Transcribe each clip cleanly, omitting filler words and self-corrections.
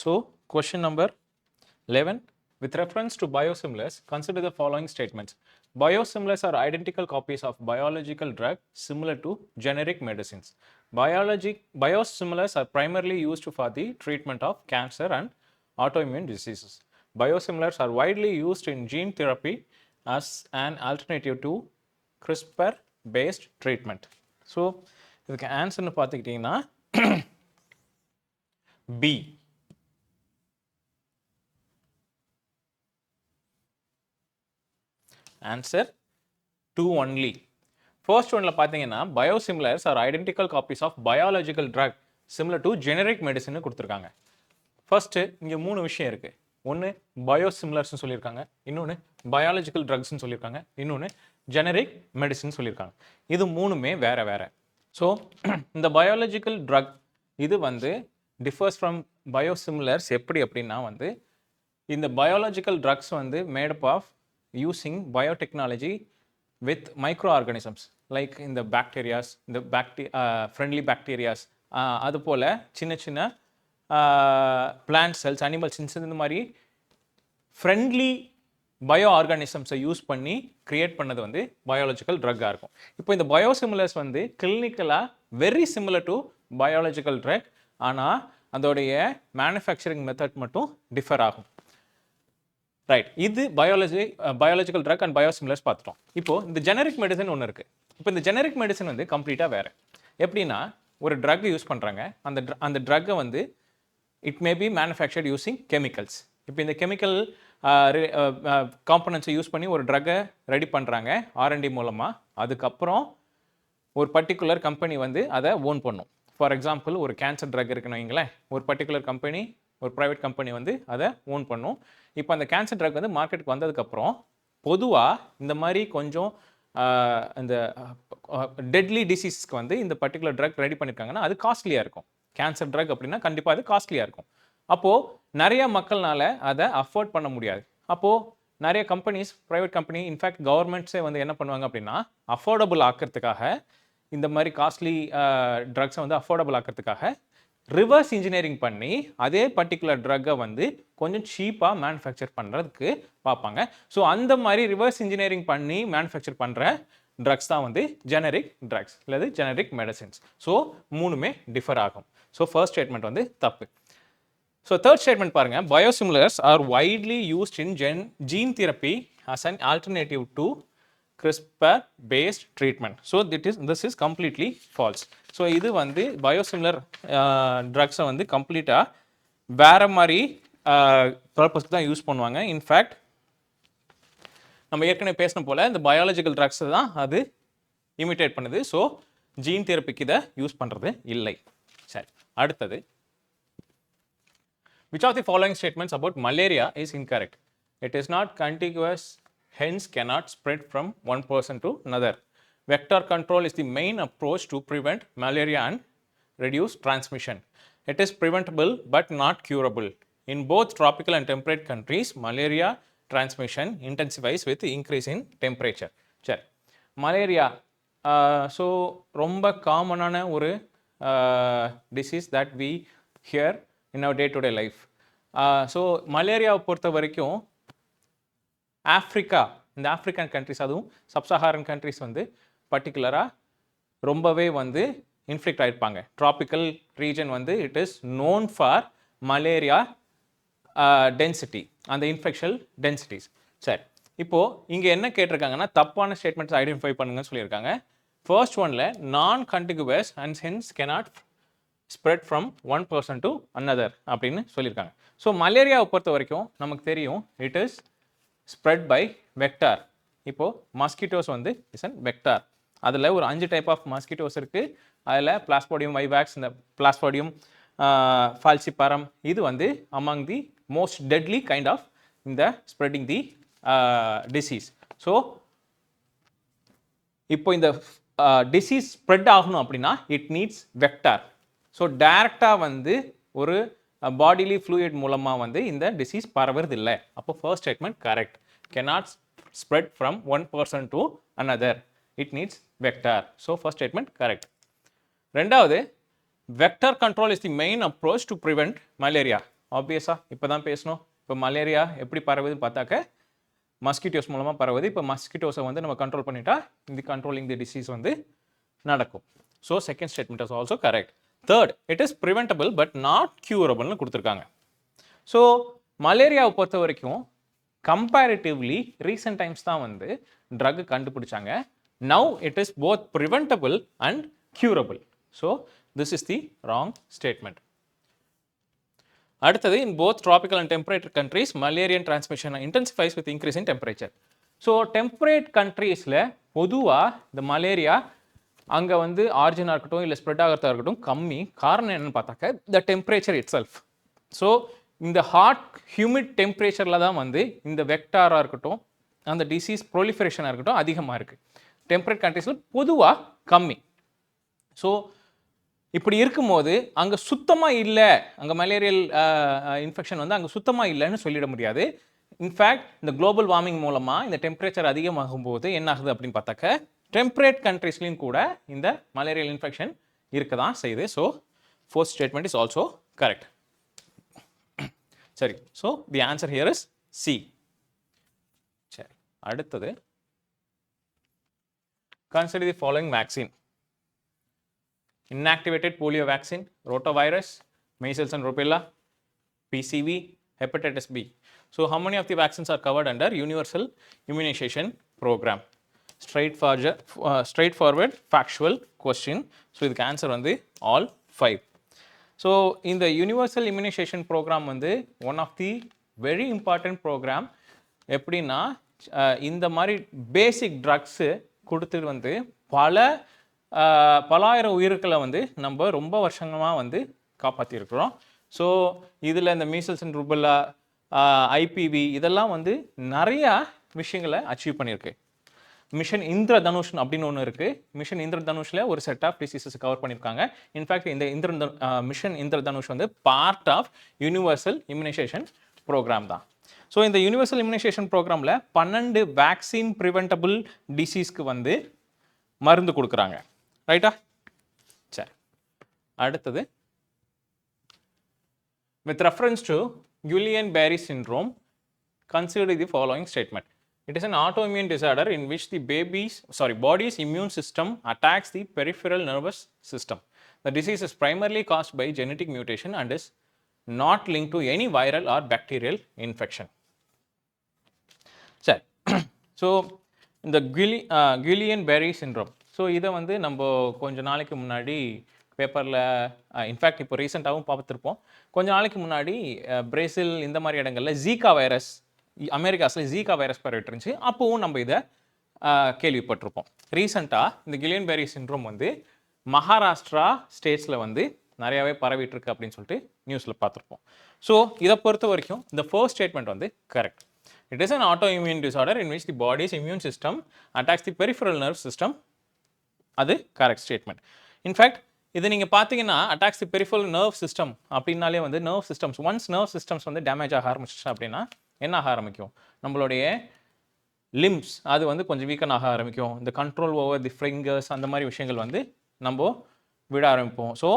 So, question number 11. With reference to biosimilars, consider the following statements. Biosimilars are identical copies of biological drug similar to generic medicines. Biosimilars are primarily used for the treatment of cancer and autoimmune diseases. Biosimilars are widely used in gene therapy as an alternative to CRISPR-based treatment. So, இதுக்கு ஆன்சர்னு பார்த்துக்கிட்டிங்கன்னா B. Answer 2 only. First one பார்த்தீங்கன்னா biosimilars are identical copies of biological drug similar to generic medicine கொடுத்துருக்காங்க. First இங்கே 3 விஷயம் இருக்கு. ஒன்று பயோசிமிலர்ஸ்னு சொல்லியிருக்காங்க, இன்னொன்று பயாலஜிக்கல் ட்ரக்ஸ்னு சொல்லியிருக்காங்க, இன்னொன்று ஜெனரிக் மெடிசின் சொல்லியிருக்காங்க. இது மூணுமே வேற வேற. ஸோ இந்த பயாலஜிக்கல் ட்ரக் இது வந்து டிஃபர்ஸ் ஃப்ரம் பயோசிமிலர்ஸ் எப்படி அப்படின்னா வந்து இந்த பயாலஜிக்கல் ட்ரக்ஸ் வந்து made up of using biotechnology with microorganisms like இந்த bacterias, இந்த friendly bacterias, அது போல் சின்ன சின்ன plant cells, animal cells இந்த மாதிரி friendly பயோ ஆர்கானிசம்ஸை யூஸ் பண்ணி கிரியேட் பண்ணது வந்து பயாலஜிக்கல் ட்ரக்காக இருக்கும். இப்போ இந்த பயோசிமிலர்ஸ் வந்து கிளினிக்கலாக very similar to biological drug, ஆனால் அதோடைய மேனுஃபேக்சரிங் மெத்தட் மட்டும் டிஃபர் ஆகும். ரைட், இது பயாலஜிக்கல் ட்ரக் அண்ட் பயோசிமிலர்ஸ் பார்த்துட்டோம். இப்போ இந்த ஜெனரிக் மெடிசன் ஒன்று இருக்குது. இப்போ இந்த ஜெனரிக் மெடிசன் வந்து கம்ப்ளீட்டாக வேறு. எப்படின்னா ஒரு ட்ரக் யூஸ் பண்ணுறாங்க, அந்த ட்ரக்கை வந்து it may be manufactured using chemicals. இப்போ இந்த கெமிக்கல் காம்பனன்ட்ஸை யூஸ் பண்ணி ஒரு ட்ரக்கை ரெடி பண்ணுறாங்க R&D மூலமாக. அதுக்கப்புறம் ஒரு பர்டிகுலர் கம்பெனி வந்து அதை ஓன் பண்ணும். ஃபார் எக்ஸாம்பிள் ஒரு கேன்சர் ட்ரக் இருக்குன்னு வைங்களேன், ஒரு பர்டிகுலர் கம்பெனி, ஒரு ப்ரைவேட் கம்பெனி வந்து அதை ஓன் பண்ணும். இப்போ அந்த கேன்சர் ட்ரக் வந்து மார்க்கெட்டுக்கு வந்ததுக்கப்புறம் பொதுவாக இந்த மாதிரி கொஞ்சம் இந்த டெட்லி டிசீஸ்க்கு வந்து இந்த பர்டிகுலர் ட்ரக் ரெடி பண்ணியிருக்காங்கன்னா அது காஸ்ட்லியாக இருக்கும். கேன்சர் ட்ரக் அப்படின்னா கண்டிப்பாக அது காஸ்ட்லியாக இருக்கும். அப்போது நிறைய மக்கள்னால அதை அஃபோர்ட் பண்ண முடியாது. அப்போது நிறைய கம்பெனிஸ், ப்ரைவேட் கம்பெனி, இன்ஃபேக்ட் கவர்மெண்ட்ஸே வந்து என்ன பண்ணுவாங்க அப்படின்னா அஃபோர்டபுள் ஆக்கிறதுக்காக, இந்த மாதிரி காஸ்ட்லி ட்ரக்ஸை வந்து அஃபோர்டபுள் ஆக்கிறதுக்காக ரிவர்ஸ் இன்ஜினியரிங் பண்ணி அதே பர்டிகுலர் ட்ரக்கை வந்து கொஞ்சம் சீப்பாக மேனுஃபேக்சர் பண்ணுறதுக்கு பார்ப்பாங்க. ஸோ அந்த மாதிரி ரிவர்ஸ் இன்ஜினியரிங் பண்ணி மேனுஃபேக்சர் பண்ணுற ட்ரக்ஸ் தான் வந்து ஜெனரிக் ட்ரக்ஸ் அல்லது ஜெனரிக் மெடிசின்ஸ். ஸோ மூணுமே டிஃபர் ஆகும். ஸோ ஃபர்ஸ்ட் ஸ்டேட்மெண்ட் வந்து தப்பு. ஸோ தேர்ட் ஸ்டேட்மெண்ட் பாருங்க, biosimilars are widely used in gene therapy as an alternative to CRISPR-based treatment. So this is completely false. So இது வந்து biosimilar ட்ரக்ஸை வந்து கம்ப்ளீட்டாக வேற மாதிரி பர்பஸ்க்கு தான் யூஸ் பண்ணுவாங்க. இன்ஃபேக்ட் நம்ம ஏற்கனவே பேசின போல் இந்த பயாலஜிக்கல் ட்ரக்ஸை தான் அது இமிட்டேட் பண்ணுது. ஸோ ஜீன் தெரப்பிக்கு இதை யூஸ் பண்ணுறது இல்லை. சரி, அடுத்தது, which of the following statements about malaria is incorrect? It is not contiguous, hence cannot spread from one person to another. Vector control is the main approach to prevent malaria and reduce transmission. It is preventable but not curable. In both tropical and temperate countries, malaria transmission intensifies with the increase in temperature. சரி, malaria so ரொம்ப காமனான ஒரு disease that we hear in our day-to-day life. So மலேரியாவை பொறுத்த வரைக்கும் இந்த African countries, அதுவும் சப்சஹாரன் countries வந்து பர்டிகுலராக ரொம்பவே வந்து இன்ஃப்ளிக்ட் ஆகிருப்பாங்க. ட்ராபிக்கல் ரீஜன் வந்து it is known for malaria density, அந்த இன்ஃபெக்ஷன் டென்சிட்டிஸ். சரி, இப்போது இங்கே என்ன கேட்டிருக்காங்கன்னா தப்பான ஸ்டேட்மெண்ட்ஸ் ஐடென்டிஃபை பண்ணுங்கன்னு சொல்லியிருக்காங்க. ஃபர்ஸ்ட் ஒன்ல நான் contagious and hence cannot spread from one person to another அப்படின்னு சொல்லியிருக்காங்க. ஸோ மலேரியாவை பொறுத்த வரைக்கும் நமக்கு தெரியும் it is spread by vector. இப்போது மஸ்கிட்டோஸ் வந்து இஸ் அன் வெக்டார். அதில் ஒரு 5 டைப் ஆஃப் மஸ்கிட்டோஸ் இருக்குது. அதில் பிளாஸ்போடியம் வைவாக்ஸ், இந்த பிளாஸ்போடியம் ஃபால்சிபாரம், இது வந்து among the most deadly kind of இந்த ஸ்ப்ரெட்டிங் தி டிசீஸ். ஸோ இப்போ இந்த டிசீஸ் ஸ்ப்ரெட் ஆகணும் அப்படின்னா இட் நீட்ஸ் வெக்டார். ஸோ டைரக்டாக வந்து ஒரு பாடிலி ஃப்ளூயிட் மூலமாக வந்து இந்த டிசீஸ் பரவுறது இல்லை. அப்போ first statement correct. cannot spread from one person to another. It needs vector. So first statement correct. ரெண்டாவது, vector control is the main approach to prevent malaria. ஆப்வியஸாக இப்போ தான் பேசணும். இப்போ மலேரியா எப்படி பரவுதுன்னு பார்த்தாக்க மஸ்கிட்டோஸ் மூலமாக பரவுது. இப்போ மஸ்கிட்டோஸை வந்து நம்ம கண்ட்ரோல் பண்ணிட்டா இந்த கண்ட்ரோலிங் தி டிசீஸ் வந்து நடக்கும். So second statement is also correct. Third, it is preventable but not க்யூரபிள்னு கொடுத்துருக்காங்க. ஸோ மலேரியாவை பொறுத்த வரைக்கும் கம்பேரிட்டிவ்லி ரீசெண்ட் டைம்ஸ் தான் வந்து ட்ரக் கண்டுபிடிச்சாங்க. Now it is both preventable and curable. So this is the wrong statement. அடுத்தது, in both tropical and temperate countries malarial transmission intensifies with increase in temperature. So temperate கண்ட்ரீஸில் பொதுவாக இந்த malaria அங்கே வந்து ஆரிஜினாக இருக்கட்டும் இல்லை ஸ்ப்ரெட் ஆகிறதா இருக்கட்டும் கம்மி. காரணம் என்னென்னு பார்த்தாக்க த டெம்பரேச்சர் இட் செல்ஃப். ஸோ இந்த ஹாட் ஹியூமிட் டெம்பரேச்சரில் தான் வந்து இந்த வெக்டாராக இருக்கட்டும் அந்த டிசீஸ் ப்ரொலிஃபரேஷனாக இருக்கட்டும் அதிகமாக இருக்குது. டெம்பரேட் கண்ட்ரீஸில் பொதுவாக கம்மி. ஸோ இப்படி இருக்கும்போது அங்கே சுத்தமாக இல்லை, அங்கே மலேரியல் இன்ஃபெக்ஷன் வந்து அங்கே சுத்தமாக இல்லைன்னு சொல்லிட முடியாது. இன்ஃபேக்ட் இந்த குளோபல் வார்மிங் மூலமாக இந்த டெம்பரேச்சர் அதிகமாகும் போது என்ன ஆகுது அப்படின்னு பார்த்தாக்க டெம்பரேட் கண்ட்ரீஸ்லையும் கூட இந்த மலேரியல் இன்ஃபெக்ஷன் இருக்க தான் செய்யுது. So fourth statement is also correct. சரி, so the answer here is C. சரி, அடுத்தது consider the following vaccine: inactivated polio vaccine, rotavirus, measles and rubella, PCV, hepatitis B. So how many of the vaccines are covered under universal immunization program? Straightforward factual question. So இதுக்கு answer வந்து all 5. So இந்த universal immunization program வந்து one of the very important program. எப்படின்னா இந்த மாதிரி பேசிக் drugs கொடுத்துட்டு வந்து பலாயிரம் உயிர்களை வந்து நம்ம ரொம்ப வருஷங்கமாக வந்து காப்பாற்றிருக்கிறோம். ஸோ இதில் இந்த மீசல்ஸ் அண்ட் ருபெல்லா, ஐபிவி இதெல்லாம் வந்து நிறையா விஷயங்களை அச்சீவ் பண்ணியிருக்கு. மிஷன் இந்திரதனுஷ் அப்படின்னு ஒன்று இருக்குது. மிஷன் இந்திரதனுஷில் ஒரு செட் ஆஃப் டிசீசஸ் கவர் பண்ணியிருக்காங்க. இன்ஃபேக்ட் இந்த மிஷன் இந்திரதனுஷ் வந்து part of universal immunisation programme தான். ஸோ இந்த யூனிவர்சல் இம்யூனைசேஷன் ப்ரோக்ராமில் 12 வேக்சின் ப்ரிவென்டபிள் டிசீஸ்க்கு வந்து மருந்து கொடுக்குறாங்க. ரைட்டா? சரி, அடுத்தது with reference to Guillain-Barré syndrome, consider the following statement. It is an autoimmune disorder in which the body's immune system attacks the peripheral nervous system. The disease is primarily caused by genetic mutation and is not linked to any viral or bacterial infection. சரி, so இந்த Guillain-Barré syndrome, so இதை வந்து நம்ம கொஞ்ச நாளைக்கு முன்னாடி பேப்பரில், in fact இப்போ ரீசெண்டாகவும் பார்த்துருப்போம். கொஞ்ச நாளைக்கு முன்னாடி பிரேசில் இந்த மாதிரி இடங்களில் ஜீகா வைரஸ், அமெரிக்காஸில் ஜீகா வைரஸ் பரவிட்டு இருந்துச்சு. அப்போவும் நம்ம இதை கேள்விப்பட்டிருப்போம். ரீசெண்டாக இந்த Guillain-Barré syndrome வந்து மகாராஷ்டிரா ஸ்டேட்ஸில் வந்து நிறையாவே பரவிட்டு இருக்கு அப்படின்னு சொல்லிட்டு நியூஸில் பார்த்துருப்போம். ஸோ இதை பொறுத்த வரைக்கும் இந்த ஃபர்ஸ்ட் ஸ்டேட்மெண்ட் வந்து correct. It is an autoimmune disorder in which the body's immune system attacks the peripheral nerve system. அது கரெக்ட் ஸ்டேட்மெண்ட். இன்ஃபேக்ட் இது நீங்கள் பார்த்தீங்கன்னா அட்டாக்ஸ் தி பெரிஃபரல் நர்வ் சிஸ்டம் அப்படின்னாலே வந்து nerve systems, once nerve systems வந்து damage ஆக ஆரம்பிச்சிச்சு அப்படின்னா என்ன ஆக ஆரம்பிக்கும், நம்மளுடைய லிம்ஸ் அது வந்து கொஞ்சம் வீக்கன் ஆக ஆரம்பிக்கும். இந்த கண்ட்ரோல் ஓவர் தி ஃபிங்கர்ஸ் அந்த மாதிரி விஷயங்கள் வந்து நம்ம விட ஆரம்பிப்போம். ஸோ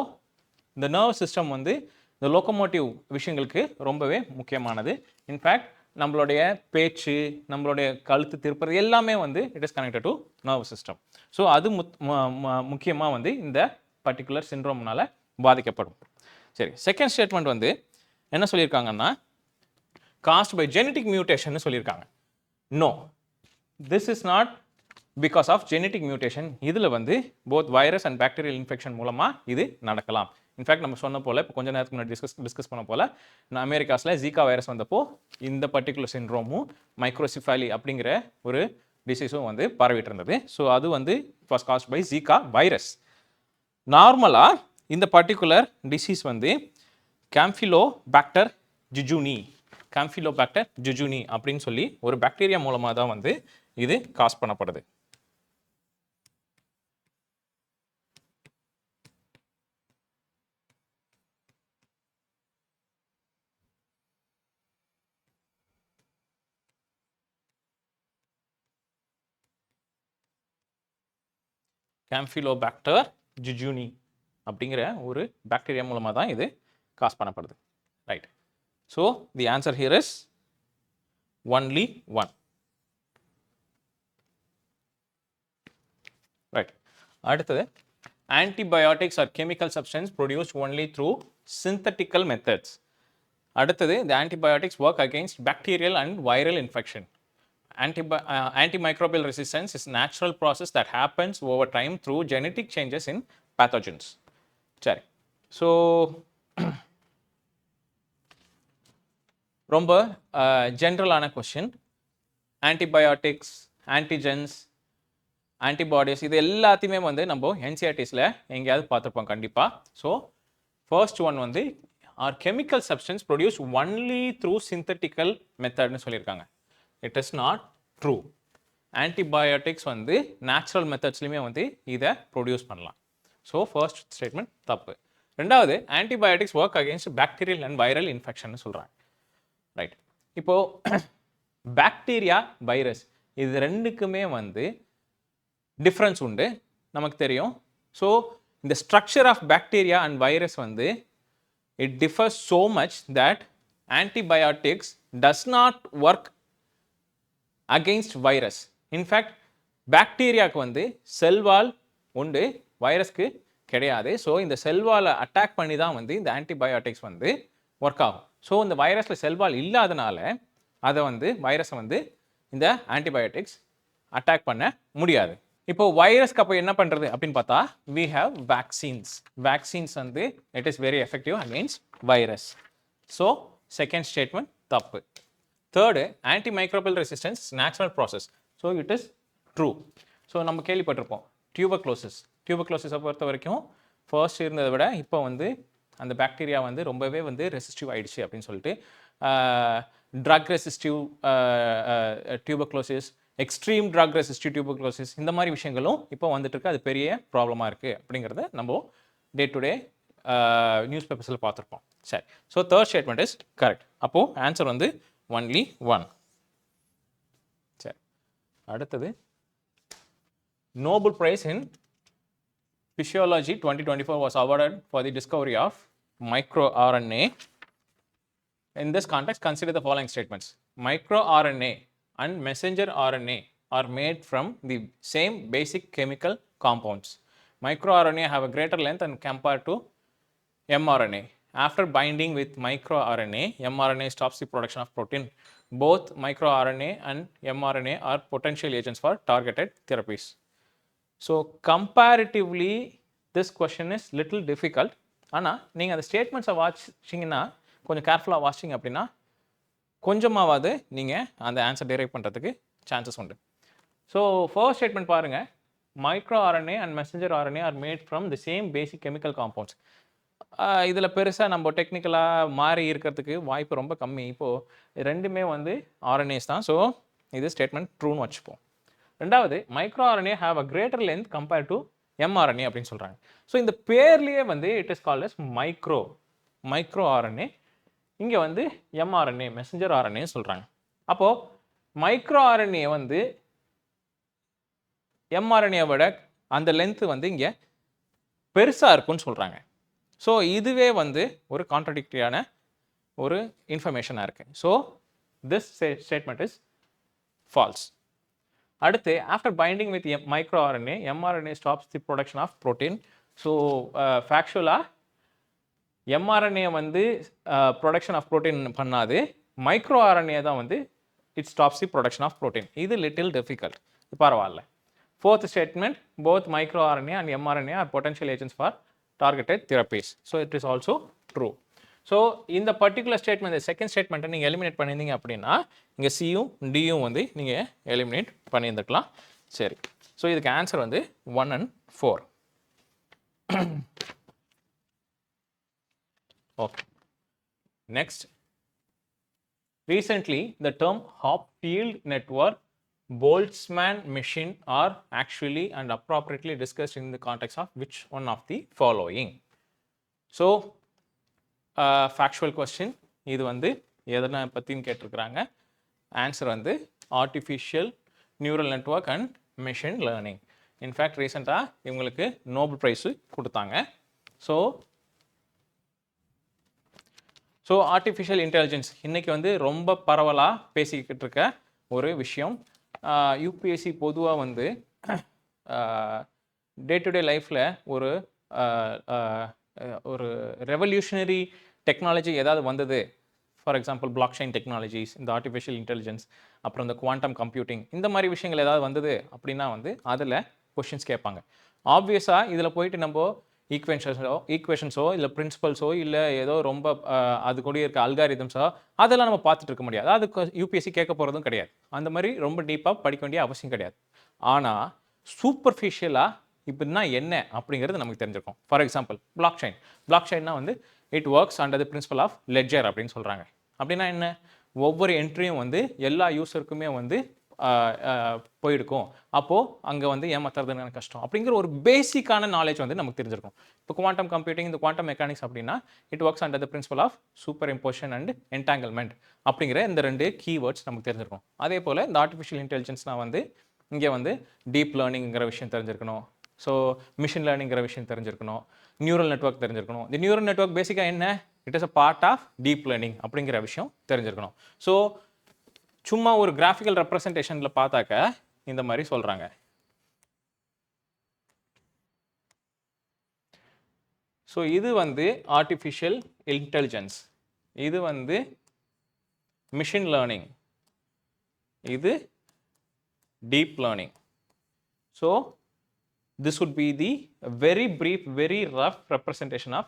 இந்த நர்வ் சிஸ்டம் வந்து இந்த லோக்கோமோட்டிவ் விஷயங்களுக்கு ரொம்பவே முக்கியமானது. இன்ஃபேக்ட் நம்மளுடைய பேச்சு, நம்மளுடைய கழுத்து திருப்பது எல்லாமே வந்து it is connected to nerve system. So அது முக்கியமாக வந்து இந்த பர்டிகுலர் சிண்ட்ரோம்னால பாதிக்கப்படும். சரி, செகண்ட் ஸ்டேட்மெண்ட் வந்து என்ன சொல்லியிருக்காங்கன்னா காஸ்ட் பை ஜெனட்டிக் மியூட்டேஷன் சொல்லியிருக்காங்க. No, this is not because of genetic mutation. இதில் வந்து both virus and bacterial infection மூலமாக இது நடக்கலாம். இன்ஃபேக்ட் நம்ம சொன்ன போல் இப்போ கொஞ்சம் நேரத்துக்கு முன்னாடி டிஸ்கஸ் பண்ண போல் அமெரிக்காஸில் ஜீகா வைரஸ் வந்தப்போ இந்த பர்டிகுலர் சிண்ட்ரோமும் மைக்ரோசிஃபாலி அப்படிங்கிற ஒரு டிசீஸும் வந்து பரவிட்டு இருந்தது. ஸோ அது வந்து it was caused by Zika virus. நார்மலாக இந்த பர்டிகுலர் டிசீஸ் வந்து கேம்ஃபிலோபாக்டர் ஜுஜுனி அப்படின்னு சொல்லி ஒரு பாக்டீரியா மூலமாக தான் வந்து இது காஸ் பண்ணப்படுது. கேம்ஃபிலோபாக்டர் ஜுஜுனி அப்படிங்கிற ஒரு பாக்டீரியா மூலமாக தான் இது காஸ் பண்ணப்படுது. Right. So the answer here is only 1. Right. அடுத்தது antibiotics are chemical substance produced only through synthetical methods. அடுத்தது the antibiotics work against bacterial and viral infection. Antimicrobial resistance is a natural process that happens over time through genetic changes in pathogens. சரி, so ரொம்ப ஜென்ரலான question. Antibiotics, antigens, antibodies இது எல்லாத்தையுமே வந்து நம்ம என்சிஆர்டிஸில் எங்கேயாவது பார்த்துருப்போம் கண்டிப்பாக. ஸோ ஃபர்ஸ்ட் ஒன் வந்து are chemical substance produce only through synthetical மெத்தட்னு சொல்லியிருக்காங்க. It is not true. Antibiotics வந்து நேச்சுரல் மெத்தட்ஸ்லையுமே வந்து இதை ப்ரொடியூஸ் பண்ணலாம். ஸோ ஃபர்ஸ்ட் ஸ்டேட்மெண்ட் தப்பு. ரெண்டாவது, antibiotics work against bacterial and viral infection சொல்கிறாங்க. ரைட். இப்போது பாக்டீரியா, வைரஸ் இது ரெண்டுக்குமே வந்து டிஃப்ரென்ஸ் உண்டு, நமக்கு தெரியும். ஸோ இந்த structure of bacteria and virus வந்து it differs so much that antibiotics does not work against virus. In fact, பாக்டீரியாவுக்கு வந்து செல்வால் உண்டு, வைரஸ்க்கு கிடையாது. ஸோ இந்த செல்வாலை அட்டாக் பண்ணி தான் வந்து இந்த ஆன்டிபயோட்டிக்ஸ் வந்து ஒர்க் ஆகும். ஸோ இந்த வைரஸில் செல்வால் இல்லாதனால அதை வந்து வைரஸை வந்து இந்த ஆன்டிபயோட்டிக்ஸ் அட்டாக் பண்ண முடியாது. இப்போ வைரஸ்க்கு அப்போ என்ன பண்ணுறது அப்படின்னு பார்த்தா, we have vaccines. Vaccines வந்து it is very effective against virus. So second statement தப்பு. Third, antimicrobial resistance natural process. So it is true. So நம்ம கேள்விப்பட்டிருப்போம் டியூபர்குலோசிஸ். டியூபர்குலோசிஸை பொறுத்த வரைக்கும் ஃபர்ஸ்ட் இருந்ததை விட இப்போ வந்து அந்த பாக்டீரியா வந்து ரொம்பவே வந்து ரெசிஸ்டிவ் ஆயிடுச்சு அப்படின்னு சொல்லிட்டு drug resistive tuberculosis, extreme drug resistive tuberculosis இந்த மாதிரி விஷயங்களும் இப்போ வந்துட்டு இருக்கு. அது பெரிய ப்ராப்ளமாக இருக்குது அப்படிங்கிறத நம்ம டே டு டே நியூஸ் பேப்பர்ஸில் பார்த்துருப்போம். சரி, so third statement is correct. அப்போது ஆன்சர் வந்து ஒன்லி 1. சரி, அடுத்தது Nobel prize in Physiology 2024 was awarded for the discovery of microRNA. In this context, consider the following statements. MicroRNA and messenger RNA are made from the same basic chemical compounds. MicroRNA have a greater length and compared to mRNA. After binding with microRNA, mRNA stops the production of protein. Both microRNA and mRNA are potential agents for targeted therapies. So comparatively this question is little difficult. ஆனால் நீங்கள் அந்த ஸ்டேட்மெண்ட்ஸை வாசிச்சிங்கன்னா, கொஞ்சம் கேர்ஃபுல்லாக வாசிச்சிங்க அப்படின்னா கொஞ்சமாவது நீங்கள் அந்த answer derive பண்ணுறதுக்கு சான்சஸ் உண்டு. ஸோ ஃபர்ஸ்ட் ஸ்டேட்மெண்ட் பாருங்கள், micro RNA and messenger RNA R mat from the same basic chemical compounds. இதில் பெருசாக நம்ம டெக்னிக்கலாக மாறி இருக்கிறதுக்கு வாய்ப்பு ரொம்ப கம்மி. இப்போது ரெண்டுமே வந்து ஆர்என்ஏஸ் தான். ஸோ இது ஸ்டேட்மெண்ட் ட்ரூன்னு வச்சுப்போம். ரெண்டாவது, micro RNA have a greater length compare to mRNA அப்படின்னு சொல்கிறாங்க. ஸோ இந்த பேர்லேயே வந்து it is called as micro RNA. இங்கே வந்து எம்ஆர்என்ஏ மெசஞ்சர் ஆர்என்ஏ சொல்கிறாங்க. அப்போது மைக்ரோ ஆர்என்ஏ வந்து எம்ஆர்என்ஏ விட அந்த லென்த்து வந்து இங்கே பெருசாக இருக்குன்னு சொல்கிறாங்க. ஸோ இதுவே வந்து ஒரு கான்ட்ரடிக்டரியான ஒரு இன்ஃபர்மேஷனாக இருக்குது. So this statement is false. அடுத்து, after binding with micro RNA, mRNA stops the production of protein. So ஃபேக்சுவலாக எம்ஆர்என்ஏ வந்து ப்ரொடக்ஷன் ஆஃப் ப்ரோட்டீன் பண்ணாது, மைக்ரோ ஆர்என்ஏ தான் வந்து it stops the production of protein. இது லிட்டில் டிஃபிகல்ட், பரவாயில்ல. Fourth statement, both micro RNA and mRNA are potential agents for targeted therapies. So it is also true. So இந்த particular statement, second ஸ்டேட்மெண்ட்டை நீங்கள் eliminate பண்ணியிருந்தீங்க அப்படின்னா இங்கே சியும் டியும் வந்து நீங்கள் எலிமினேட் பண்ணியிருந்துக்கலாம். சரி, ஸோ இதுக்கு ஆன்சர் வந்து 1 and 4. Okay, next. Recently the term Hopfield network, Boltzmann machine are actually and appropriately discussed in the context of which one of the following? So factual question. இது வந்து எதனை பற்றின்னு கேட்டிருக்கிறாங்க. ஆன்சர் வந்து artificial neural network and machine learning. In fact ரீசெண்டாக இவங்களுக்கு Nobel price கொடுத்தாங்க. So artificial intelligence இன்னைக்கு வந்து ரொம்ப பரவலாக பேசிக்கிட்டு இருக்க ஒரு விஷயம். யூபிஎஸ்சி பொதுவாக வந்து டே டு டே லைஃப்பில் ஒரு ஒரு ரெவல்யூஷனரி டெக்னாலஜி ஏதாவது வந்தது, for example block chain technologies, இந்த ஆர்டிஃபிஷியல் இன்டெலிஜென்ஸ், அப்புறம் இந்த குவாண்டம் கம்ப்யூட்டிங், இந்த மாதிரி விஷயங்கள் ஏதாவது வந்தது அப்படின்னா வந்து அதில் கொஷின்ஸ் கேட்பாங்க. ஆப்வியஸாக இதில் போயிட்டு நம்ம ஈக்குவேஷன்ஸோ இல்லை பிரின்சிபல்ஸோ இல்லை ஏதோ ரொம்ப அது கூட இருக்க அல்காரிதம்ஸோ அதெல்லாம் நம்ம பார்த்துட்டு இருக்க முடியாது. அது யூபிஎஸ்சி கேட்க போகிறதும் கிடையாது. அந்த மாதிரி ரொம்ப டீப்பாக படிக்க வேண்டிய அவசியம் கிடையாது. ஆனால் சூப்பர்ஃபிஷியலாக இப்படின்னா என்ன அப்படிங்கிறது நமக்கு தெரிஞ்சிருக்கும். ஃபார் எக்ஸாம்பிள் பிளாக் செயின்னா வந்து it works under the principle of ledger அப்படின்னு சொல்கிறாங்க. அப்படின்னா என்ன? ஒவ்வொரு என்ட்ரியும் வந்து எல்லா யூஸருக்குமே வந்து போயிருக்கும். அப்போது அங்கே வந்து ஏமாத்துறதுன்னு கஷ்டம் அப்படிங்கிற ஒரு பேசிக்கான நாலேஜ் வந்து நமக்கு தெரிஞ்சிருக்கும். இப்போ குவாண்டம் கம்ப்யூட்டிங், இந்த குவாண்டம் மெக்கானிக்ஸ் அப்படின்னா it works under the principle of superimposition and entanglement அப்படிங்கிற இந்த 2 கீவேர்ட்ஸ் நமக்கு தெரிஞ்சிருக்கும். அதே போல் இந்த ஆர்டிஃபிஷியல் இன்டெலிஜென்ஸ்னால் வந்து இங்கே வந்து டீப் லேர்னிங்கிற விஷயம் தெரிஞ்சிருக்கணும். ஸோ மிஷின் லேர்னிங்கிற விஷயம் தெரிஞ்சிருக்கணும். நியூரல் நெட்வொர்க் தெரிஞ்சிருக்கணும். இந்த நியூரல் நெட்வொர்க் பேசிக்காக என்ன? It is a part of deep learning அப்படிங்கிற விஷயம் தெரிஞ்சிருக்கணும். ஸோ சும்மா ஒரு கிராஃபிக்கல் ரெப்ரசன்டேஷனில் பார்த்தாக்க இந்த மாதிரி சொல்கிறாங்க. ஸோ இது வந்து ஆர்டிஃபிஷியல் இன்டெலிஜென்ஸ், இது வந்து மிஷின் லேர்னிங், இது deep learning. So this would be the very brief, very rough representation of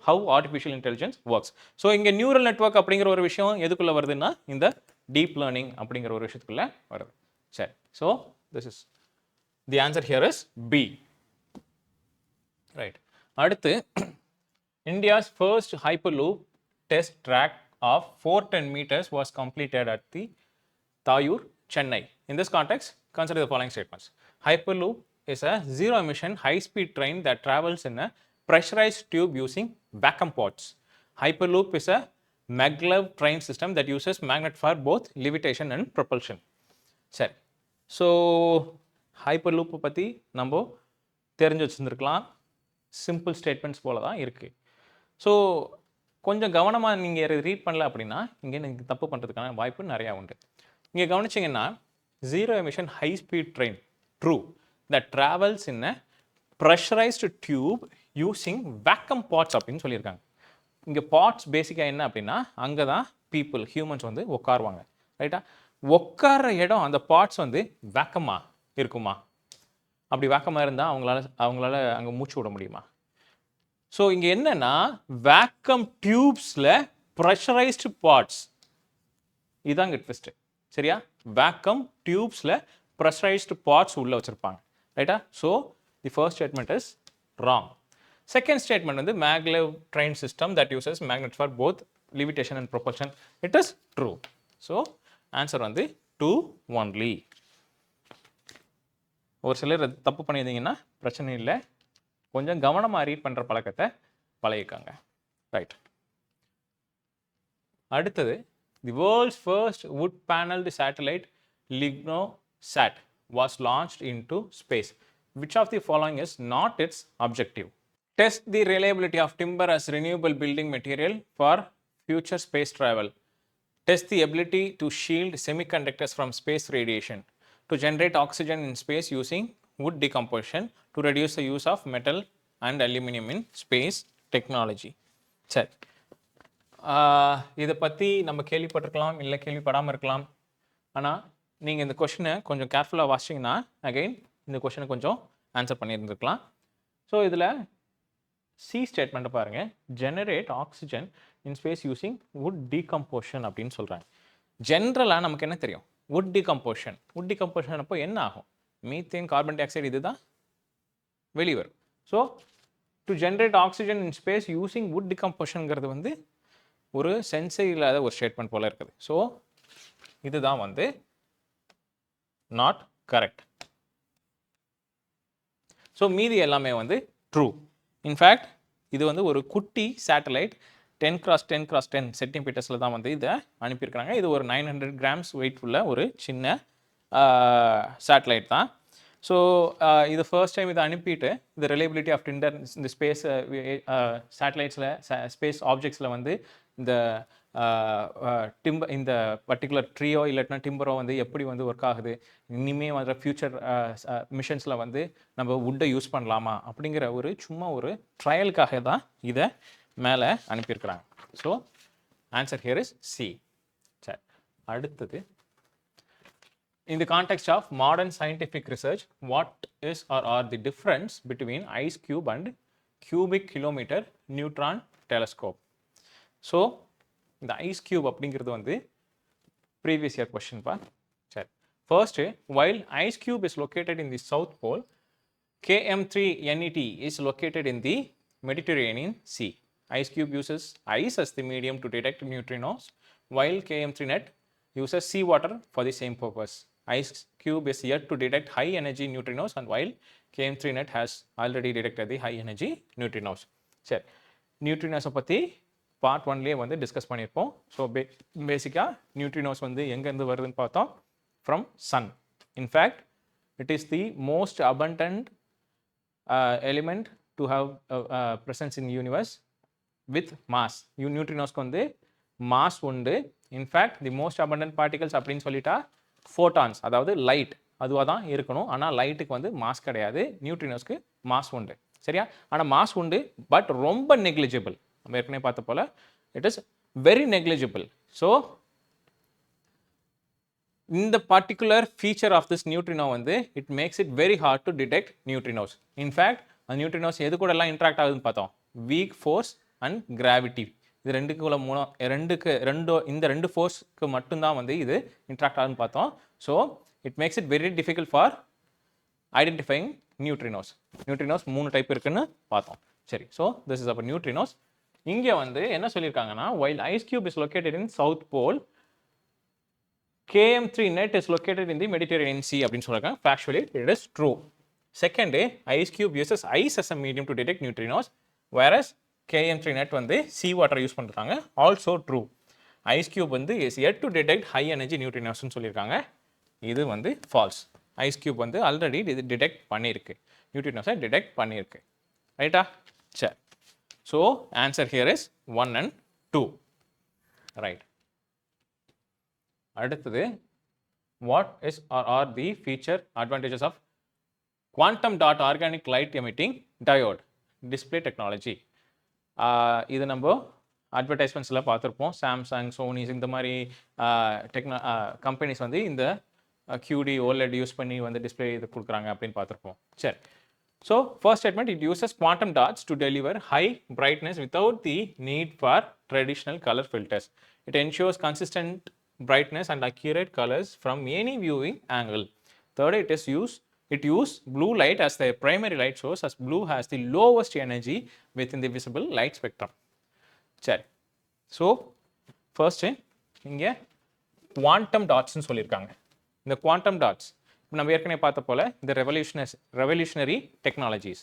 how artificial intelligence works. So இங்க நியூரல் நெட்வொர்க் அப்படிங்கிற ஒரு விஷயம் எதுக்குள்ள வருதுன்னா இந்த டீப் லேர்னிங் அப்படிங்கிற ஒரு விஷயத்துக்குள்ள வருது. சரி, so this is the answer here is B. Right. அடுத்து India's first hyperloop test track of 410 meters was completed at the Tayur, Chennai. In this context, consider the following statements. Hyperloop is a zero-emission high-speed train that travels in a pressurized tube using vacuum ports. Hyperloop is a maglev train system that uses magnet for both levitation and propulsion. சரி, so hyperloop பற்றி நம்ம தெரிஞ்சு வச்சுருந்துருக்கலாம். Simple statements போல தான் இருக்குது. So கொஞ்சம் கவனமாக நீங்கள் ரீட் பண்ணல அப்படின்னா இங்கே நீங்கள் தப்பு பண்ணுறதுக்கான வாய்ப்பு நிறையா உண்டு. இங்கே கவனிச்சிங்கன்னா zero emission high speed train true that travels in a pressurized tube using vacuum pots அப்படின்னு சொல்லியிருக்காங்க. இங்கே பாட்ஸ் பேசிக்காக என்ன அப்படின்னா அங்கே தான் பீப்புள் ஹியூமன்ஸ் வந்து உட்காருவாங்க. ரைட்டா? உட்கார இடம் அந்த பாட்ஸ் வந்து வேக்கமாக இருக்குமா? அப்படி வேக்கமாக இருந்தால் அவங்களால அங்கே மூச்சு விட முடியுமா? ஸோ இங்கே என்னன்னா வேக்கம் டியூப்ஸில் ப்ரெஷரைஸ்டு பாட்ஸ், இதுதான் இங்கே ட்விஸ்ட்டு. சரியா? வேக்கம் டியூப்ஸில் ப்ரெஷரைஸ்டு பாட்ஸ் உள்ளே வச்சுருப்பாங்க. ரைட்டா? So the first statement is wrong. Second statement வந்து maglev train system that uses magnets for both levitation and propulsion, it is true. So answer வந்து 2 only. ஒரு சிலர் தப்பு பண்ணியிருந்தீங்கன்னா பிரச்சனை இல்லை, கொஞ்சம் கவனமாக ரீட் பண்ணுற பழக்கத்தை பழகிக்காங்க. ரைட். அடுத்தது தி world's first wood paneled satellite LignoSat was launched into space. Which of the following is not its objective? Test the reliability of timber as renewable building material for future space travel. Test the ability to shield semiconductors from space radiation. To generate oxygen in space using wood decomposition. To reduce the use of metal and aluminum in space technology. சரி, இதை பற்றி நம்ம கேள்விப்பட்டிருக்கலாம், இல்லை கேள்விப்படாமல் இருக்கலாம். ஆனால் நீங்கள் இந்த கொஷினை கொஞ்சம் கேர்ஃபுல்லாக வாசிச்சிங்கன்னா அகைன் இந்த கொஷினை கொஞ்சம் ஆன்சர் பண்ணியிருந்துருக்கலாம். ஸோ இதில் சி ஸ்டேட்மெண்ட்டை பாருங்கள். Generate oxygen in space using would decomposition அப்படின்னு சொல்கிறாங்க. ஜென்ரலாக நமக்கு என்ன தெரியும்? வுட் டீகம்போஷன் அப்போ என்ன ஆகும்? மீத்தேன், கார்பன் டை ஆக்சைடு இது தான் வெளியே வரும். So to generate oxygen in space using wood டீகம்போஷனுங்கிறது வந்து ஒரு சென்ஸே இல்லாத ஒரு ஸ்டேட்மெண்ட் போல் இருக்குது. ஸோ இதுதான் வந்து நாட் கரெக்ட். ஸோ மீதி எல்லாமே வந்து ட்ரூ. இன்ஃபேக்ட் இது வந்து ஒரு குட்டி சேட்டலைட் 10x10x10 சென்டிமீட்டர்ஸில் தான் வந்து இதை அனுப்பியிருக்கிறாங்க. இது ஒரு 900 grams வெயிட் உள்ள ஒரு சின்ன சேட்டலைட் தான். ஸோ இது ஃபர்ஸ்ட் டைம் இதை அனுப்பிட்டு இந்த ரிலையபிலிட்டி ஆஃப் டிண்டர் இந்த ஸ்பேஸ் சேட்டலைட்ஸில் ஸ்பேஸ் ஆப்ஜெக்ட்ஸில் வந்து இந்த இந்த பர்டிகுலர் ட்ரீயோ இல்லாட்டினா டிம்பரோ வந்து எப்படி வந்து ஒர்க் ஆகுது, இனிமேல் வர ஃப்யூச்சர் மிஷன்ஸில் வந்து நம்ம வுட்டை யூஸ் பண்ணலாமா அப்படிங்கிற ஒரு சும்மா ஒரு ட்ரையலுக்காக தான் இதை மேலே அனுப்பியிருக்கிறாங்க. So answer here is C. சரி, அடுத்தது in the context of modern scientific research, what is or are the difference between ice cube and cubic kilometer neutron telescope? So இந்த ice cube அப்படிங்கிறது வந்து previous year question பா. சரி, first, while ice cube is located in the south pole, KM3 NET is located in the Mediterranean Sea. Ice cube uses ice as the medium to detect neutrinos, while KM3 net uses seawater for the same purpose. Ice cube is yet to detect high energy neutrinos, and while KM3 net has already detected the high energy neutrinos. சரி, நியூட்ரினோஸை பற்றி part ஒன்லேயே வந்து discuss பண்ணியிருப்போம். So பேசிக்காக neutrinos வந்து எங்கேருந்து வருதுன்னு பார்த்தோம், from sun. In fact it is the most abundant element to have presence in universe with mass. நியூட்ரினோஸ்க்கு வந்து மாஸ் உண்டு. In fact the most abundant particles அப்படின்னு சொல்லிட்டா ஃபோட்டான்ஸ், அதாவது லைட், அதுவாக தான் இருக்கணும். ஆனால் லைட்டுக்கு வந்து மாஸ் கிடையாது, நியூட்ரினோஸ்க்கு மாஸ் உண்டு. சரியா? ஆனால் மாஸ் உண்டு, பட் ரொம்ப நெக்லிஜிபிள். நம்ம ஏற்கனவே பார்த்த போல it is very negligible. So இந்த particular feature of this neutrino வந்து it makes it very hard to detect neutrinos. In fact அந்த நியூட்ரினோஸ் எது கூட எல்லாம் இன்ட்ராக்ட் ஆகுதுன்னு பார்த்தோம், வீக் ஃபோர்ஸ் அண்ட் கிராவிட்டி. இது ரெண்டுக்குள்ள இந்த ரெண்டு ஃபோர்ஸ்க்கு மட்டும்தான் வந்து இது இன்ட்ராக்ட் ஆகுதுன்னு பார்த்தோம். So it makes it very difficult for identifying neutrinos. Neutrinos 3 type இருக்குன்னு பார்த்தோம். சரி, ஸோ திஸ் இஸ் அப்போ நியூட்ரினோஸ். இங்கே வந்து என்ன சொல்லியிருக்காங்கன்னா, while ice cube is located in south pole, KM3 net is located in the Mediterranean Sea அப்படின்னு சொல்லியிருக்காங்க. Factually it is true. Second, ice cube uses ice as a medium to detect neutrinos, whereas KM3 net வந்து sea water use பண்ணுறாங்க. Also true. Ice cube வந்து is yet to detect high energy நியூட்ரினோஸ்னு சொல்லியிருக்காங்க. இது வந்து false. Ice cube வந்து already இது detect பண்ணியிருக்கு, நியூட்ரினோஸை டிடெக்ட் பண்ணியிருக்கு. ரைட்டா? சரி, so answer here is 1 and 2. Right. அடுத்தது, what is are the feature advantages of quantum dot organic light emitting diode display technology? இது நம்ம அட்வர்டைஸ்மெண்ட்ஸில் பார்த்துருப்போம். சாம்சங், சோனிஸ் இந்த மாதிரி கம்பெனிஸ் வந்து இந்த QD OLED யூஸ் பண்ணி வந்து டிஸ்பிளே இது கொடுக்குறாங்க அப்படின்னு பார்த்துருப்போம். சரி, so first statement, it uses quantum dots to deliver high brightness without the need for traditional colour filters. It ensures consistent brightness and accurate colors from any viewing angle. Third, it use blue light as the primary light source, as blue has the lowest energy within the visible light spectrum. சரி, so first இங்கே quantum டாட்ஸ்ன்னு சொல்லியிருக்காங்க. இந்த quantum dots நம்ம ஏற்கனவே பார்த்த போல இந்த revolutionary technologies,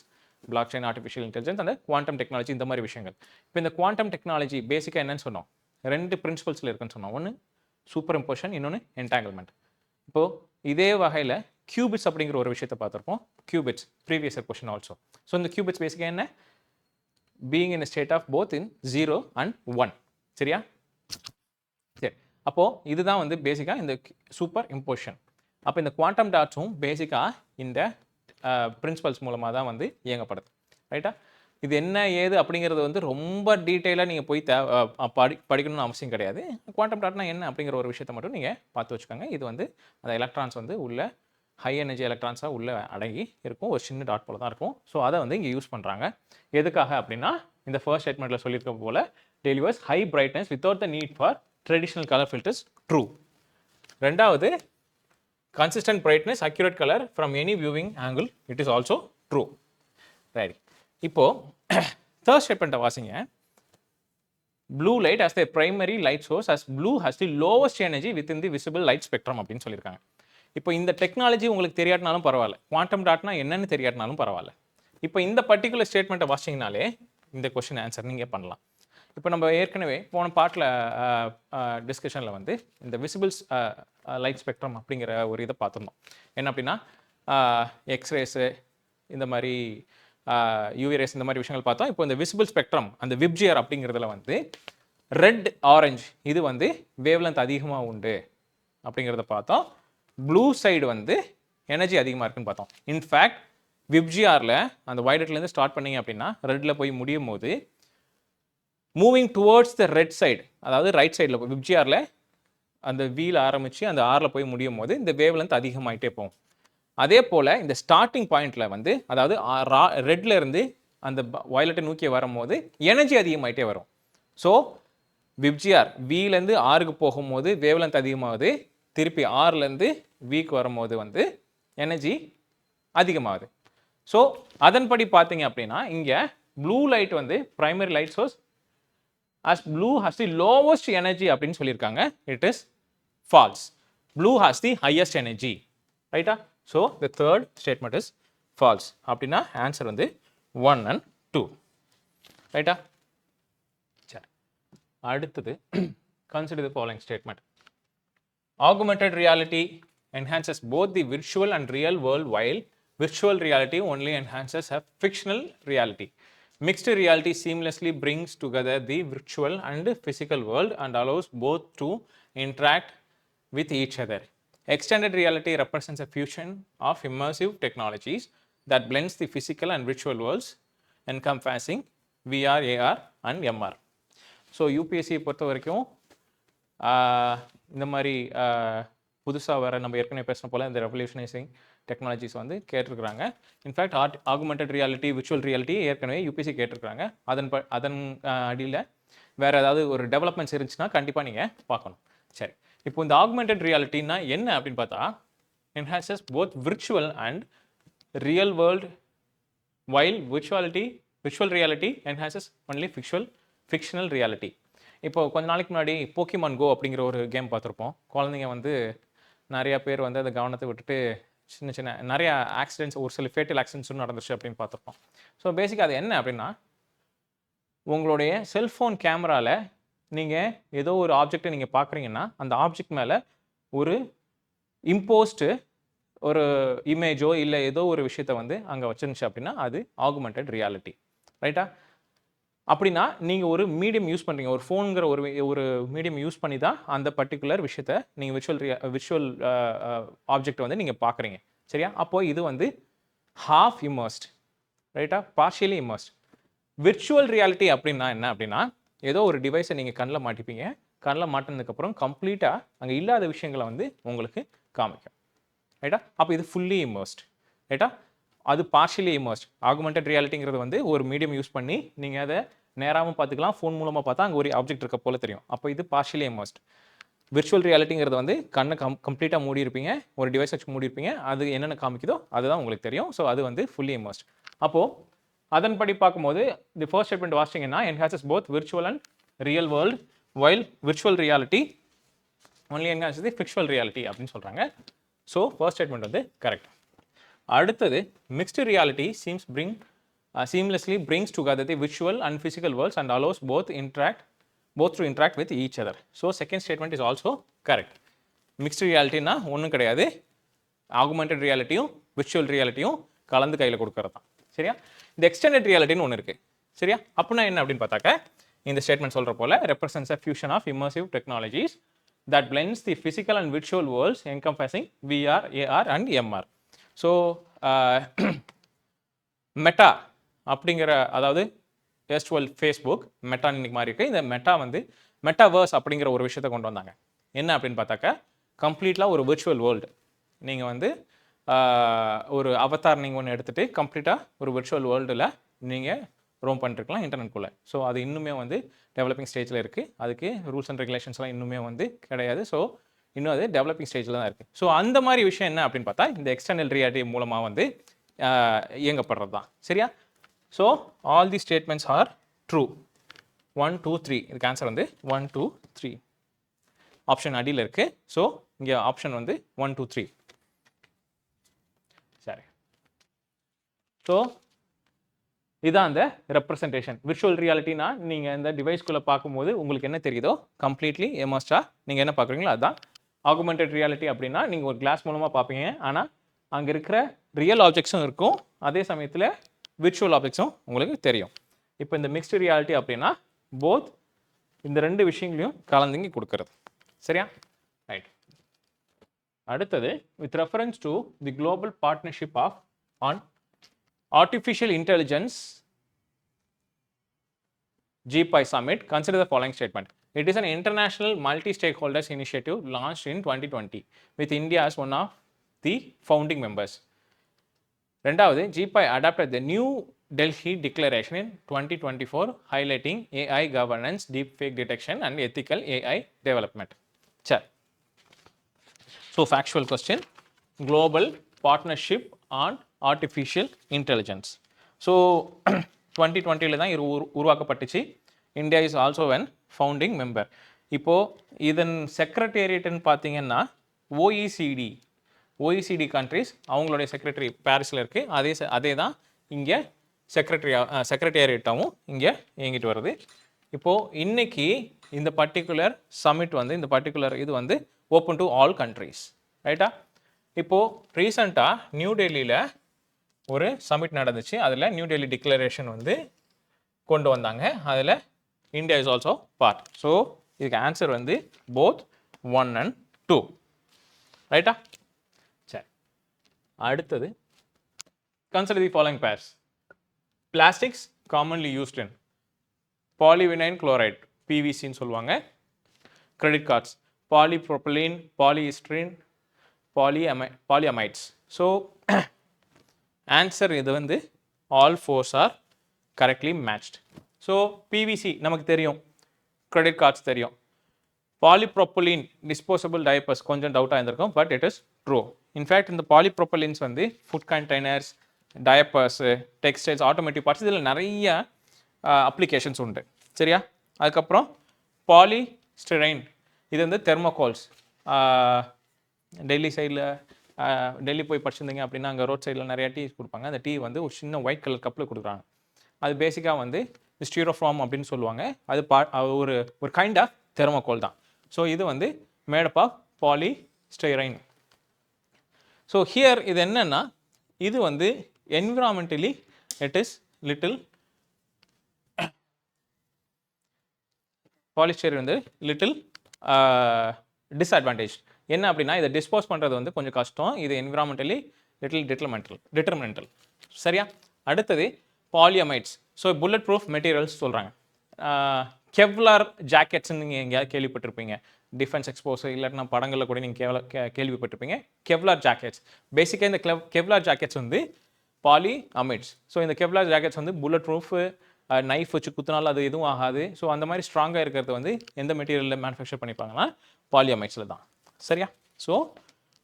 block chain, artificial intelligence, அந்த குவாண்டம் டெக்னாலஜி, இந்த மாதிரி விஷயங்கள். இப்போ இந்த குவாண்டம் டெக்னாலஜி பேசிக்காக என்னன்னு சொன்னோம், 2 பிரின்சிபல்ஸில் இருக்குன்னு சொன்னோம். ஒன்று சூப்பர் இம்போஷன், இன்னொன்று என்டாங்கிள்மெண்ட். இப்போது இதே வகையில் கியூபிட்ஸ் அப்படிங்கிற ஒரு விஷயத்தை பார்த்துருப்போம். Qubits previous year question also. So இந்த கியூபிட்ஸ் பேசிக்காக என்ன, being in state of both in 0 and 1. சரியா? சரி, அப்போது இதுதான் வந்து பேசிக்காக இந்த சூப்பர் இம்போஷன். அப்போ இந்த குவாண்டம் டாட்ஸும் பேசிக்காக இந்த பிரின்சிபல்ஸ் மூலமாக தான் வந்து இயங்கப்படுது. ரைட்டா? இது என்ன ஏது அப்படிங்கிறது வந்து ரொம்ப டீட்டெயிலாக நீங்கள் போய் படிக்கணும்னு அவசியம் கிடையாது. குவாண்டம் டாட்னா என்ன அப்படிங்கிற ஒரு விஷயத்தை மட்டும் நீங்கள் பார்த்து வச்சுக்கோங்க. இது வந்து அந்த எலக்ட்ரான்ஸ் வந்து உள்ள ஹை எனர்ஜி எலக்ட்ரான்ஸாக உள்ளே அடங்கி இருக்கும், ஒரு சின்ன டாட் போல தான் இருக்கும். ஸோ அதை வந்து இங்கே யூஸ் பண்ணுறாங்க. எதுக்காக அப்படின்னா, இந்த ஃபர்ஸ்ட் ஸ்டேட்மெண்ட்டில் சொல்லியிருக்க போல delivers high brightness without the need for traditional colour filters. True. ரெண்டாவது, consistent brightness, accurate colour from any viewing angle, it is also true. Right. இப்போது தேர்ட் ஸ்டேட்மெண்ட்டை வாசிங்க. Blue light as the primary light source, as blue has the lowest energy within the visible light spectrum அப்படின்னு சொல்லியிருக்காங்க. இப்போ இந்த technology உங்களுக்கு தெரியாட்டினாலும் பரவாயில்ல, quantum டாட்னா என்னன்னு தெரியாட்டினாலும் பரவாயில்ல, இப்போ இந்த பர்டிகுலர் ஸ்டேட்மெண்ட்டை வாசிங்கனாலே இந்த கொஸ்டின் ஆன்சர் நீங்கள் பண்ணலாம். இப்போ நம்ம ஏற்கனவே போன பார்ட்டில் டிஸ்கஷனில் வந்து இந்த விசிபிள்ஸ் லைட் ஸ்பெக்ட்ரம் அப்படிங்கிற ஒரு இதை பார்த்துருந்தோம். என்ன அப்படின்னா, எக்ஸ்ரேஸு இந்த மாதிரி யூவி ரேஸ் இந்த மாதிரி விஷயங்கள் பார்த்தோம். இப்போ இந்த விசிபிள் ஸ்பெக்ட்ரம் அந்த விப்ஜிஆர் அப்படிங்கிறதுல வந்து ரெட் ஆரஞ்சு இது வந்து வேவ்லென்த் அதிகமாக உண்டு அப்படிங்கிறத பார்த்தோம். ப்ளூ சைடு வந்து எனர்ஜி அதிகமாக இருக்குன்னு பார்த்தோம். இன்ஃபேக்ட் விப்ஜிஆரில் அந்த வைலட்லேருந்து ஸ்டார்ட் பண்ணிங்க அப்படின்னா ரெட்டில் போய் முடியும் போது moving towards the red side, அதாவது ரைட் சைடில் விப்ஜிஆரில் அந்த வீல் ஆரம்பித்து அந்த ஆரில் போய் முடியும் போது இந்த வேவ்லென்த் அதிகமாகிட்டே போகும். அதே போல் இந்த ஸ்டார்டிங் பாயிண்டில் வந்து அதாவது ரெட்டில் இருந்து அந்த வயலட்டை நோக்கி வரும்போது எனர்ஜி அதிகமாகிட்டே வரும். ஸோ விப்ஜிஆர் வீலேருந்து ஆருக்கு போகும்போது வேவ்லென்த் அதிகமாகுது, திருப்பி ஆர்லேருந்து வீக்கு வரும்போது வந்து எனர்ஜி அதிகமாகுது. ஸோ அதன்படி பார்த்தீங்க அப்படின்னா இங்கே ப்ளூ லைட் வந்து primary light source as blue has the lowest energy அப்படின்னு சொல்லியிருக்காங்க. It is false. Blue has the highest energy. ரைட்டா? So the third statement is false. அப்படின்னா ஆன்சர் வந்து 1 and 2. ரைட்டா? சரி, அடுத்தது consider the following statement. Augmented reality enhances both the virtual and real world, while virtual reality only enhances a fictional reality. Mixed reality seamlessly brings together the virtual and physical world and allows both to interact with each other. Extended reality represents a fusion of immersive technologies that blends the physical and virtual worlds, encompassing VR, AR and MR. So UPSC பொறுத்த வரைக்கும் இந்த மாதிரி புதுசாக வர நம்ம ஏற்கனவே பேசின போல் இந்த ரெவல்யூஷனைசிங் டெக்னாலஜிஸ் வந்து கேட்டிருக்கிறாங்க. In fact augmented reality, virtual reality ஏற்கனவே யூபிசி கேட்டிருக்கிறாங்க. அதன் அடியில் வேறு ஏதாவது ஒரு டெவலப்மெண்ட்ஸ் இருந்துச்சுன்னா கண்டிப்பாக நீங்கள் பார்க்கணும். சரி, இப்போ இந்த ஆகுமெண்டட் ரியாலிட்டின்னா என்ன அப்படின்னு பார்த்தா, enhances both virtual and real world, while virtual reality enhances only fictional reality. இப்போ கொஞ்ச நாளைக்கு முன்னாடி போக்கிமான் கோ அப்படிங்கிற ஒரு கேம் பார்த்துருப்போம். குழந்தைங்க வந்து நிறையா பேர் வந்து அந்த கவனத்தை விட்டுட்டு சின்ன நிறையா ஆக்சிடென்ட்ஸ், ஒரு சில ஃபேட்டல் ஆக்சிடென்ட்ஸும் நடந்துச்சு அப்படின்னு பார்த்துருப்போம். ஸோ பேசிக்காக அது என்ன அப்படின்னா, உங்களுடைய செல்ஃபோன் கேமராவில் நீங்கள் ஏதோ ஒரு ஆப்ஜெக்டை நீங்கள் பார்க்குறீங்கன்னா அந்த ஆப்ஜெக்ட் மேலே ஒரு இம்போஸ்டு ஒரு இமேஜோ இல்லை ஏதோ ஒரு விஷயத்த வந்து அங்கே வச்சிருந்துச்சு அப்படின்னா அது ஆகுமெண்டட் ரியாலிட்டி. ரைட்டா? அப்படின்னா நீங்கள் ஒரு மீடியம் யூஸ் பண்ணுறீங்க, ஒரு ஃபோனுங்கிற ஒரு மீடியம் யூஸ் பண்ணி தான் அந்த பர்டிகுலர் விஷயத்தை நீங்கள் விர்ச்சுவல் ஆப்ஜெக்ட் வந்து நீங்கள் பார்க்குறீங்க. சரியா? அப்போது இது வந்து ஹாஃப் இமர்ஸ்ட், ரைட்டா? Partially immersed. விர்ச்சுவல் ரியாலிட்டி அப்படின்னா என்ன அப்படின்னா, ஏதோ ஒரு டிவைஸை நீங்கள் கண்ணில் மாட்டிப்பீங்க, கண்ணில் மாட்டினதுக்கப்புறம் கம்ப்ளீட்டாக அங்கே இல்லாத விஷயங்களை வந்து உங்களுக்கு காமிக்கும். ரைட்டா? அப்போ இது ஃபுல்லி இமர்ஸ்ட். ரைட்டா? அது பார்ஷியலி இமர்ஸ்ட். ஆகுமெண்டட் ரியாலிட்டிங்கிறது வந்து ஒரு மீடியம் யூஸ் பண்ணி நீங்கள் அதை நேராகவும் பார்த்துக்கலாம், ஃபோன் மூலமாக பார்த்தா அங்கே ஒரு ஆப்ஜெக்ட் இருக்க போல தெரியும். அப்போ இது பார்ஷியலி இமர்ஸ்ட். விர்ச்சுவல் ரியாலிட்டிங்கிறது வந்து கண்ணை கம்ப்ளீட்டாக மூடி இருப்பீங்க, ஒரு டிவைஸ் வச்சு மூடி இருப்பீங்க, அது என்னென்ன காமிக்குதோ அதுதான் உங்களுக்கு தெரியும். ஸோ அது வந்து ஃபுல்லி இமர்ஸ்ட். அப்போது அதன்படி பார்க்கும்போது தி ஃபர்ஸ்ட் ஸ்டேட்மெண்ட் வாசிச்சிங்கன்னா enhances both virtual and real world, while virtual reality only enhances the physical reality அப்படின்னு சொல்கிறாங்க. ஸோ ஃபர்ஸ்ட் ஸ்டேட்மெண்ட் வந்து கரெக்ட். அடுத்தது mixed reality seamlessly brings together the virtual and physical worlds and allows both to interact with each other. So second statement is also correct. Mixed reality na ஒன்றும் கிடையாது, augmented ரியாலிட்டியும் virtual ரியாலிட்டியும் கலந்து கையில் கொடுக்கறது தான். சரியா? இந்த எக்ஸ்டெண்டட் ரியாலிட்டின்னு ஒன்று இருக்குது. சரியா? அப்படின்னா என்ன அப்படின்னு பார்த்தாக்க, இந்த ஸ்டேட்மெண்ட் சொல்கிற போல represents a fusion of immersive technologies that blends the physical and virtual worlds encompassing VR, AR and MR. So meta அப்படிங்கிற, அதாவது S12 ஃபேஸ்புக் மெட்டா இன்னைக்கு மாறி இருக்கு. இந்த மெட்டா வந்து மெட்டாவர்ஸ் அப்படிங்கிற ஒரு விஷயத்தை கொண்டு வந்தாங்க. என்ன அப்படின்னு பார்த்தாக்கா, கம்ப்ளீட்டாக ஒரு விர்ச்சுவல் வேர்ல்டு. நீங்கள் வந்து ஒரு அவதார் நீங்கள் ஒன்று எடுத்துகிட்டு கம்ப்ளீட்டாக ஒரு விர்ச்சுவல் வேர்ல்டில் நீங்கள் ரோம் பண்ணிருக்கலாம் இன்டர்நெட்குள்ளே. ஸோ அது இன்னுமே வந்து டெவலப்பிங் ஸ்டேஜில் இருக்குது. அதுக்கு ரூல்ஸ் அண்ட் ரெகுலேஷன்ஸ்லாம் இன்னுமே வந்து கிடையாது. ஸோ இன்னும் அது டெவலப்பிங் ஸ்டேஜில் தான் இருக்குது. ஸோ அந்த மாதிரி விஷயம் என்ன அப்படின்னு பார்த்தா, இந்த எக்ஸ்டர்னல் ரியாலிட்டி மூலமாக வந்து இயங்கப்படுறது தான். சரியா? So all the statements are true. 1, 2, 3 இதுக்கு ஆன்சர் வந்து 1, 2, 3 ஆப்ஷன் அடியில் இருக்குது. ஸோ இங்கே ஆப்ஷன் வந்து 1, 2, 3. சரி, ஸோ இதுதான் அந்த ரெப்ரசன்டேஷன். விர்ச்சுவல் ரியாலிட்டினா நீங்கள் இந்த டிவைஸ்குள்ளே பார்க்கும்போது உங்களுக்கு என்ன தெரியுதோ கம்ப்ளீட்லி எமர்ஸ்டாக நீங்கள் என்ன பார்க்குறீங்களோ அதுதான். ஆகுமெண்டட் ரியாலிட்டி அப்படின்னா நீங்கள் ஒரு கிளாஸ் மூலமாக பார்ப்பீங்க, ஆனால் அங்கே இருக்கிற ரியல் ஆப்ஜெக்ட்ஸும் இருக்கும், அதே சமயத்தில் விர்ச்சுவல் ஆப்ஜெக்ட்ஸும் உங்களுக்கு தெரியும். இப்போ இந்த மிக்ஸ்டு ரியாலிட்டி அப்படின்னா போத் இந்த ரெண்டு விஷயங்களையும் கலந்துங்கி கொடுக்கறது. சரியா? ரைட். அடுத்தது with reference to the global partnership on artificial intelligence GPI Summit, consider the following statement. It is an international multi-stakeholders initiative launched in 2020 with India as one of the founding members. ரெண்டாவது, GPI adopted the New Delhi Declaration in 2024 highlighting AI governance, deepfake detection and ethical AI development. சரி. So factual question, global partnership on artificial intelligence. So 2020 தான் இது உருவாக்கப்பட்டுச்சு. India is also an founding member. இப்போது இதன் செக்ரட்டேரியட்னு பார்த்தீங்கன்னா OECD countries அவங்களுடைய secretary பாரிஸில் இருக்குது. அதே தான் இங்கே செக்ரட்டேரியட்டாகவும் இங்கே இயங்கிட்டு வருது. இப்போது இன்னைக்கு இந்த பர்டிகுலர் சமிட் வந்து இந்த பர்டிகுலர் இது வந்து ஓப்பன் டு ஆல் கண்ட்ரிஸ். ரைட்டா? இப்போது ரீசண்டாக நியூ டெல்லியில் ஒரு சமிட் நடந்துச்சு. அதில் நியூ டெல்லி டிக்ளரேஷன் வந்து கொண்டு வந்தாங்க. அதில் India is also part. So இதுக்கு ஆன்சர் வந்து போத் 1 and 2. ரைட்டா? சரி. அடுத்தது consider the following pairs. Plastics commonly used in polyvinyl chloride, பிவிசின்னு சொல்லுவாங்க. Credit cards polypropylene, polystyrene, polyamides. So answer இது வந்து all fours are correctly matched. So PVC நமக்கு தெரியும், கிரெடிட் கார்ட்ஸ் தெரியும். பாலிப்ரோபிலீன் டிஸ்போசபிள் டயப்பர்ஸ் கொஞ்சம் டவுட்டாக இருந்திருக்கும், but it is true. In fact இந்த பாலிப்ரோபிலின்ஸ் வந்து food containers, diapers, textiles, automotive parts இதில் நிறைய அப்ளிகேஷன்ஸ் உண்டு. சரியா? அதுக்கப்புறம் பாலிஸ்டிரைன், இது வந்து தெர்மோகால்ஸ். டெல்லி சைடில் டெல்லி போய் படிச்சிருந்தீங்க அப்படின்னா அங்கே ரோட் சைடில் நிறையா டீ கொடுப்பாங்க. அந்த டீ வந்து ஒரு சின்ன ஒயிட் கலர் கப்பில் கொடுக்குறாங்க. அது பேசிக்காக வந்து ஸ்டீரோஃபார்ம் அப்படின்னு சொல்லுவாங்க. அது ஒரு கைண்ட் ஆஃப் தெர்மோகால் தான். ஸோ இது வந்து மேடப் ஆஃப் பாலிஸ்டைரைன். ஸோ ஹியர் இது என்னன்னா, இது வந்து என்விரான்மெண்டலி இட் இஸ் லிட்டில் பாலிஸ்டைரைன் வந்து லிட்டில் டிஸ்அட்வான்டேஜ். என்ன அப்படின்னா, இதை டிஸ்போஸ் பண்ணுறது வந்து கொஞ்சம் கஷ்டம். இது என்விரான்மெண்டலி லிட்டில் டிட்டர்மெண்டல். சரியா? அடுத்தது பாலியமைட்ஸ். ஸோ புல்லட் ப்ரூஃப் மெட்டீரியல்ஸ் சொல்கிறாங்க. கெவ்லார் ஜாக்கெட்ஸ்ன்னு நீங்கள் எங்கேயாவது கேள்விப்பட்டிருப்பீங்க. டிஃபென்ஸ் எக்ஸ்போஸ் இல்லாட்டினா படங்களில் கூட நீங்கள் கேள்விப்பட்டிருப்பீங்க. கெவ்லார் ஜாக்கெட்ஸ் பேசிக்காக இந்த கெவ்லார் ஜாக்கெட்ஸ் வந்து பாலி அமைட்ஸ். ஸோ இந்த கெவ்லார் ஜாக்கெட்ஸ் வந்து புல்லட் ப்ரூஃபு, நைஃப் வச்சு குத்தினாலும் அது எதுவும் ஆகாது. ஸோ அந்த மாதிரி ஸ்ட்ராங்காக இருக்கிறது வந்து எந்த மெட்டீரியலில் மேனுஃபேக்சர் பண்ணிப்பாங்கன்னா பாலியமைட்ஸில் தான். சரியா? So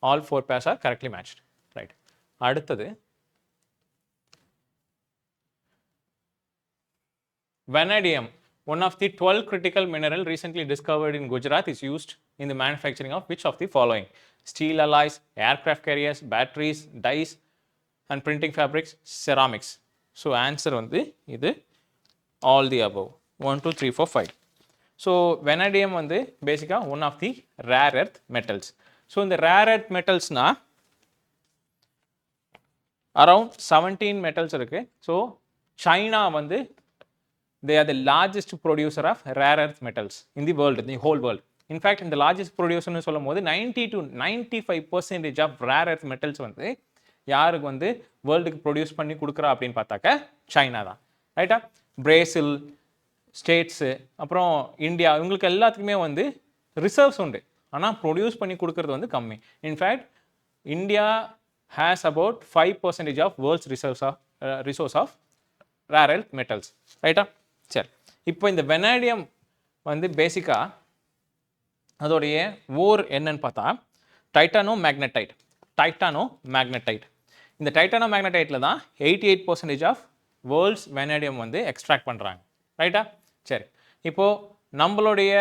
all 4 pairs R correctly matched. Right. அடுத்தது vanadium, one of the 12 critical mineral recently discovered in Gujarat, is used in the manufacturing of which of the following? Steel alloys, aircraft carriers, batteries, dyes and printing fabrics, ceramics. So answer வந்து இது all the above. 1 2 3 4 5. So vanadium வந்து பேசிக்கா one of the rare earth metals. So இந்த rare earth metalsனா around 17 metals இருக்கு. So China வந்து they are the largest producer of rare earth metals in the world, the whole world. In fact, in the largest producer னு சொல்லும்போது 90 to 95% of rare earth metals வந்து யாருக்கு வந்து வேர்ல்டுக்கு produce பண்ணி கொடுக்குறா அப்படின்னு பார்த்தாக்க சைனா தான். ரைட்டா? பிரேசில், ஸ்டேட்ஸு, அப்புறம் இந்தியா, இவங்களுக்கு எல்லாத்துக்குமே வந்து ரிசர்வ்ஸ் உண்டு. ஆனால் ப்ரொடியூஸ் பண்ணி கொடுக்குறது வந்து கம்மி. In fact India has about 5% of world's resource of rare earth metals. ரைட்டா? சரி. இப்போ இந்த வெனாடியம் வந்து பேசிக்காக அதோடைய ஓர் என்னன்னு பார்த்தா டைட்டானோ மேக்னடைட். இந்த டைட்டானோ மேக்னடைட்டில் தான் 88% ஆஃப் வேர்ல்ட்ஸ் வெனாடியம் வந்து எக்ஸ்ட்ராக்ட் பண்ணுறாங்க. ரைட்டா? சரி. இப்போது நம்மளுடைய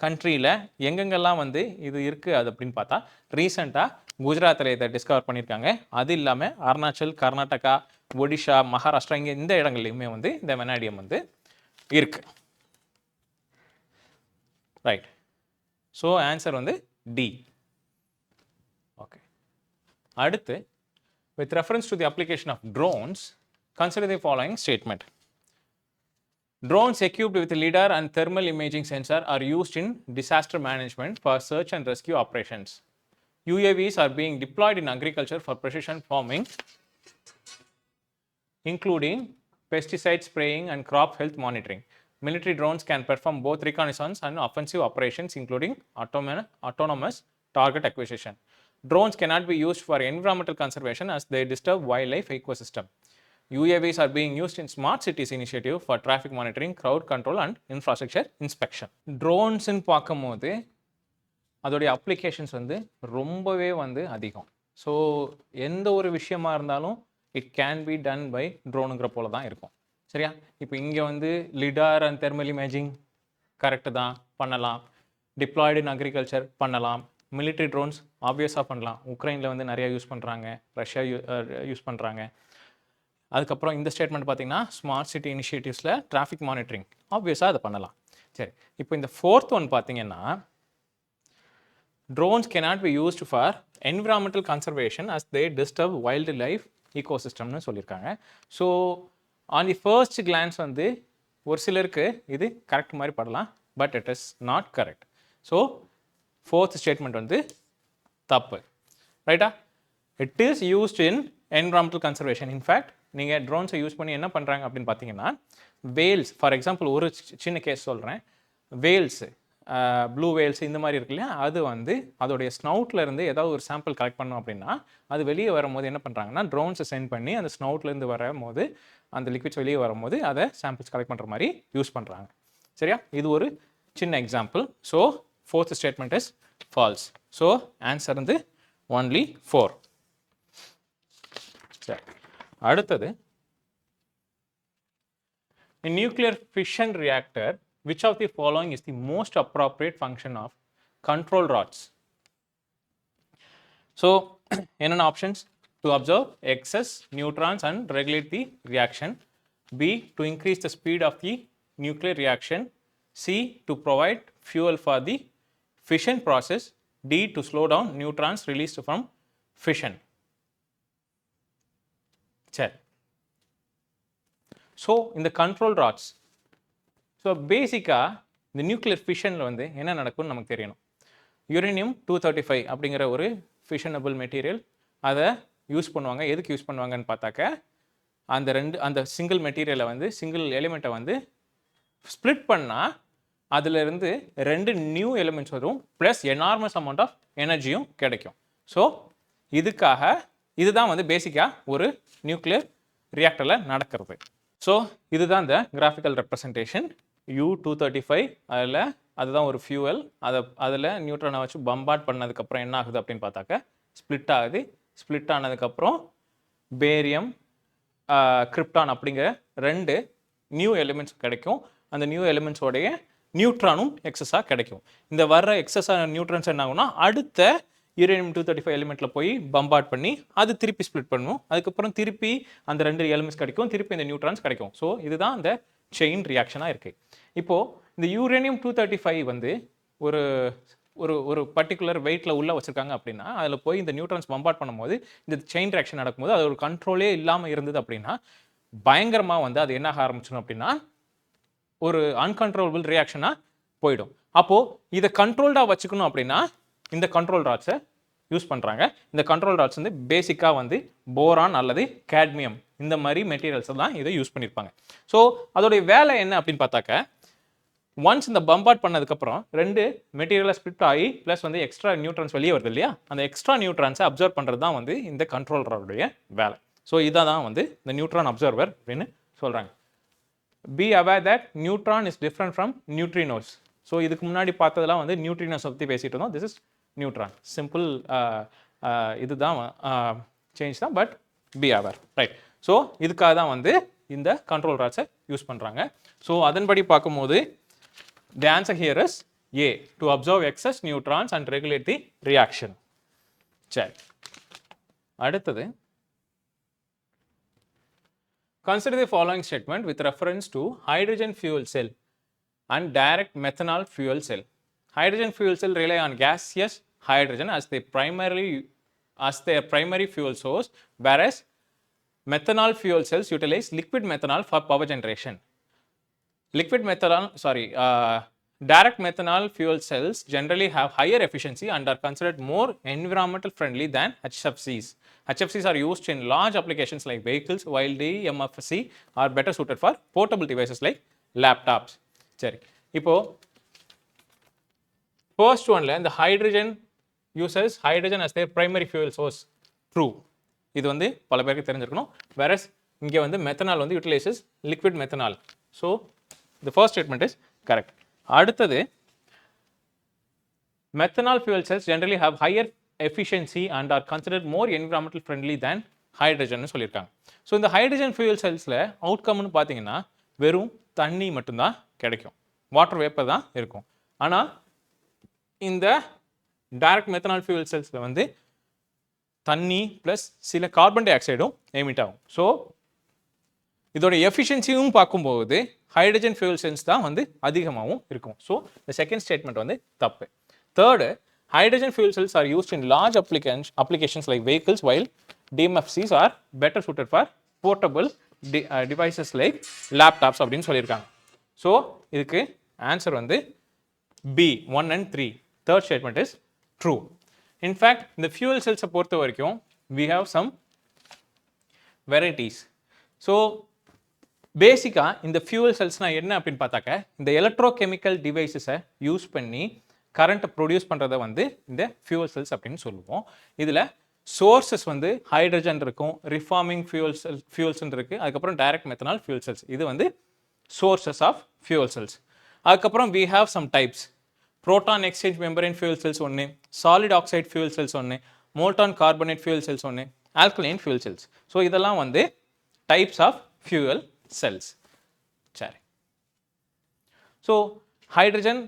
கண்ட்ரியில் எங்கெங்கெல்லாம் வந்து இது இருக்குது அது அப்படின்னு பார்த்தா ரீசெண்டாக குஜராத்தில் இதை டிஸ்கவர் பண்ணியிருக்காங்க. அது இல்லாமல் அருணாச்சல், கர்நாடகா, ஒடிஷா, மகாராஷ்டிரா, இங்கே இந்த இடங்கள்லையுமே வந்து இந்த வெனாடியம் வந்து இருக்கு. ரைட். ஸோ ஆன்சர் வந்து டி. ஓகே. அடுத்து, with reference to the application of drones, consider the following statement. Drones equipped with lidar and thermal imaging sensor are used in disaster management for search and rescue operations. UAVs are being deployed in agriculture for precision farming, including pesticide spraying and crop health monitoring. Military drones can perform both reconnaissance and offensive operations, including autonomous target acquisition. Drones cannot be used for environmental conservation as they disturb wildlife ecosystem. UAVs are being used in smart cities initiative for traffic monitoring, crowd control and infrastructure inspection. Drones ன்னு பார்க்கும்போது அதோடைய applications வந்து ரொம்பவே வந்து அதிகம். So எந்த ஒரு விஷயமா இருந்தாலும் it can be done by ட்ரோனுங்கிற போல தான் இருக்கும். சரியா? இப்போ இங்கே வந்து lidar and thermal imaging correct தான், பண்ணலாம். டிப்ளாய்டு இன் அக்ரிகல்ச்சர் பண்ணலாம். மிலிட்ரி ட்ரோன்ஸ் ஆப்வியஸாக பண்ணலாம். உக்ரைனில் வந்து நிறையா யூஸ் பண்ணுறாங்க, ரஷ்யா யூஸ் பண்ணுறாங்க. அதுக்கப்புறம் இந்த ஸ்டேட்மெண்ட் பார்த்தீங்கன்னா ஸ்மார்ட் சிட்டி இனிஷியேட்டிவ்ஸில் டிராஃபிக் மானிட்டரிங் ஆப்வியஸாக அதை பண்ணலாம். சரி, இப்போ இந்த ஃபோர்த் ஒன் பார்த்தீங்கன்னா drones cannot be used for environmental conservation as they disturb wildlife ecosystemனு சொல்லியிருக்காங்க. So on the first glance வந்து ஒரு சிலருக்கு இது கரெக்ட் மாதிரி படலாம், but it is not correct. So fourth statement வந்து தப்பு. ரைட்டா? It is used in environmental conservation. In fact நீங்கள் ட்ரோன்ஸை யூஸ் பண்ணி என்ன பண்ணுறாங்க அப்படின்னு பார்த்தீங்கன்னா, வேல்ஸ் ஃபார் எக்ஸாம்பிள் ஒரு சின்ன கேஸ் சொல்கிறேன். வேல்ஸு, ப்ளூ வேல்ஸ் இந்த மாதிரி இருக்கு இல்லையா, அது வந்து அதோடைய ஸ்னவுட்டில் இருந்து ஏதாவது ஒரு சாம்பிள் கலெக்ட் பண்ணோம் அப்படின்னா அது வெளியே வரும்போது என்ன பண்ணுறாங்கன்னா ட்ரோன்ஸை சென்ட் பண்ணி அந்த ஸ்னவுட்லேருந்து வரும்போது அந்த லிக்விட்ஸ் வெளியே வரும்போது அதை சாம்பிள்ஸ் கலெக்ட் பண்ணுற மாதிரி யூஸ் பண்ணுறாங்க. சரியா? இது ஒரு சின்ன example. So fourth statement is falls. So answer வந்து ஒன்லி 4. சரி, அடுத்தது in nuclear fission reactor, which of the following is the most appropriate function of control rods? So, என்னென்ன options? To observe excess neutrons and regulate the reaction. B. To increase the speed of the nuclear reaction. C. To provide fuel for the fission process. D. To slow down neutrons released from fission. சரி, so இந்த control rods, so பேசிக்காக இந்த nuclear ஃபிஷனில் வந்து என்ன நடக்கும்னு நமக்கு தெரியணும். Uranium 235 அப்படிங்கிற ஒரு ஃபிஷனபிள் மெட்டீரியல், அதை யூஸ் பண்ணுவாங்க. எதுக்கு யூஸ் பண்ணுவாங்கன்னு பார்த்தாக்க அந்த சிங்கிள் மெட்டீரியலை வந்து சிங்கிள் எலிமெண்ட்டை வந்து ஸ்ப்ளிட் பண்ணால் அதிலிருந்து 2 நியூ எலிமெண்ட்ஸ் வரும், ப்ளஸ் எனார்மஸ் அமௌண்ட் ஆஃப் எனர்ஜியும் கிடைக்கும். ஸோ இதுதான் வந்து பேசிக்காக ஒரு நியூக்ளியர் ரியாக்டரில் நடக்கிறது. ஸோ இதுதான் இந்த கிராஃபிக்கல் ரெப்ரசன்டேஷன். U235 அதுதான் ஒரு ஃபியூவல். அதில் நியூட்ரானை வச்சு பம்பார்ட் பண்ணதுக்கப்புறம் என்ன ஆகுது அப்படின்னு பார்த்தாக்க ஸ்ப்ளிட் ஆகுது. ஸ்ப்ளிட் ஆனதுக்கப்புறம் பேரியம், கிரிப்டான் அப்படிங்கிற 2 நியூ எலிமெண்ட்ஸ் கிடைக்கும். அந்த நியூ எலிமெண்ட்ஸோடைய நியூட்ரானும் எக்ஸஸாக கிடைக்கும். இந்த வர்ற எக்ஸஸாக நியூட்ரான்ஸ் என்ன ஆகும்னா அடுத்த யுரேனியம் 235 எலிமெண்ட்டில் போய் பம்பார்ட் பண்ணி அது திருப்பி ஸ்ப்ளிட் பண்ணும். அதுக்கப்புறம் திருப்பி அந்த 2 எலிமெண்ட்ஸ் கிடைக்கும், திருப்பி இந்த நியூட்ரான்ஸ் கிடைக்கும். ஸோ இதுதான் அந்த செயின் ரியாக்ஷனாக இருக்குது. இப்போது இந்த யுரேனியம் 235 வந்து ஒரு ஒரு ஒரு பர்டிகுலர் வெயிட்டில் உள்ளே வச்சுருக்காங்க அப்படின்னா அதில் போய் இந்த நியூட்ரான்ஸ் பம்பார்ட் பண்ணும்போது இந்த செயின் ரியாக்ஷன் நடக்கும்போது அது ஒரு கண்ட்ரோலே இல்லாமல் இருந்தது அப்படின்னா பயங்கரமாக வந்து அது என்ன ஆரம்பிச்சிடும் அப்படின்னா ஒரு அன்கண்ட்ரோலபிள் ரியாக்ஷனாக போயிடும். அப்போது இதை கண்ட்ரோல்டாக வச்சுக்கணும் அப்படின்னா இந்த கண்ட்ரோல் ராட்ஸை யூஸ் பண்ணுறாங்க. இந்த கண்ட்ரோல் ராட்ஸ் வந்து பேசிக்காக வந்து போரான் அல்லது கேட்மியம் இந்த மாதிரி மெட்டீரியல்ஸ் தான் இதை யூஸ் பண்ணியிருப்பாங்க. ஸோ அதோடைய வேலை என்ன அப்படின்னு பார்த்தாக்க ஒன்ஸ் இந்த பம்பார்ட் பண்ணதுக்கப்புறம் 2 மெட்டீரியலாக ஸ்ப்ளிட் ஆகி ப்ளஸ் வந்து எக்ஸ்ட்ரா நியூட்ரான்ஸ் வெளியே வருது இல்லையா, அந்த எக்ஸ்ட்ரா நியூட்ரான்ஸை அப்சர்வ் பண்ணுறது தான் வந்து இந்த கண்ட்ரோல் ராடுடைய வேலை. ஸோ இதை தான் வந்து இந்த நியூட்ரான் அப்சர்வர் அப்படின்னு சொல்கிறாங்க. Be aware that neutron is different from neutrinos. So இதுக்கு முன்னாடி பார்த்ததெல்லாம் வந்து நியூட்ரினோஸ் பற்றி பேசிகிட்டு இருந்தோம். This is neutron. சிம்பிள் இதுதான் சேஞ்ச் தான், but be aware. Right. So இதுக்காக தான் வந்து இந்த கண்ட்ரோல் ராட்ஸை யூஸ் பண்ணுறாங்க. ஸோ அதன்படி பார்க்கும்போது தி answer here is A. To observe excess neutrons and regulate the reaction. சரி, அடுத்தது consider the following statement with reference to hydrogen fuel cell and direct methanol fuel cell. Hydrogen fuel cell rely on gaseous hydrogen as they primarily as their primary fuel source, whereas methanol fuel cells utilize liquid methanol for power generation. Direct methanol fuel cells generally have higher efficiency and are considered more environmental friendly than HFCs. HFCs are used in large applications like vehicles, while DMFC are better suited for portable devices like laptops. சரி, இப்போ first oneல இந்த hydrogen uses hydrogen as their primary fuel source. True. இது வந்து பல பேருக்கு தெரிஞ்சிருக்கணும். Whereas இங்க வந்து methanol வந்து utilizes liquid methanol. So the first statement is correct. அடுத்தது methanol fuel cells generally have higher efficiency and are considered more environmental friendly than hydrogen சொல்லியிருக்காங்க. ஸோ இந்த ஹைட்ரஜன் ஃபியூல் செல்ஸில் அவுட்கம்னு பார்த்தீங்கன்னா வெறும் தண்ணி மட்டும்தான் கிடைக்கும், வாட்டர் வேப்பர் தான் இருக்கும். ஆனால் இந்த டைரக்ட் மெத்தனால் ஃபியூல் செல்ஸில் வந்து தண்ணி ப்ளஸ் சில கார்பன் டை ஆக்சைடும் எமிட் ஆகும். ஸோ இதோட எஃபிஷியன்சியும் பார்க்கும்போது ஹைட்ரஜன் ஃபியூல் செல்ஸ் தான் வந்து அதிகமாகவும் இருக்கும். ஸோ இந்த செகண்ட் ஸ்டேட்மெண்ட் வந்து தப்பு. Third, hydrogen fuel cells are used in large applications like vehicles, while DMFCs are better suited for portable devices like laptops அப்படின்னு சொல்லியிருக்காங்க. ஸோ இதுக்கு ஆன்சர் வந்து B 1 and 3. Third statement is true. In fact, இந்த fuel cells பொறுத்த வரைக்கும் we have some varieties. So பேசிக்காக இந்த fuel செல்ஸ்னால் என்ன அப்படின்னு பார்த்தாக்க இந்த எலக்ட்ரோகெமிக்கல் டிவைசஸை யூஸ் பண்ணி கரண்ட்டை ப்ரொடியூஸ் பண்ணுறதை வந்து இந்த ஃபியூவல் செல்ஸ் அப்படின்னு சொல்லுவோம். இதில் சோர்ஸஸ் வந்து ஹைட்ரஜன் இருக்கும், ரிஃபார்மிங் ஃபியூல்ஸ் இருக்குது, அதுக்கப்புறம் டைரக்ட் மெத்தனால் ஃபியூல் செல்ஸ். இது வந்து சோர்ஸஸ் ஆஃப் ஃபியூவல் செல்ஸ். அதுக்கப்புறம் we have some types. Proton exchange membrane fuel cells ஒன்று, சாலிட் ஆக்சைடு ஃபியூல் செல்ஸ் ஒன்று, மோல்டான் கார்பனேட் ஃபியூல் செல்ஸ் ஒன்று, ஆல்கலைன் ஃபியூல் செல்ஸ். ஸோ இதெல்லாம் வந்து டைப்ஸ் ஆஃப் ஃபியூவல் செல்ஸ். சரி, so hydrogen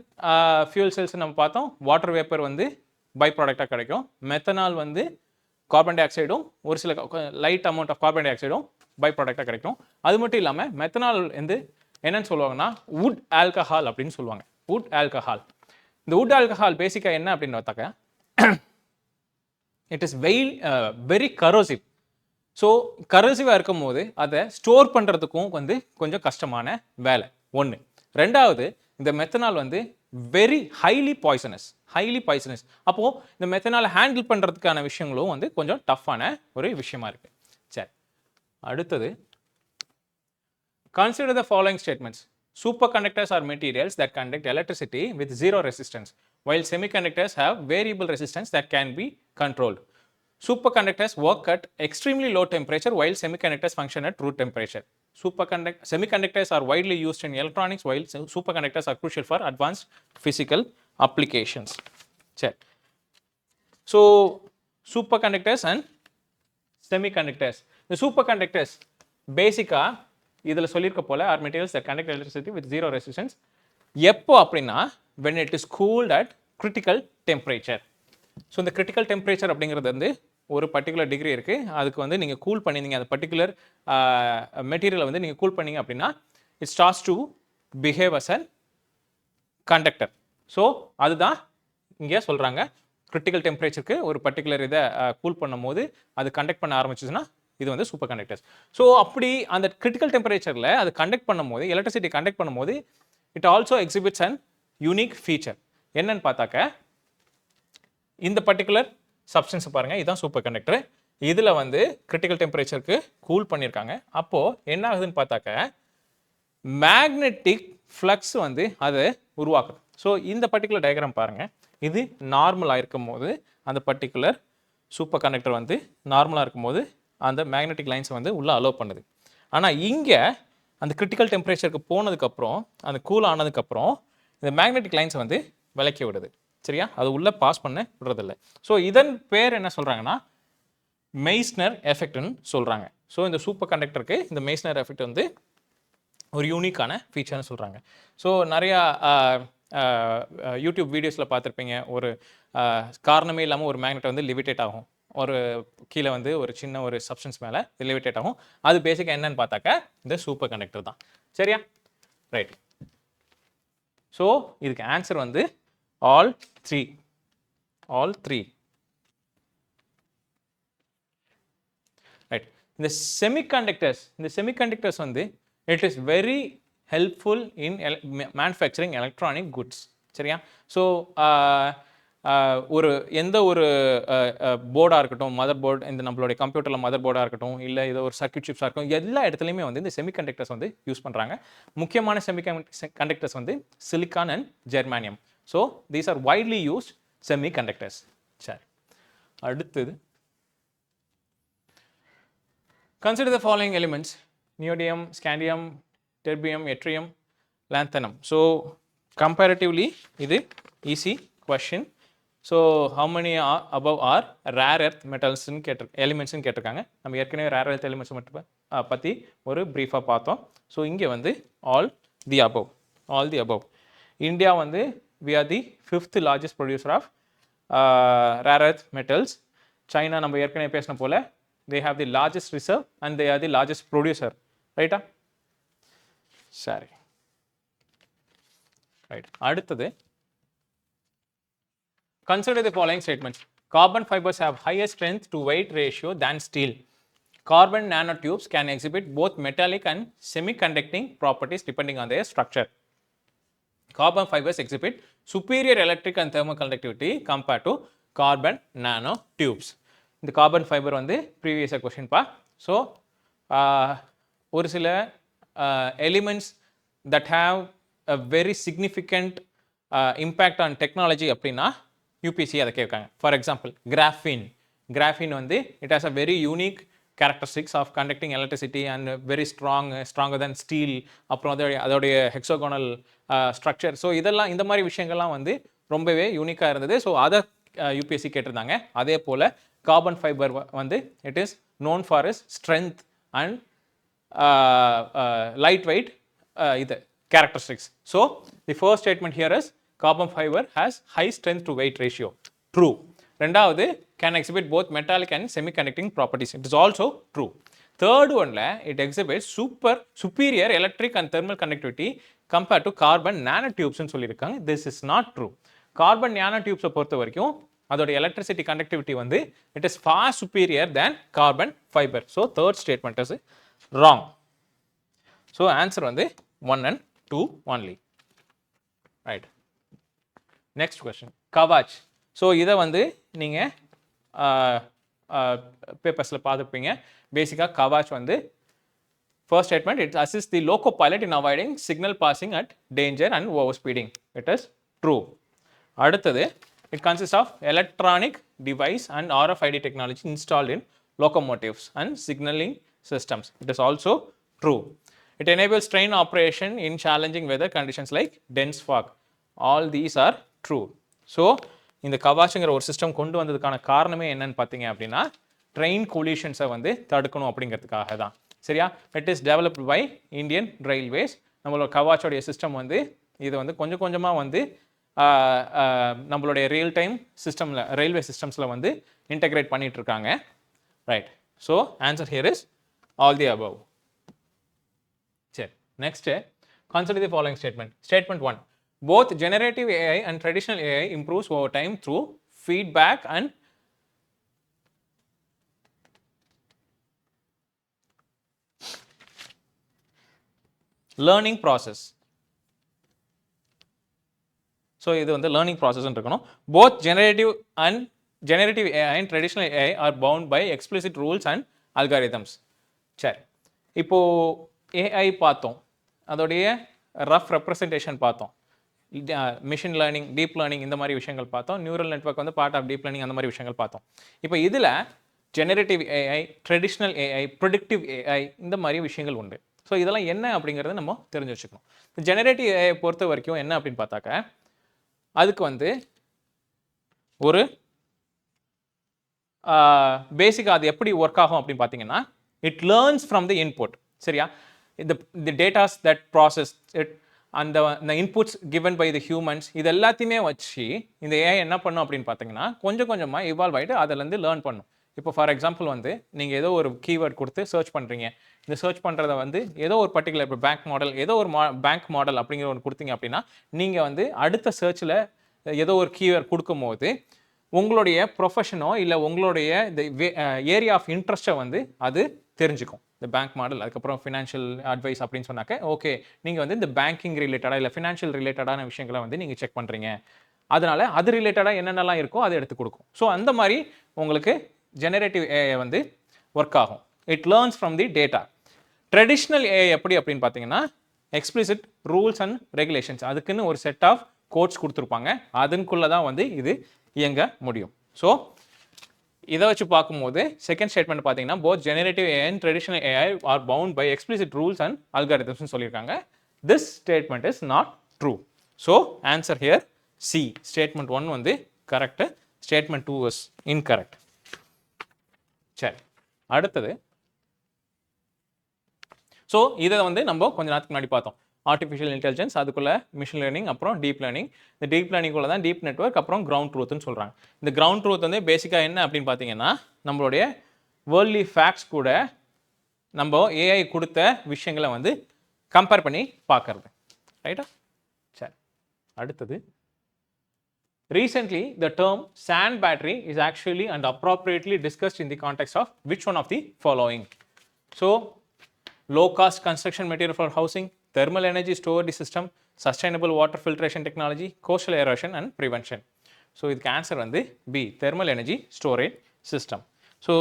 fuel cells நம்ம பார்த்தோம். Water vapour வந்து by ப்ராடக்டாக கிடைக்கும். மெத்தனால் வந்து கார்பன் டை ஆக்சைடும் ஒரு சில லைட் அமௌண்ட் ஆஃப் கார்பன் டை ஆக்சைடும் பை ப்ராடக்டாக கிடைக்கும். அது மட்டும் இல்லாமல் மெத்தனால் வந்து என்னன்னு சொல்லுவாங்கன்னா வுட் ஆல்கஹால் அப்படின்னு சொல்லுவாங்க. Wood alcohol. இந்த வுட் ஆல்கஹால் பேசிக்காக என்ன அப்படின்னு பார்த்தாக்க it is very corrosive. So கரோசிவாக இருக்கும் போது அதை ஸ்டோர் பண்ணுறதுக்கும் வந்து கொஞ்சம் கஷ்டமான வேலை ஒன்று. ரெண்டாவது, இந்த மெத்தனால் வந்து வெரி ஹைலி பாய்சனஸ். அப்போது இந்த மெத்தனால் ஹேண்டில் பண்ணுறதுக்கான விஷயங்களும் வந்து கொஞ்சம் டஃப்பான ஒரு விஷயமா இருக்கு. சரி, அடுத்தது consider the following statements. Superconductors are materials that conduct electricity with zero resistance, while semiconductors have variable resistance that can be controlled. Superconductors work at extremely low temperature, while semiconductors function at room temperature. Semiconductors are widely used in electronics, while superconductors are crucial for advanced physical applications. Check. So, superconductors and semiconductors. The superconductors, basically, இதில் சொல்லியிருக்க போல are materials that conduct electricity with zero resistance. எப்போ அப்படின்னா when it is cooled at critical temperature. So இந்த critical temperature அப்படிங்கிறது வந்து ஒரு particular degree இருக்குது, அதுக்கு வந்து நீங்கள் கூல் பண்ணிங்க, அந்த பர்டிகுலர் மெட்டீரியலை வந்து நீங்கள் கூல் பண்ணிங்க அப்படின்னா it starts to behave as an conductor. So அதுதான் இங்கே சொல்கிறாங்க. கிரிட்டிக்கல் டெம்பரேச்சருக்கு ஒரு பர்டிகுலர் இதை கூல் பண்ணும் போது அது கண்டக்ட் பண்ண ஆரம்பிச்சிச்சுன்னா இது வந்து சூப்பர் கண்டக்டர்ஸ். ஸோ அப்படி அந்த கிரிட்டிக்கல் டெம்பரேச்சரில் அது கண்டக்ட் பண்ணும்போது, எலக்ட்ரிசிட்டி கண்டக்ட் பண்ணும்போது it also exhibits and unique feature. என்னன்னு பார்த்தாக்க இந்த பர்டிகுலர் சப்ஸ்டன்ஸ் பாருங்கள், இதுதான் சூப்பர் கண்டக்டர். இதில் வந்து கிரிட்டிக்கல் டெம்பரேச்சருக்கு கூல் பண்ணியிருக்காங்க. அப்போது என்ன ஆகுதுன்னு பார்த்தாக்க மேக்னெட்டிக் ஃப்ளக்ஸ் வந்து அதை உருவாக்குது. ஸோ இந்த பர்டிகுலர் டயக்ராம் பாருங்கள், இது நார்மலாக இருக்கும் போது அந்த பர்டிகுலர் சூப்பர் கண்டக்டர் வந்து நார்மலாக இருக்கும்போது அந்த மேக்னெட்டிக் லைன்ஸை வந்து உள்ளே அலோவ் பண்ணுது. ஆனால் இங்கே அந்த கிரிட்டிக்கல் டெம்பரேச்சருக்கு போனதுக்கப்புறம், அந்த கூல் ஆனதுக்கப்புறம் இந்த மேக்னெட்டிக் லைன்ஸை வந்து விலக்கி விடுது. சரியா, அது உள்ளே பாஸ் பண்ண விடுறதில்லை. ஸோ இதன் பேர் என்ன சொல்கிறாங்கன்னா மெய்ஸ்னர் எஃபெக்ட்னு சொல்கிறாங்க. ஸோ இந்த சூப்பர் கண்டக்டருக்கு இந்த மெய்ஸ்னர் எஃபெக்ட் வந்து ஒரு யூனிக்கான ஃபீச்சர்னு சொல்கிறாங்க. ஸோ நிறையா யூடியூப் வீடியோஸில் பார்த்துருப்பீங்க, ஒரு காரணமே இல்லாமல் ஒரு மேக்னெட் வந்து லிவிட்டேட் ஆகும், ஒரு கீழே வந்து ஒரு சின்ன ஒரு சப்ஸ்டன்ஸ் மேலே லிவிட்டேட் ஆகும். அது பேசிக்காக என்னன்னு பார்த்தாக்க இந்த சூப்பர் கண்டக்டர் தான். சரியா, ரைட். ஸோ இதுக்கு ஆன்சர் வந்து ஆல் த்ரீ. இந்த செமிகண்டக்டர்ஸ் வந்து it is very helpful in manufacturing electronic goods. சரியா? ஸோ ஒரு எந்த ஒரு போர்டாக இருக்கட்டும், மதர் போர்டு, இந்த நம்மளுடைய கம்ப்யூட்டரில் மதர் போர்டாக இருக்கட்டும், இல்லை ஏதோ ஒரு சர்க்யூட் சிப்ஸாக இருக்கும், எல்லா இடத்துலையுமே வந்து இந்த செமிகண்டக்டர்ஸ் வந்து யூஸ் பண்ணுறாங்க. முக்கியமான செமிகண்டக்டர்ஸ் வந்து silicon and germanium. So these are widely used semiconductors. சரி, அடுத்தது consider the following elements: neodymium, scandium, terbium, yttrium, lanthanum. So comparatively இது easy question. So how many are above are rare earth metals elements ன்னு கேட்டிருக்காங்க. நம்ம ஏற்கனவே rare earth elements மட்டும் பற்றி ஒரு பிரீஃபாக பார்த்தோம். ஸோ இங்கே வந்து all the above. இந்தியா வந்து we are the 5th largest producer of rare earth metals. China நம்ம ஏற்கனவே பேசின போல they have the largest reserve and they are the largest producer. Right? சரி, ரைட். அடுத்தது consider the following statements: carbon fibers have higher strength to weight ratio than steel. Carbon nanotubes can exhibit both metallic and semiconducting properties depending on their structure. Carbon fibers exhibit superior electric and thermal conductivity compared to carbon nanotubes. இந்த carbon fibre வந்து ப்ரீவியஸாக question பா. So ஒரு சில elements that have a very significant impact on technology அப்படின்னா UPSC அதை கேட்காங்க. For example graphene வந்து it has a very unique characteristics of conducting electricity and very stronger than steel. அப்புறம் அதோடைய ஹெக்ஸோகோனல் ஸ்ட்ரக்சர். ஸோ இதெல்லாம் இந்த மாதிரி விஷயங்கள்லாம் வந்து ரொம்பவே யூனிக்காக இருந்தது. ஸோ அதை யூபிஎஸ்சி கேட்டிருந்தாங்க. அதே போல் கார்பன் ஃபைபர் வந்து it is known for is strength and light weight இது characteristics. So the first statement here is carbon fiber has high strength to weight ratio. True. ரெண்டாவது can exhibit both metallic and semiconducting properties. It is also true. Third one it exhibits superior electric and thermal conductivity compared to carbon nanotubes ன்னு சொல்லியிருக்காங்க. This is not true. Carbon nanotubes பொறுத்த வரைக்கும் அதோட electricity conductivity வந்து it is far superior than carbon fiber. So third statement is wrong. So answer வந்து 1 and 2 only. Right. Next question. Kavach. So இதை வந்து நீங்கள் பேப்பர்ஸில் பார்த்துருப்பீங்க. பேசிக்காக கவாச் வந்து first statement it assists the loco pilot in avoiding signal passing at danger and overspeeding. It is true. அடுத்தது it consists of electronic device and RFID technology installed in locomotives and signaling systems. It is also true. It enables train operation in challenging weather conditions like dense fog. All these are true. So இந்த கவாச்ங்கிற ஒரு system கொண்டு வந்ததுக்கான காரணமே என்னன்னு பார்த்தீங்க அப்படின்னா train கொலிஷன்ஸை வந்து தடுக்கணும் அப்படிங்கிறதுக்காக தான். சரியா? It is developed by Indian railways. நம்மளோட கவாச்சோடைய சிஸ்டம் வந்து இது வந்து கொஞ்சம் கொஞ்சமாக வந்து நம்மளுடைய ரியல் டைம் சிஸ்டமில் ரயில்வே சிஸ்டம்ஸில் வந்து இன்டெகிரேட் பண்ணிட்டு இருக்காங்க. Right. So answer here is all the above. சரி, next consider the following statement. Statement 1. Both generative AI and traditional AI improves over time through feedback and learning process. So இது வந்து learning process இருக்கணும். Both generative AI and traditional AI are bound by explicit rules and algorithms. சரி, இப்போ AI பார்த்தோம், அதோடைய rough representation பார்த்தோம், machine learning, deep learning இந்த மாதிரி விஷயங்கள் பார்த்தோம், நியூரல் நெட்வொர்க் வந்து பார்ட் ஆஃப் டீப் லேர்னிங் அந்த மாதிரி விஷயங்கள் பார்த்தோம். இப்போ இதில் generative AI, traditional AI, predictive AI இந்த மாதிரி விஷயங்கள் உண்டு. ஸோ இதெல்லாம் என்ன அப்படிங்கிறத நம்ம தெரிஞ்சு வச்சுக்கணும். ஜெனரேட்டிவ் ஏஐ பொறுத்த வரைக்கும் என்ன அப்படின்னு பார்த்தாக்க அதுக்கு வந்து ஒரு பேசிக்காக அது எப்படி ஒர்க் ஆகும் அப்படின்னு பார்த்தீங்கன்னா it learns from the input. சரியா? the data that processed it and the inputs given by the humans இது எல்லாத்தையுமே வச்சு இந்த ஏஐ என்ன பண்ணும் அப்படின்னு பார்த்தீங்கன்னா கொஞ்சம் கொஞ்சமாக இவால்வ் ஆகிட்டு அதிலேருந்து லேர்ன் பண்ணும். இப்போ ஃபார் எக்ஸாம்பிள் வந்து நீங்கள் ஏதோ ஒரு கீவேர்ட் கொடுத்து சர்ச் பண்ணுறீங்க. இந்த சர்ச் பண்ணுறத வந்து ஏதோ ஒரு பர்டிகுலர் இப்போ பேங்க் மாடல், ஏதோ ஒரு பேங்க் மாடல் அப்படிங்கிற ஒன்று கொடுத்தீங்க அப்படின்னா நீங்கள் வந்து அடுத்த சர்ச்சில் ஏதோ ஒரு கீவேர்ட் கொடுக்கும்போது உங்களுடைய ப்ரொஃபஷனோ இல்லை உங்களுடைய இந்த ஏரியா ஆஃப் இன்ட்ரெஸ்ட்டை வந்து அது தெரிஞ்சுக்கும். இந்த பேங்க் மாடல், அதுக்கப்புறம் ஃபினான்ஷியல் அட்வைஸ் அப்படின்னு சொன்னாக்க, ஓகே நீங்கள் வந்து இந்த பேங்கிங் ரிலேட்டடாக இல்லை ஃபினான்ஷியல் ரிலேட்டடான விஷயங்களை வந்து நீங்கள் செக் பண்ணுறீங்க, அதனால அது ரிலேட்டடாக என்னென்னலாம் இருக்கோ அதை எடுத்து கொடுக்கும். ஸோ அந்த மாதிரி உங்களுக்கு ஜெனரேட்டிவ் ஏஐ வந்து ஒர்க் ஆகும். It learns from the data. Traditional AI எப்படி அப்படின்னு பார்த்தீங்கன்னா, எக்ஸ்பிளிசிட் ரூல்ஸ் அண்ட் ரெகுலேஷன்ஸ், அதுக்குன்னு ஒரு செட் ஆஃப் கோட்ஸ் கொடுத்துருப்பாங்க, அதனுக்குள்ளே தான் வந்து இது இயங்க முடியும். ஸோ இதை வச்சு பார்க்கும்போது செகண்ட் ஸ்டேட்மெண்ட் பார்த்தீங்கன்னா, both generative AI and traditional AI are bound by explicit rules and அல்காரிதம்ஸ்னு சொல்லியிருக்காங்க. This statement is not true. So answer here C. Statement 1 வந்து கரெக்ட், ஸ்டேட்மெண்ட் 2 இஸ் இன்கரெக்ட். சரி, அடுத்தது. ஸோ இதை வந்து நம்ம கொஞ்ச நேரத்துக்கு முன்னாடி பார்த்தோம். ஆர்டிஃபிஷியல் இன்டெலிஜென்ஸ், அதுக்குள்ள மிஷின் லேர்னிங், அப்புறம் டீப் லேர்னிங். இந்த டீப் லேர்னிங்குள்ள தான் டீப் நெட்வொர்க், அப்புறம் கிரவுண்ட் ட்ரூத்னு சொல்கிறாங்க. இந்த கிரவுண்ட் ட்ரூத் வந்து பேசிக்காக என்ன அப்படின்னு பார்த்தீங்கன்னா, நம்மளுடைய வேர்ல்ட்லி ஃபேக்ட்ஸ் கூட நம்ம ஏஐ கொடுத்த விஷயங்களை வந்து கம்பேர் பண்ணி பார்க்கறது. ரைட்டா? சரி, அடுத்தது. Recently, the term sand battery is actually and appropriately discussed in the context of which one of the following? So, low cost construction material for housing, thermal energy storage system, sustainable water filtration technology, coastal erosion and prevention. So, இதுக்கு answer வந்து B, thermal energy storage system. So,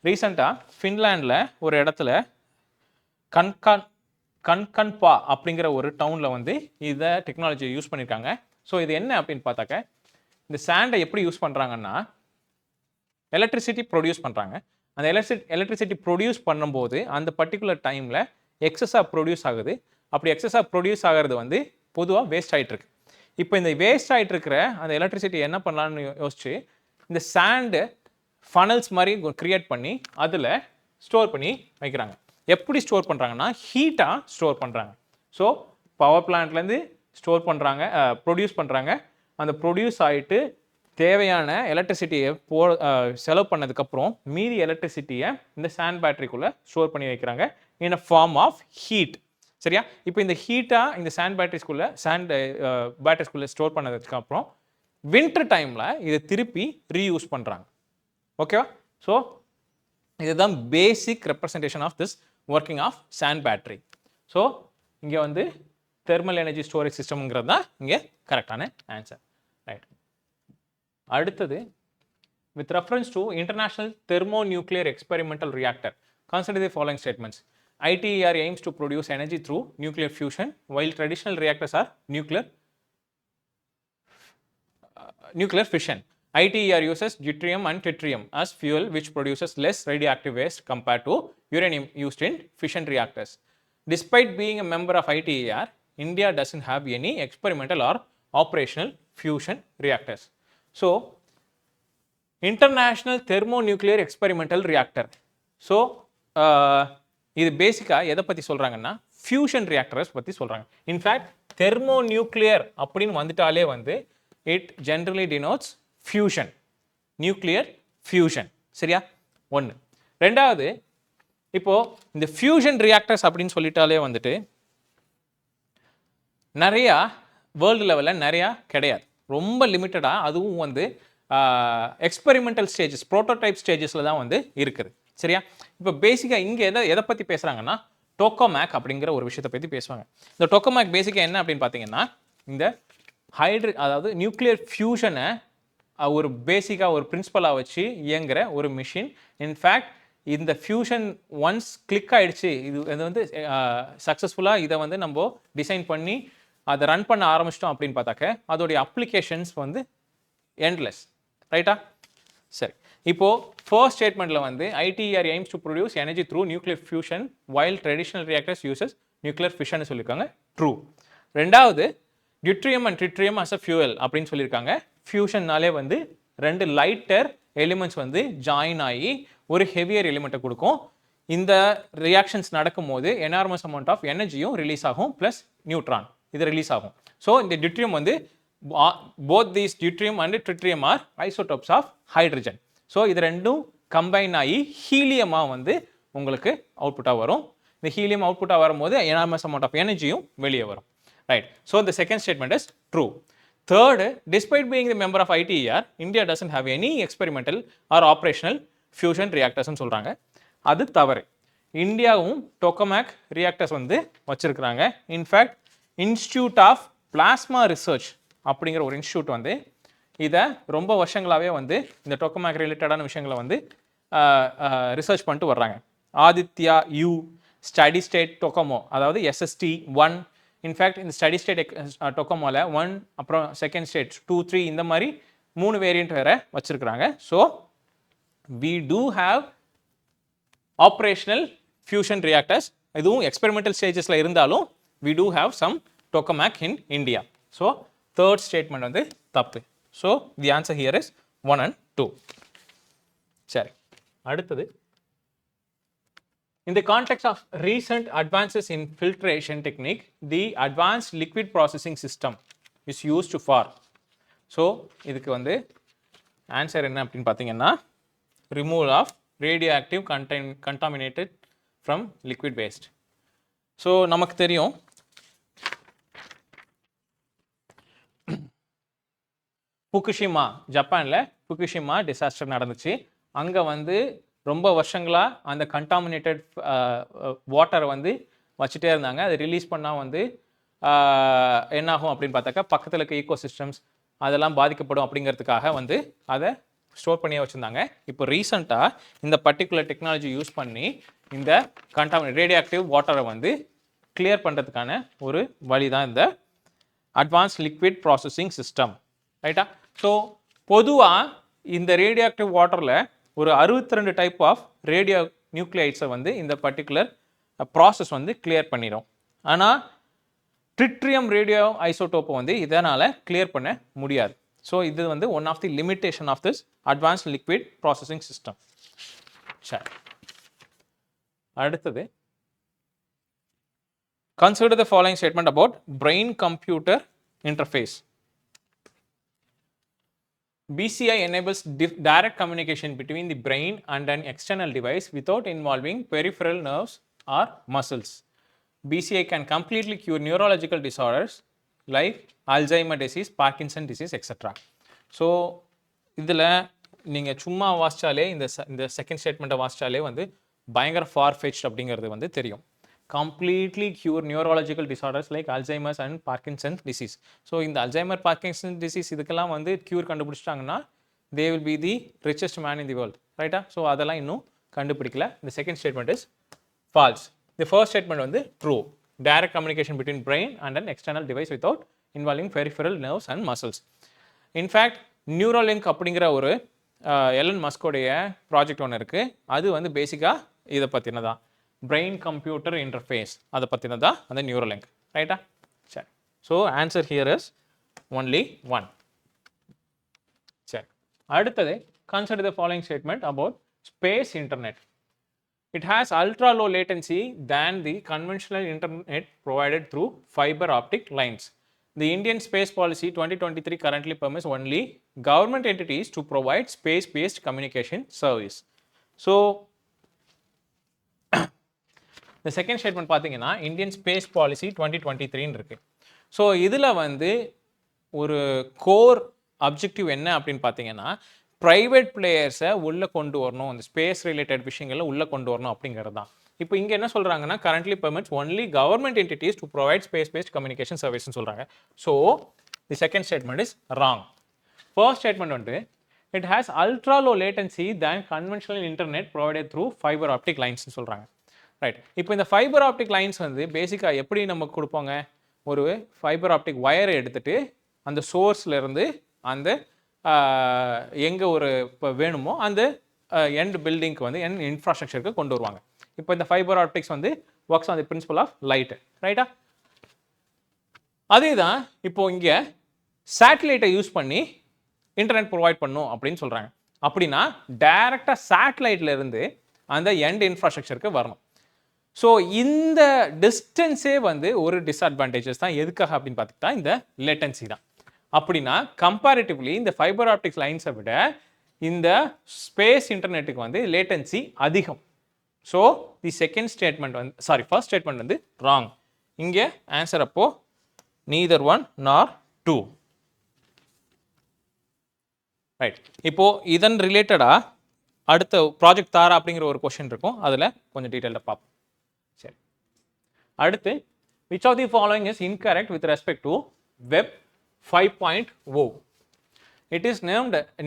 ரீசெண்டாக ஃபின்லாண்டில் ஒரு இடத்துல கன்கன்பா அப்படிங்கிற ஒரு டவுனில் வந்து இதை டெக்னாலஜியை யூஸ் பண்ணியிருக்காங்க. ஸோ இது என்ன அப்படின்னு பார்த்தாக்க, இந்த சாண்டை எப்படி யூஸ் பண்ணுறாங்கன்னா, எலக்ட்ரிசிட்டி ப்ரொடியூஸ் பண்ணுறாங்க. அந்த எலக்ட்ரிசிட்டி ப்ரொடியூஸ் பண்ணும்போது அந்த பர்டிகுலர் டைமில் எக்ஸஸாக ப்ரொடியூஸ் ஆகுது. அப்படி எக்ஸஸாக ப்ரொடியூஸ் ஆகிறது வந்து பொதுவாக வேஸ்ட் ஆகிட்டுருக்கு. இப்போ இந்த வேஸ்ட் ஆகிட்டு இருக்கிற அந்த எலக்ட்ரிசிட்டி என்ன பண்ணலான்னு யோசிச்சு, இந்த சாண்டு ஃபனல்ஸ் மாதிரி க்ரியேட் பண்ணி அதில் ஸ்டோர் பண்ணி வைக்கிறாங்க. எப்படி ஸ்டோர் பண்ணுறாங்கன்னா, ஹீட்டாக ஸ்டோர் பண்ணுறாங்க. ஸோ பவர் பிளான்ட்லேருந்து ஸ்டோர் பண்ணுறாங்க, ப்ரொடியூஸ் பண்ணுறாங்க. அந்த ப்ரொடியூஸ் ஆகிட்டு தேவையான எலக்ட்ரிசிட்டியை செலவு பண்ணதுக்கப்புறம் மீதி எலக்ட்ரிசிட்டியை இந்த சாண்ட் பேட்டரிக்குள்ளே ஸ்டோர் பண்ணி வைக்கிறாங்க in a form of heat. சரியா? இப்போ இந்த ஹீட்டாக இந்த சாண்ட் பேட்டரிஸ்குள்ளே ஸ்டோர் பண்ணதுக்கப்புறம் வின்டர் டைமில் இதை திருப்பி ரீயூஸ் பண்ணுறாங்க. ஓகேவா? ஸோ இதுதான் basic representation of this working of sand battery. So இங்கே வந்து தெர்மல் எனர்ஜி ஸ்டோரேஜ் சிஸ்டம்ங்கிறது தான் இங்கே கரெக்டான ஆன்சர். ரைட், அடுத்தது. With reference to international thermonuclear experimental reactor, consider the following statements. ITER aims to produce energy through nuclear fusion, while traditional reactors are nuclear fission. ITER uses deuterium and tritium as fuel, which produces less radioactive waste compared to uranium used in fission reactors. Despite being a member of ITER, India doesn't have any experimental or operational fusion reactors. So, International Thermonuclear Experimental Reactor. So, இது பேசிக்காக எதை பற்றி சொல்கிறாங்கன்னா, fusion reactors பற்றி சொல்கிறாங்க. In fact thermonuclear அப்படின்னு வந்துட்டாலே வந்து it generally denotes fusion, nuclear fusion. சரியா? ஒன்று. ரெண்டாவது, இப்போது இந்த ஃபியூஷன் ரியாக்டர்ஸ் அப்படின்னு சொல்லிட்டாலே வந்துட்டு நிறையா வேர்ல்டு லெவலில் நிறையா கிடையாது, ரொம்ப லிமிட்டடாக. அதுவும் வந்து எக்ஸ்பெரிமெண்டல் ஸ்டேஜஸ், ப்ரோட்டோடைப் ஸ்டேஜஸில் தான் வந்து இருக்குது. சரியா? இப்போ பேசிக்காக இங்கே எதை பற்றி பேசுகிறாங்கன்னா, டோக்கோமேக் அப்படிங்கிற ஒரு விஷயத்தை பற்றி பேசுவாங்க. இந்த டோக்கோமேக் பேசிக்காக என்ன அப்படின்னு பார்த்தீங்கன்னா, இந்த அதாவது நியூக்ளியர் ஃபியூஷனை ஒரு பேசிக்காக ஒரு பிரின்சிபலாக வச்சு இயங்குகிற ஒரு மிஷின். இன்ஃபேக்ட் இந்த ஃபியூஷன் ஒன்ஸ் கிளிக் ஆகிடுச்சு, இது வந்து சக்ஸஸ்ஃபுல்லாக இதை வந்து நம்ம டிசைன் பண்ணி அதை ரன் பண்ண ஆரம்பிச்சிட்டோம் அப்படின்னு பார்த்தாக்க அதோடைய அப்ளிகேஷன்ஸ் வந்து எண்ட்லெஸ். ரைட்டா? சரி, இப்போது ஃபர்ஸ்ட் ஸ்டேட்மெண்ட்டில் வந்து ITER aims to produce energy through nuclear fusion while traditional reactors uses nuclear fission சொல்லியிருக்காங்க. ட்ரூ. ரெண்டாவது, deuterium and tritium as a fuel அப்படின்னு சொல்லியிருக்காங்க. ஃபியூஷன்னாலே வந்து ரெண்டு லைட்டர் எலிமெண்ட்ஸ் வந்து ஜாயின் ஆகி ஒரு ஹெவியர் எலிமெண்ட்டை கொடுக்கும். இந்த ரியாக்ஷன்ஸ் நடக்கும்போது எனார்மஸ் அமௌண்ட் ஆஃப் எனர்ஜியும் ரிலீஸ் ஆகும், ப்ளஸ் நியூட்ரான் இது ரிலீஸ் ஆகும். ஸோ இந்த டியூட்ரியம் வந்து both these deuterium and tritium are isotopes of hydrogen. So இது ரெண்டும் கம்பைன் ஆகி ஹீலியமாக வந்து உங்களுக்கு அவுட்புட்டாக வரும். இந்த ஹீலியம் அவுட்புட்டாக வரும்போது எனார்மஸ் அமௌண்ட் ஆஃப் எனர்ஜியும் வெளியே வரும். Right, so the second statement is true. Third, despite being the member of ITER, India doesn't have any experimental or operational fusion reactors ன்னு சொல்கிறாங்க. அது தவறு. இந்தியாவும் டோக்கமேக் ரியாக்டர்ஸ் வந்து வச்சிருக்கிறாங்க. In fact institute of plasma research அப்படிங்கிற ஒரு இன்ஸ்டியூட் வந்து இதை ரொம்ப வருஷங்களாகவே வந்து இந்த டோக்கமேக் ரிலேட்டடான விஷயங்களை வந்து ரிசர்ச் பண்ணிட்டு வர்றாங்க. Aditya you, study state Docomo, அதாவது SST-1. இன்ஃபேக்ட் இந்த ஸ்டடி ஸ்டேட் டொக்கோமோவில் 1, அப்புறம் செகண்ட் ஸ்டேட் 2, 3 இந்த மாதிரி 3 வேரியண்ட் வேறு வச்சுருக்குறாங்க. So we do have operational fusion reactors. இதுவும் எக்ஸ்பெரிமெண்டல் ஸ்டேஜஸில் இருந்தாலும் we do have some tokamak in India. So third statement வந்து தப்பு. So the answer here is 1 and 2. சரி, அடுத்தது, in the context of recent advances in filtration technique, the advanced liquid processing system is used for. So இதுக்கு வந்து answer என்ன அப்படின்னு பார்த்தீங்கன்னா, removal of radioactive contaminated from liquid waste. So நமக்கு தெரியும் Fukushima, ஜப்பானில் புகுஷிமா டிசாஸ்டர் நடந்துச்சு. அங்கே வந்து ரொம்ப வருஷங்களாக அந்த கண்டாமினேட்டட் வாட்டரை வந்து வச்சுட்டே இருந்தாங்க. அதை ரிலீஸ் பண்ணால் வந்து என்னாகும் அப்படின்னு பார்த்தாக்கா பக்கத்தில் இருக்க ஈகோ சிஸ்டம்ஸ் அதெல்லாம் பாதிக்கப்படும் அப்படிங்கிறதுக்காக வந்து அதை ஸ்டோர் பண்ணியே வச்சுருந்தாங்க. இப்போ ரீசெண்டாக இந்த பர்டிகுலர் டெக்னாலஜி யூஸ் பண்ணி இந்த ரேடியோ ஆக்டிவ் வாட்டரை வந்து கிளியர் பண்ணுறதுக்கான ஒரு வழி தான் இந்த அட்வான்ஸ் லிக்விட் ப்ராசஸிங் சிஸ்டம். ரைட்டா? ஸோ பொதுவாக இந்த ரேடியோ ஆக்டிவ் வாட்டரில் ஒரு 62 டைப் ஆஃப் ரேடியோ நியூக்ளியைட்ஸை வந்து இந்த பர்டிகுலர் ப்ராசஸ் வந்து கிளியர் பண்ணிடும். ஆனால் ட்ரிட்ரியம் ரேடியோ ஐசோடோப்பை வந்து இதனால் கிளியர் பண்ண முடியாது. ஸோ இது வந்து one of the limitation of this advance liquid processing system. சரி, அடுத்தது, consider the following statement about brain computer interface. BCI enables direct communication between the brain and an external device without involving peripheral nerves or muscles. BCI can completely cure neurological disorders like Alzheimer disease, Parkinson disease, etc. So இதில் நீங்கள் சும்மா வாசித்தாலே இந்த second ஸ்டேட்மெண்ட்டை வாசித்தாலே வந்து பயங்கர for fetched அப்படிங்கிறது வந்து தெரியும். Completely cure neurological disorders like Alzheimer's and Parkinson disease. So இந்த அல்சைமர் பார்க்கின்சன் டிசீஸ் இதுக்கெல்லாம் வந்து க்யூர் கண்டுபிடிச்சிட்டாங்கன்னா they will be the richest man in the world. ரைட்டா? ஸோ அதெல்லாம் இன்னும் கண்டுபிடிக்கல. இந்த second statement is false. The first statement வந்து true. Direct communication between brain and an external device without involving peripheral nerves and muscles. In fact Neuralink அப்படிங்கிற ஒரு Elon மஸ்கோடைய project ஒன்று இருக்குது. அது வந்து பேசிக்காக இதை பற்றினதான், பிரெயின் கம்ப்யூட்டர் இன்டர்ஃபேஸ், அதை பற்றினதா அந்த நியூரோலிங்க். ரைட்டா? சரி, so answer here is only 1. சரி, அடுத்தது, consider the following statement about space internet. It has ultra low latency than the conventional internet provided through fiber optic lines. The Indian Space Policy 2023 currently permits only government entities to provide space-based communication service. So, the second statement பார்த்தீங்கன்னா Indian Space Policy 2023 இருக்கு. So இதில் வந்து ஒரு core objective என்ன அப்படின்னு பார்த்தீங்கன்னா, private பிளேயர்ஸை உள்ளே கொண்டு வரணும், அந்த ஸ்பேஸ் ரிலேட்டட் விஷயங்களை உள்ளே கொண்டு வரணும் அப்படிங்கிறது தான். இப்போ இங்கே என்ன சொல்கிறாங்கன்னா, currently permits only government entities to provide space based communication சர்வீஸ்னு சொல்கிறாங்க. So the second statement is wrong. First statement வந்து it has ultra low latency than conventional internet provided through fibre optic லைன்ஸ்னு சொல்கிறாங்க. ரைட்? இப்போ இந்த fibre optic lines வந்து பேசிக்காக எப்படி நமக்கு கொடுப்பாங்க, ஒரு ஃபைபர் ஆப்டிக் வயரை எடுத்துகிட்டு அந்த சோர்ஸ்லேருந்து அந்த எங்கே ஒரு இப்போ வேணுமோ அந்த எண்ட் பில்டிங்க்கு வந்து எண்ட் இன்ஃப்ராஸ்ட்ரக்சருக்கு கொண்டு வருவாங்க. இப்போ இந்த ஃபைபர் ஆப்டிக்ஸ் வந்து works on the principle of light. ரைட்டா? அதே தான் இப்போ இங்கே சேட்டலைட்டை யூஸ் பண்ணி இன்டர்நெட் ப்ரொவைட் பண்ணும் அப்படின்னு சொல்கிறாங்க. அப்படின்னா டைரெக்டாக சேட்டலைட்லேருந்து அந்த எண்ட் இன்ஃப்ராஸ்ட்ரக்சருக்கு வரணும். ஸோ இந்த டிஸ்டன்ஸே வந்து ஒரு டிஸ்அட்வான்டேஜஸ் தான். எதுக்காக அப்படின்னு பார்த்துக்கிட்டா இந்த லேட்டன்சி தான். அப்படின்னா கம்பேரிட்டிவ்லி இந்த ஃபைபர் ஆப்டிக்ஸ் லைன்ஸை விட இந்த ஸ்பேஸ் இன்டர்நெட்டுக்கு வந்து லேட்டன்சி அதிகம். ஸோ தி செகண்ட் ஸ்டேட்மெண்ட் வந்து ஃபர்ஸ்ட் ஸ்டேட்மெண்ட் வந்து ராங். இங்கே ஆன்சர் அப்போ neither 1 nor 2. ரைட்? இப்போ இதன் ரிலேட்டடாக அடுத்த ப்ராஜெக்ட் தாரா அப்படிங்கிற ஒரு கொஷின் இருக்கும், அதில் கொஞ்சம் டீட்டெயிலாக பார்ப்போம். சரி, அடுத்து which of the following is incorrect with respect to web 5.0? It is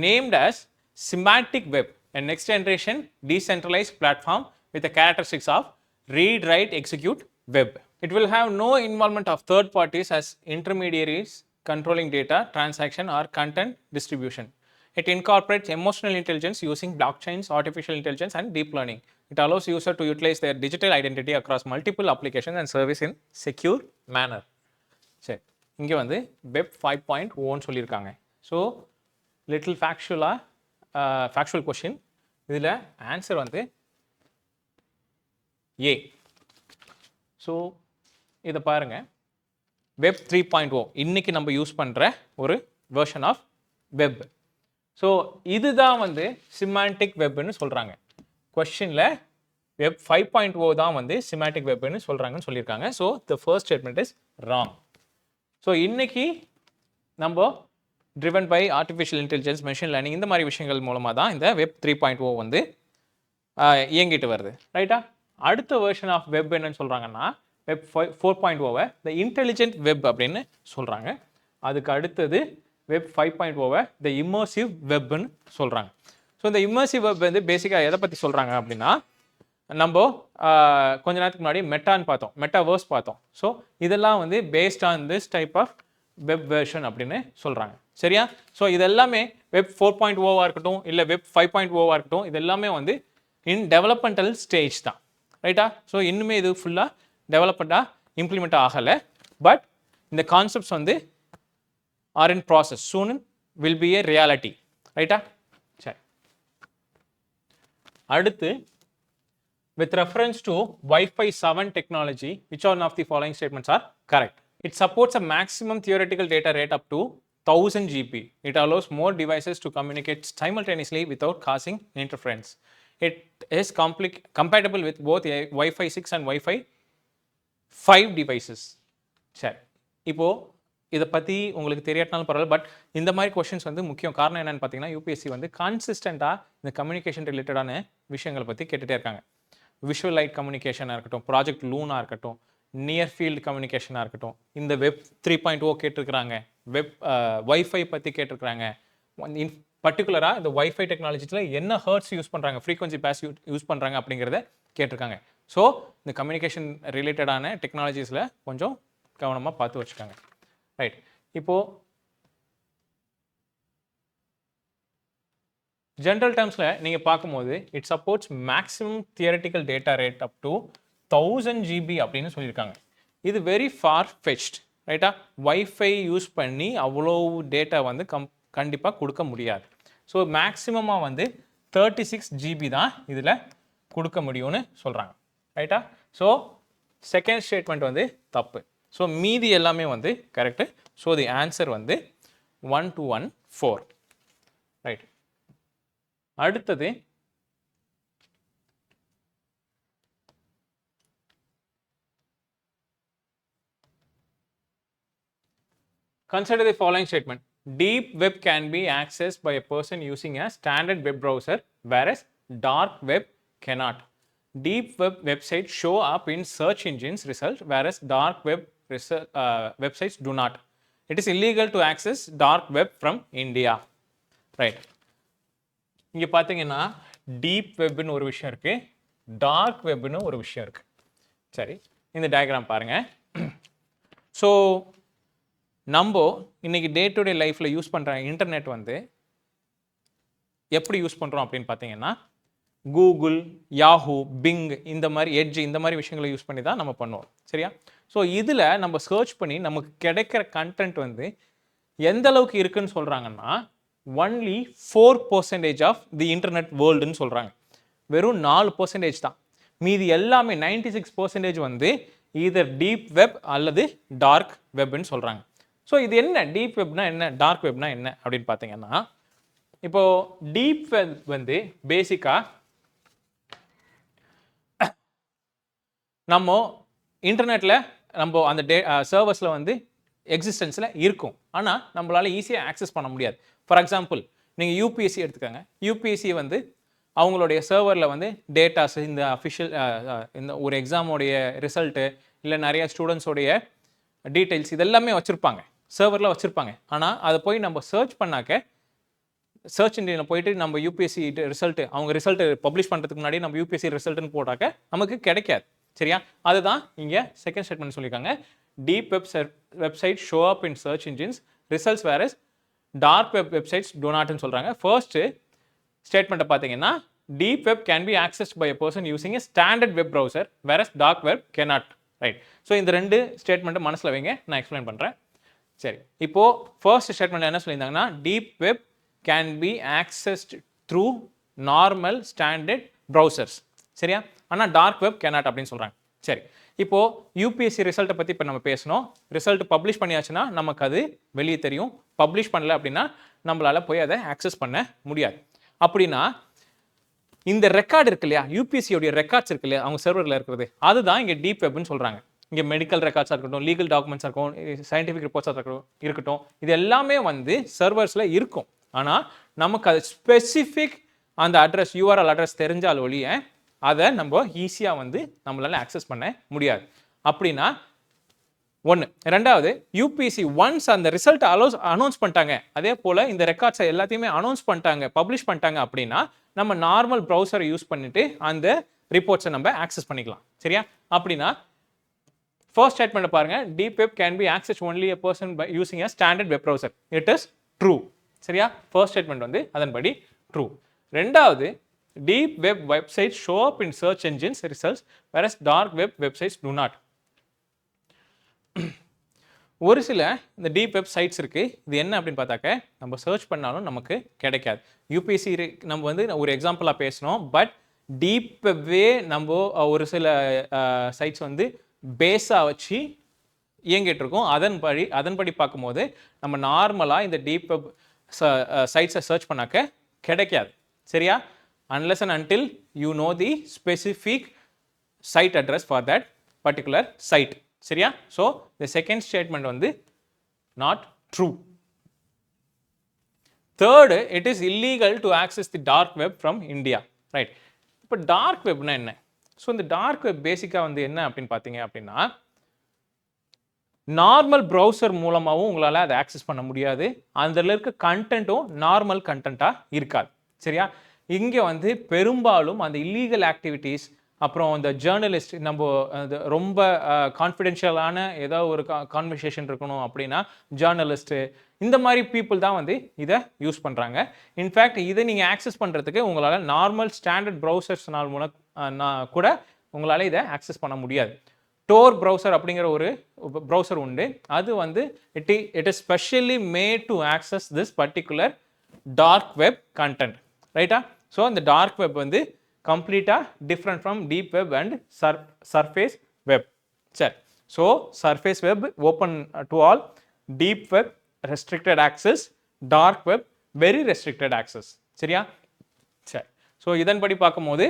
named as semantic web, a next generation decentralized platform with the characteristics of read, write, execute web. It will have no involvement of third parties as intermediaries controlling data, transaction or content distribution. It incorporates emotional intelligence using blockchains, artificial intelligence and deep learning. It allows user to utilize their digital identity across multiple applications and service in secure manner. சரி, இங்கே வந்து web 5.0 சொல்லியிருக்காங்க. So little factual question. இதில் answer வந்து ஏ. So இதை பாருங்கள், web 3.0 இன்னைக்கு நம்ம யூஸ் பண்ணுற ஒரு வெர்ஷன் ஆஃப் வெப். ஸோ இதுதான் வந்து சிமாண்டிக் வெப்னு சொல்கிறாங்க. கொஸ்டினில் வெப் 5.0 தான் வந்து சிமாண்டிக் வெப்னு சொல்கிறாங்கன்னு சொல்லியிருக்காங்க. So the first statement is wrong. So இன்னைக்கு நம்ம driven by artificial intelligence, machine learning இந்த மாதிரி விஷயங்கள் மூலமாக தான் இந்த வெப் 3.0 வந்து இயங்கிட்டு வருது. ரைட்டா? அடுத்த வெர்ஷன் ஆஃப் வெப் என்னன்னு சொல்கிறாங்கன்னா வெப் 4.0வை த இன்டெலிஜென்ட் வெப் அப்படின்னு சொல்கிறாங்க. அதுக்கு அடுத்தது வெப் 5.0வை த இம்மர்சிவ் வெப்னு சொல்கிறாங்க. ஸோ இந்த இம்மர்சிவ் வெப் வந்து பேசிக்காக எதை பற்றி சொல்கிறாங்க அப்படின்னா, நம்ம கொஞ்ச நேரத்துக்கு முன்னாடி மெட்டான்னு பார்த்தோம், மெட்டாவர்ஸ் பார்த்தோம். ஸோ இதெல்லாம் வந்து based on this type of web version அப்படின்னு சொல்கிறாங்க. சரியா? ஸோ இதெல்லாமே வெப் 4.0வாக இருக்கட்டும் இல்லை வெப் 5.0வாக இருக்கட்டும், இது எல்லாமே வந்து இன் டெவலப்மெண்டல் ஸ்டேஜ் தான். ரைட்டா? ஸோ இன்னுமே இது ஃபுல்லாக டெவலப்மெண்ட்டாக இம்ப்ளிமெண்ட் ஆகலை. பட் இந்த கான்செப்ட்ஸ் வந்து are in process, soon will be a reality. ரைட்டா? சரி, அடுத்து with reference to Wi-Fi 7 technology, which one of the following statements are correct? It supports a maximum theoretical data rate up to 1000 GB. It allows more devices to communicate simultaneously without causing interference. It is compatible with both Wi-Fi 6 and Wi-Fi 5 devices. சரி, இப்போ இதை பற்றி உங்களுக்கு தெரியாட்டினாலும் பரவாயில்ல, but இந்த மாதிரி questions வந்து முக்கியம். காரணம் என்னென்னு பார்த்தீங்கன்னா, யூபிஎஸ்சி வந்து கன்சிஸ்டண்ட்டாக இந்த கம்யூனிகேஷன் ரிலேட்டடான விஷயங்களை பற்றி கேட்டுகிட்டே இருக்காங்க. விஷுவல் லைட் கம்யூனிகேஷனாக இருக்கட்டும், ப்ராஜெக்ட் லூனாக இருக்கட்டும், நியர் ஃபீல்டு கம்யூனிகேஷனாக இருக்கட்டும், இந்த வெப் 3.0 கேட்டிருக்கிறாங்க, வெப் வைஃபை பற்றி கேட்டிருக்கிறாங்க. இன் பர்டிகுலராக இந்த வைஃபை டெக்னாலஜிஸில் என்ன ஹர்ட்ஸ் யூஸ் பண்ணுறாங்க, ஃப்ரீக்வன்சி பேஸ் யூஸ் பண்ணுறாங்க அப்படிங்கிறத கேட்டிருக்காங்க. ஸோ இந்த கம்யூனிகேஷன் ரிலேட்டடான டெக்னாலஜிஸில் கொஞ்சம் கவனமாக பார்த்து வச்சுக்காங்க. ரைட், இப்போது ஜென்ரல் டேர்ம்ஸில் நீங்கள் பார்க்கும்போது it supports maximum theoretical data rate up to 1000 GB அப்படின்னு சொல்லியிருக்காங்க. இது வெரி ஃபார் ஃபெச்ட். ரைட்டா? வைஃபை யூஸ் பண்ணி அவ்வளோ டேட்டா வந்து கண்டிப்பாக கொடுக்க முடியாது. ஸோ மேக்ஸிமமாக வந்து 36 GB தான் இதில் கொடுக்க முடியும்னு சொல்கிறாங்க. ரைட்டா? ஸோ செகண்ட் ஸ்டேட்மெண்ட் வந்து தப்பு. ஸோ மீதி எல்லாமே வந்து கரெக்டு. ஸோ தி ஆன்சர் வந்து 1214. ரைட், அடுத்தது consider the following statement. Deep web can be accessed by a person using a standard web browser, whereas dark web cannot. Deep web websites show up in search engines result, whereas dark web websites do not. It is illegal to access dark web from India. Right. இங்கே பார்த்தீங்கன்னா deep வெப்னு ஒரு விஷயம் இருக்குது, dark வெப்னு ஒரு விஷயம் இருக்குது. சரி, இந்த டயக்ராம் பாருங்கள். ஸோ நம்ம இன்றைக்கி டே டு டே லைஃப்பில் யூஸ் பண்ணுற இன்டர்நெட் வந்து எப்படி யூஸ் பண்ணுறோம் அப்படின்னு பார்த்தீங்கன்னா, கூகுள், யாஹூ, பிங், இந்த மாதிரி எட்ஜ், இந்த மாதிரி விஷயங்களை யூஸ் பண்ணி தான் நம்ம பண்ணுவோம். சரியா? ஸோ இதில் நம்ம சர்ச் பண்ணி நமக்கு கிடைக்கிற கண்டென்ட் வந்து எந்த அளவுக்கு இருக்குன்னு சொல்கிறாங்கன்னா, ஒன்லி 4% ஆஃப் தி இன்டர்நெட் வேர்ல்டுன்னு சொல்கிறாங்க. வெறும் 4% தான். மீதி எல்லாமே 96% வந்து ஈதர் டீப் வெப் அல்லது டார்க் வெப்னு சொல்கிறாங்க. ஸோ இது என்ன டீப் வெப்னா என்ன, டார்க் வெப்னா என்ன அப்படின்னு பார்த்தீங்கன்னா, இப்போது டீப் வெப் வந்து பேசிக்காக நம்ம இன்டர்நெட்டில் நம்ம அந்த சர்வர்ஸில் வந்து எக்ஸிஸ்டன்ஸில் இருக்கும், ஆனால் நம்மளால் ஈஸியாக ஆக்சஸ் பண்ண முடியாது. ஃபார் எக்ஸாம்பிள் நீங்கள் யூபிஎஸ்சி எடுத்துக்கோங்க. யூபிஎஸ்சி வந்து அவங்களுடைய சர்வரில் வந்து டேட்டாஸ் இந்த அஃபிஷியல் இந்த ஒரு எக்ஸாமோடைய ரிசல்ட்டு இல்லை நிறைய ஸ்டூடெண்ட்ஸோடைய டீட்டெயில்ஸ் இதெல்லாமே வச்சுருப்பாங்க, சர்வரில் வச்சுருப்பாங்க. ஆனால் அதை போய் நம்ம சர்ச் பண்ணாக்க சர்ச் இன்ஜினில் போயிட்டு நம்ம யூபிஎஸ்சி ரிசல்ட்டு அவங்க ரிசல்ட்டு பப்ளிஷ் பண்ணுறதுக்கு முன்னாடி நம்ம யூபிஎஸ்சி ரிசல்ட்டுன்னு போட்டாக்க நமக்கு கிடைக்காது. சரியா? அதுதான் இங்கே செகண்ட் ஸ்டேட்மெண்ட் சொல்லியிருக்காங்க. Deep website show up in search engines results whereas dark web websites do நாட்னு சொல்கிறாங்க. ஃபர்ஸ்ட்டு ஸ்டேட்மெண்ட்டை பார்த்தீங்கன்னா deep web can be accessed by a person using a standard web browser whereas dark web cannot. Right. So இந்த ரெண்டு ஸ்டேட்மெண்ட்டை மனசில் வைங்க, நான் எக்ஸ்பிளைன் பண்ணுறேன். சரி, இப்போது ஃபர்ஸ்ட் ஸ்டேட்மெண்ட் என்ன சொல்லியிருந்தாங்கன்னா deep web can be accessed through normal standard browsers. சரியா? ஆனால் டார்க் வெப் கேனாட் அப்படின்னு சொல்கிறாங்க. சரி, இப்போது யூபிஎஸ்சி ரிசல்ட்டை பற்றி இப்போ நம்ம பேசணும். ரிசல்ட் பப்ளிஷ் பண்ணியாச்சுன்னா நமக்கு அது வெளியே தெரியும். பப்ளிஷ் பண்ணல அப்படின்னா நம்மளால் போய் அதை ஆக்சஸ் பண்ண முடியாது. அப்படின்னா இந்த ரெக்கார்டு இருக்கு இல்லையா, யூபிஎஸ்சியோடைய ரெக்கார்ட்ஸ் இருக்கு இல்லையா அவங்க சர்வரில் இருக்கிறது, அதுதான் இங்கே டீப் வெப்னு சொல்கிறாங்க. இங்கே மெடிக்கல் ரெக்கார்ட்ஸாக இருக்கட்டும், லீகல் டாக்குமெண்ட்ஸாக இருக்கட்டும், சயின்டிஃபிக் ரிப்போர்ட்ஸாக இருக்கட்டும், இது எல்லாமே வந்து சர்வர்ஸில் இருக்கும். ஆனால் நமக்கு அது ஸ்பெசிஃபிக் அந்த அட்ரஸ் யூஆர்எல் அட்ரஸ் தெரிஞ்சால் ஒழிய அதை நம்ம ஈஸியாக வந்து நம்மளால் ஆக்சஸ் பண்ண முடியாது. அப்படின்னா ஒன்று. ரெண்டாவது, யூபிஎஸ்சி ஒன்ஸ் அந்த ரிசல்ட் அனௌன்ஸ் பண்ணிட்டாங்க, அதே போல் இந்த ரெக்கார்ட்ஸை எல்லாத்தையுமே அனௌன்ஸ் பண்ணிட்டாங்க, பப்ளிஷ் பண்ணிட்டாங்க அப்படின்னா நம்ம நார்மல் ப்ரௌசரை யூஸ் பண்ணிட்டு அந்த ரிப்போர்ட்ஸை நம்ம ஆக்சஸ் பண்ணிக்கலாம். சரியா? அப்படின்னா ஃபர்ஸ்ட் ஸ்டேட்மெண்ட் பாருங்க, deep web can be access only a person by using a standard web browser. It is true. சரியா? ஃபர்ஸ்ட் ஸ்டேட்மெண்ட் வந்து அதன்படி ட்ரூ. ரெண்டாவது, deep web website show up in search engines results whereas dark web websites do not. ஒரு சில இந்த deep web sides இருக்குது. இது என்ன அப்படின்னு பார்த்தாக்க நம்ம சர்ச் பண்ணாலும் நமக்கு கிடைக்காது. யூபிஎஸ்சி நம்ம வந்து ஒரு எக்ஸாம்பிளாக பேசணும். பட் டீப் வெப்வே நம்ம ஒரு சில சைட்ஸ் வந்து பேஸாக வச்சு இயங்கிட்டு இருக்கோம். அதன்படி பார்க்கும்போது நம்ம நார்மலாக இந்த டீப் வெப் சைட்ஸை சர்ச் பண்ணாக்க கிடைக்காது. சரியா? unless and until you know the specific site address for that particular site. சரியா? so the second statement வந்து not true. third, it is illegal to access the dark web from India. right. இப்போ dark வெப்னா என்ன? So இந்த dark web பேசிக்காக வந்து என்ன அப்படின்னு பார்த்தீங்க அப்படின்னா நார்மல் ப்ரௌசர் மூலமாகவும் உங்களால் அதை ஆக்சஸ் பண்ண முடியாது. அதில் இருக்க கண்டென்ட்டும் நார்மல் கண்டென்ட்டாக இருக்காது. சரியா? இங்கே வந்து பெரும்பாலும் அந்த இல்லீகல் ஆக்டிவிட்டீஸ், அப்புறம் இந்த ஜேர்னலிஸ்ட், நம்ம ரொம்ப கான்ஃபிடென்ஷியலான ஏதோ ஒரு கான்வர்சேஷன் இருக்கணும் அப்படின்னா ஜேர்னலிஸ்ட்டு, இந்த மாதிரி பீப்புள் தான் வந்து இதை யூஸ் பண்ணுறாங்க. இன்ஃபேக்ட் இதை நீங்கள் ஆக்சஸ் பண்ணுறதுக்கு உங்களால் நார்மல் ஸ்டாண்டர்ட் ப்ரௌசர்ஸ்னால் கூட உங்களால் இதை ஆக்சஸ் பண்ண முடியாது. டோர் ப்ரௌசர் அப்படிங்கிற ஒரு ப்ரௌசர் உண்டு. அது வந்து it is specially made to access this particular dark web content. ரைட்டா? ஸோ இந்த டார்க் வெப் வந்து கம்ப்ளீட்டாக different from deep web and surface web. சரி, so surface web open to all, deep web restricted access, dark web very restricted access. சரியா? சரி, so இதன்படி பார்க்கும்போது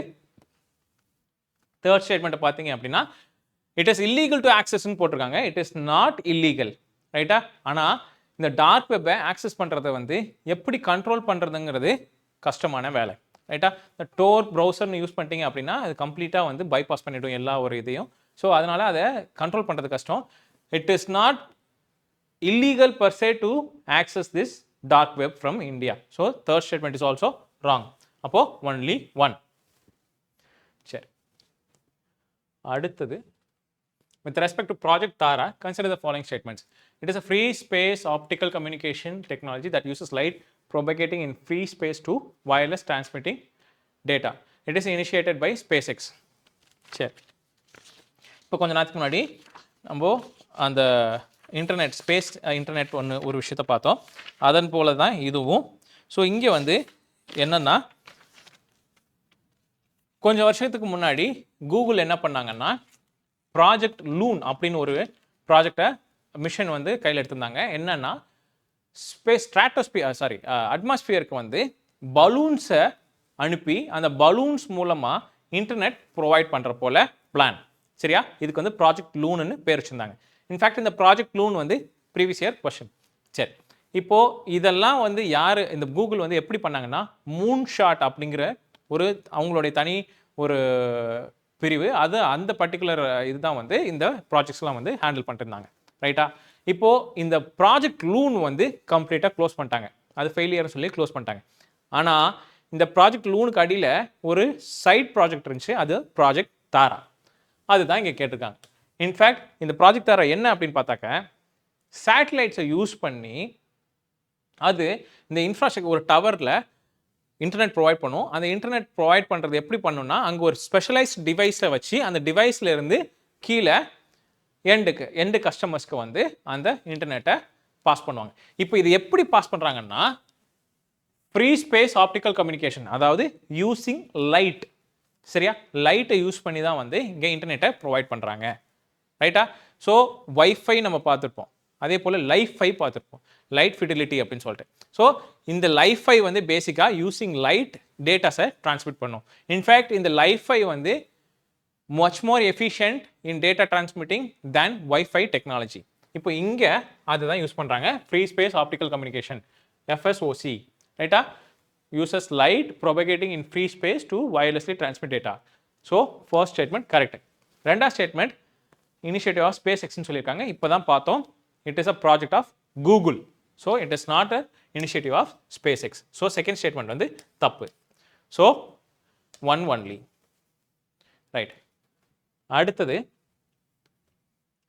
third ஸ்டேட்மெண்ட்டை பார்த்தீங்க அப்படின்னா இட் இஸ் இல்லீகல் டு ஆக்சஸ்ன்னு போட்டிருக்காங்க. It is not illegal. ரைட்டா? ஆனால் இந்த டார்க் வெப்பை ஆக்சஸ் பண்ணுறதை வந்து எப்படி கண்ட்ரோல் பண்ணுறதுங்கிறது கஷ்டமான வேலை. ரைட்டா? இந்த டோர் ப்ரௌசர்னு யூஸ் பண்ணிட்டீங்க அப்படின்னா அது கம்ப்ளீட்டாக வந்து பைபாஸ் பண்ணிவிடும் எல்லா ஒரு இதையும். ஸோ அதனால் அதை கண்ட்ரோல் பண்ணுறது கஷ்டம். It is not illegal per se to access this dark web from India. So third statement is also wrong. அப்போ only one. சரி, அடுத்தது with respect to project Tara, consider the following statements. It is a free space optical communication technology that uses light propagating in free space to wireless transmitting data. It is initiated by SpaceX. சரி, இப்போ கொஞ்ச நேரத்துக்கு முன்னாடி நம்ம அந்த internet space internet ஒரு விஷயத்தை பார்த்தோம். அதன் போல தான் இதுவும். ஸோ இங்கே வந்து என்னென்னா கொஞ்சம் வருஷத்துக்கு முன்னாடி கூகுள் என்ன பண்ணாங்கன்னா ப்ராஜெக்ட் லூன் அப்படின்னு ஒரு ப்ராஜெக்டை மிஷன் வந்து கையில் எடுத்திருந்தாங்க. என்னன்னா அட்மாஸ்பியருக்கு வந்து பலூன்ஸை அனுப்பி அந்த பலூன்ஸ் மூலமாக இன்டர்நெட் ப்ரொவைட் பண்ணுற போல பிளான். சரியா? இதுக்கு வந்து ப்ராஜெக்ட் லூன்னு பேர் வச்சுருந்தாங்க. இன்ஃபேக்ட் இந்த ப்ராஜெக்ட் லூன் வந்து ப்ரீவியஸ் இயர் கொஸ்டின். சரி, இப்போது இதெல்லாம் வந்து யார் இந்த கூகுள் வந்து எப்படி பண்ணாங்கன்னா மூன் ஷாட் அப்படிங்கிற அவங்களுடைய தனி ஒரு பிரிவு, அது அந்த பர்டிகுலர் இதுதான் வந்து இந்த ப்ராஜெக்ட்ஸ்லாம் வந்து ஹேண்டில் பண்ணிருந்தாங்க. ரைட்டா? இப்போ இந்த ப்ராஜெக்ட் லூன் வந்து கம்ப்ளீட்டாக க்ளோஸ் பண்ணிட்டாங்க. அது ஃபெயிலியர்னு சொல்லி க்ளோஸ் பண்ணிட்டாங்க. ஆனால் இந்த ப்ராஜெக்ட் லூனுக்கு அடியில் ஒரு சைட் ப்ராஜெக்ட் இருந்துச்சு, அது ப்ராஜெக்ட் தாரா. அதுதான் இங்கே கேட்டிருக்காங்க. இன்ஃபேக்ட் இந்த ப்ராஜெக்ட் தாரா என்ன அப்படின்னு பார்த்தாக்க, சேட்டலைட்ஸை யூஸ் பண்ணி அது இந்த இன்ஃப்ராஸ்ட்ரக்சர் ஒரு டவரில் இன்டர்நெட் ப்ரொவைட் பண்ணும். அந்த இன்டர்நெட் ப்ரொவைட் பண்ணுறது எப்படி பண்ணுன்னா, அங்கே ஒரு ஸ்பெஷலைஸ்ட் டிவைஸை வச்சு அந்த டிவைஸில் இருந்து கீழே எண்டு கஸ்டமர்ஸ்க்கு வந்து அந்த இன்டர்நெட்டை பாஸ் பண்ணுவாங்க. இப்போ இது எப்படி பாஸ் பண்ணுறாங்கன்னா, ஃப்ரீ ஸ்பேஸ் ஆப்டிக்கல் கம்யூனிகேஷன், அதாவது யூசிங் லைட். சரியா? லைட்டை யூஸ் பண்ணி தான் வந்து இங்கே இன்டர்நெட்டை ப்ரொவைட் பண்ணுறாங்க. ரைட்டா? ஸோ வைஃபை நம்ம பார்த்துருப்போம், அதே போல் லைஃபை பார்த்துருப்போம், லைட் ஃபிடிலிட்டி அப்படின்னு சொல்லிட்டு. ஸோ இந்த லைஃபை வந்து பேசிக்காக யூசிங் லைட் டேட்டாஸை டிரான்ஸ்மிட் பண்ணும். இன்ஃபேக்ட் இந்த லைஃபை வந்து much more efficient in data transmitting than Wi-Fi technology. இப்போ இங்கே அதுதான் யூஸ் பண்ணுறாங்க, free space optical communication, FSOC. ரைட்டா? uses light propagating in free space to wirelessly transmit data. So first statement correct. ரெண்டாவது ஸ்டேட்மெண்ட் இனிஷியேட்டிவ் ஆஃப் ஸ்பேஸ் எக்ஸ்ன்னு சொல்லியிருக்காங்க. இப்போ தான் பார்த்தோம், it is a project of Google. So it is not a initiative of SpaceX. So second statement வந்து தப்பு. So one only. Right. அடுத்தது,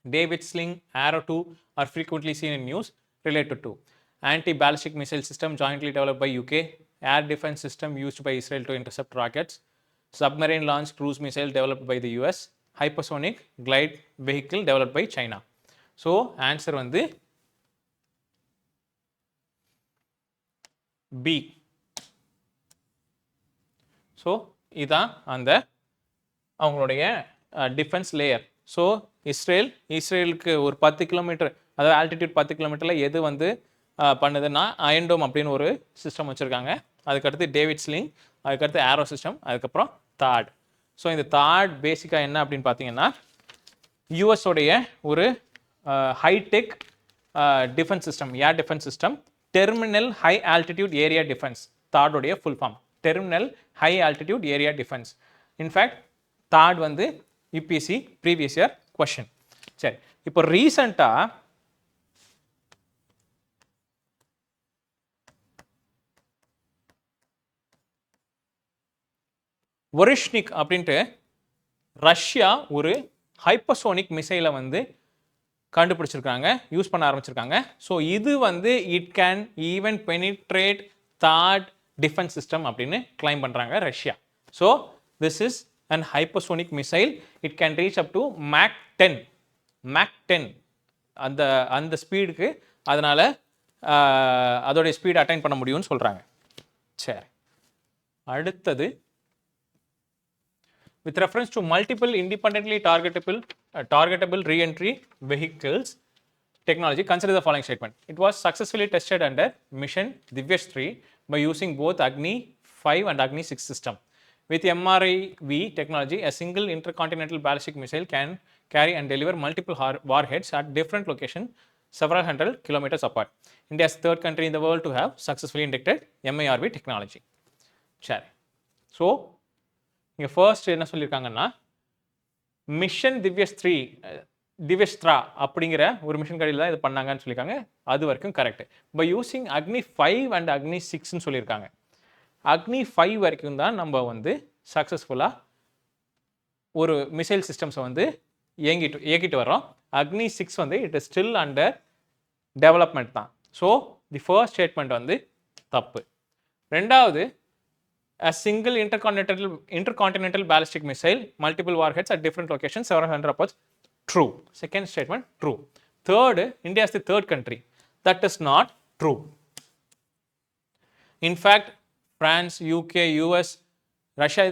David Sling, Arrow 2 are frequently seen in news related to anti-ballistic missile system jointly developed by UK, air defense system used by Israel to intercept rockets, submarine launched cruise missile developed by the US, hypersonic glide vehicle developed by China. So answer வந்து B. So இதான் அந்த அவங்களுடைய defence layer. So இஸ்ரேலுக்கு ஒரு 10 kilometre, அதாவது altitude 10 கிலோமீட்டரில் எது வந்து பண்ணுதுன்னா அயன்டோம் அப்படின்னு ஒரு சிஸ்டம் வச்சுருக்காங்க. அதுக்கடுத்து டேவிட் ஸ்லிங், அதுக்கடுத்து ஆரோ சிஸ்டம், அதுக்கப்புறம் தாட். ஸோ இந்த தாட் பேசிக்காக என்ன அப்படின்னு பார்த்தீங்கன்னா, யூஎஸோடைய ஒரு hi-tech defence system, air defence system, terminal high altitude area defence. தாடோடைய full form terminal high altitude area defence. In fact தாட் வந்து யூபிஎஸ்சி ப்ரீவியஸ் இயர் கொஷின். சரி, இப்போ ரீசண்டாக ஒரிஷ்னிக் அப்படின்ட்டு ரஷ்யா ஒரு ஹைப்பர்சோனிக் மிசைலை வந்து கண்டுபிடிச்சிருக்காங்க, யூஸ் பண்ண ஆரம்பிச்சிருக்காங்க. ஸோ இது வந்து it can even penetrate that defence system அப்படின்னு கிளைம் பண்ணுறாங்க Russia. So this is and hypersonic missile, it can reach up to Mach 10 அந்த ஸ்பீடுக்கு அதனால் அதோடைய ஸ்பீடு அட்டைன் பண்ண முடியும்னு சொல்கிறாங்க. சரி, அடுத்தது, with reference to multiple independently targetable re-entry vehicles technology, consider the following statement. It was successfully tested under mission Divyash 3 by using both Agni 5 and Agni 6 system. With MRIV technology, a single intercontinental ballistic missile can carry and deliver multiple warheads at different locations several hundred kilometers apart. India is the third country in the world to have successfully inducted MIRV technology. சரி, so இங்கே first என்ன சொல்லியிருக்காங்கன்னா, mission திவ்யஸ்த்ரா அப்படிங்கிற ஒரு mission கடையில் தான் இது பண்ணாங்கன்னு சொல்லியிருக்காங்க. அது வரைக்கும் correct. By using Agni 5 and Agni 6ன்னு சொல்லியிருக்காங்க. Agni 5 வரைக்கும் தான் நம்ம வந்து சக்ஸஸ்ஃபுல்லாக ஒரு மிசைல் சிஸ்டம்ஸை வந்து இயக்கிட்டு வரோம். Agni 6 வந்து it is still under development தான். ஸோ தி ஃபர்ஸ்ட் ஸ்டேட்மெண்ட் வந்து தப்பு. ரெண்டாவது, a single intercontinental ballistic missile, multiple warheads at different locations, several hundred approach. True. Second statement, true. Third, India is the third country. That is not true. In fact, France, UK, US, Russia,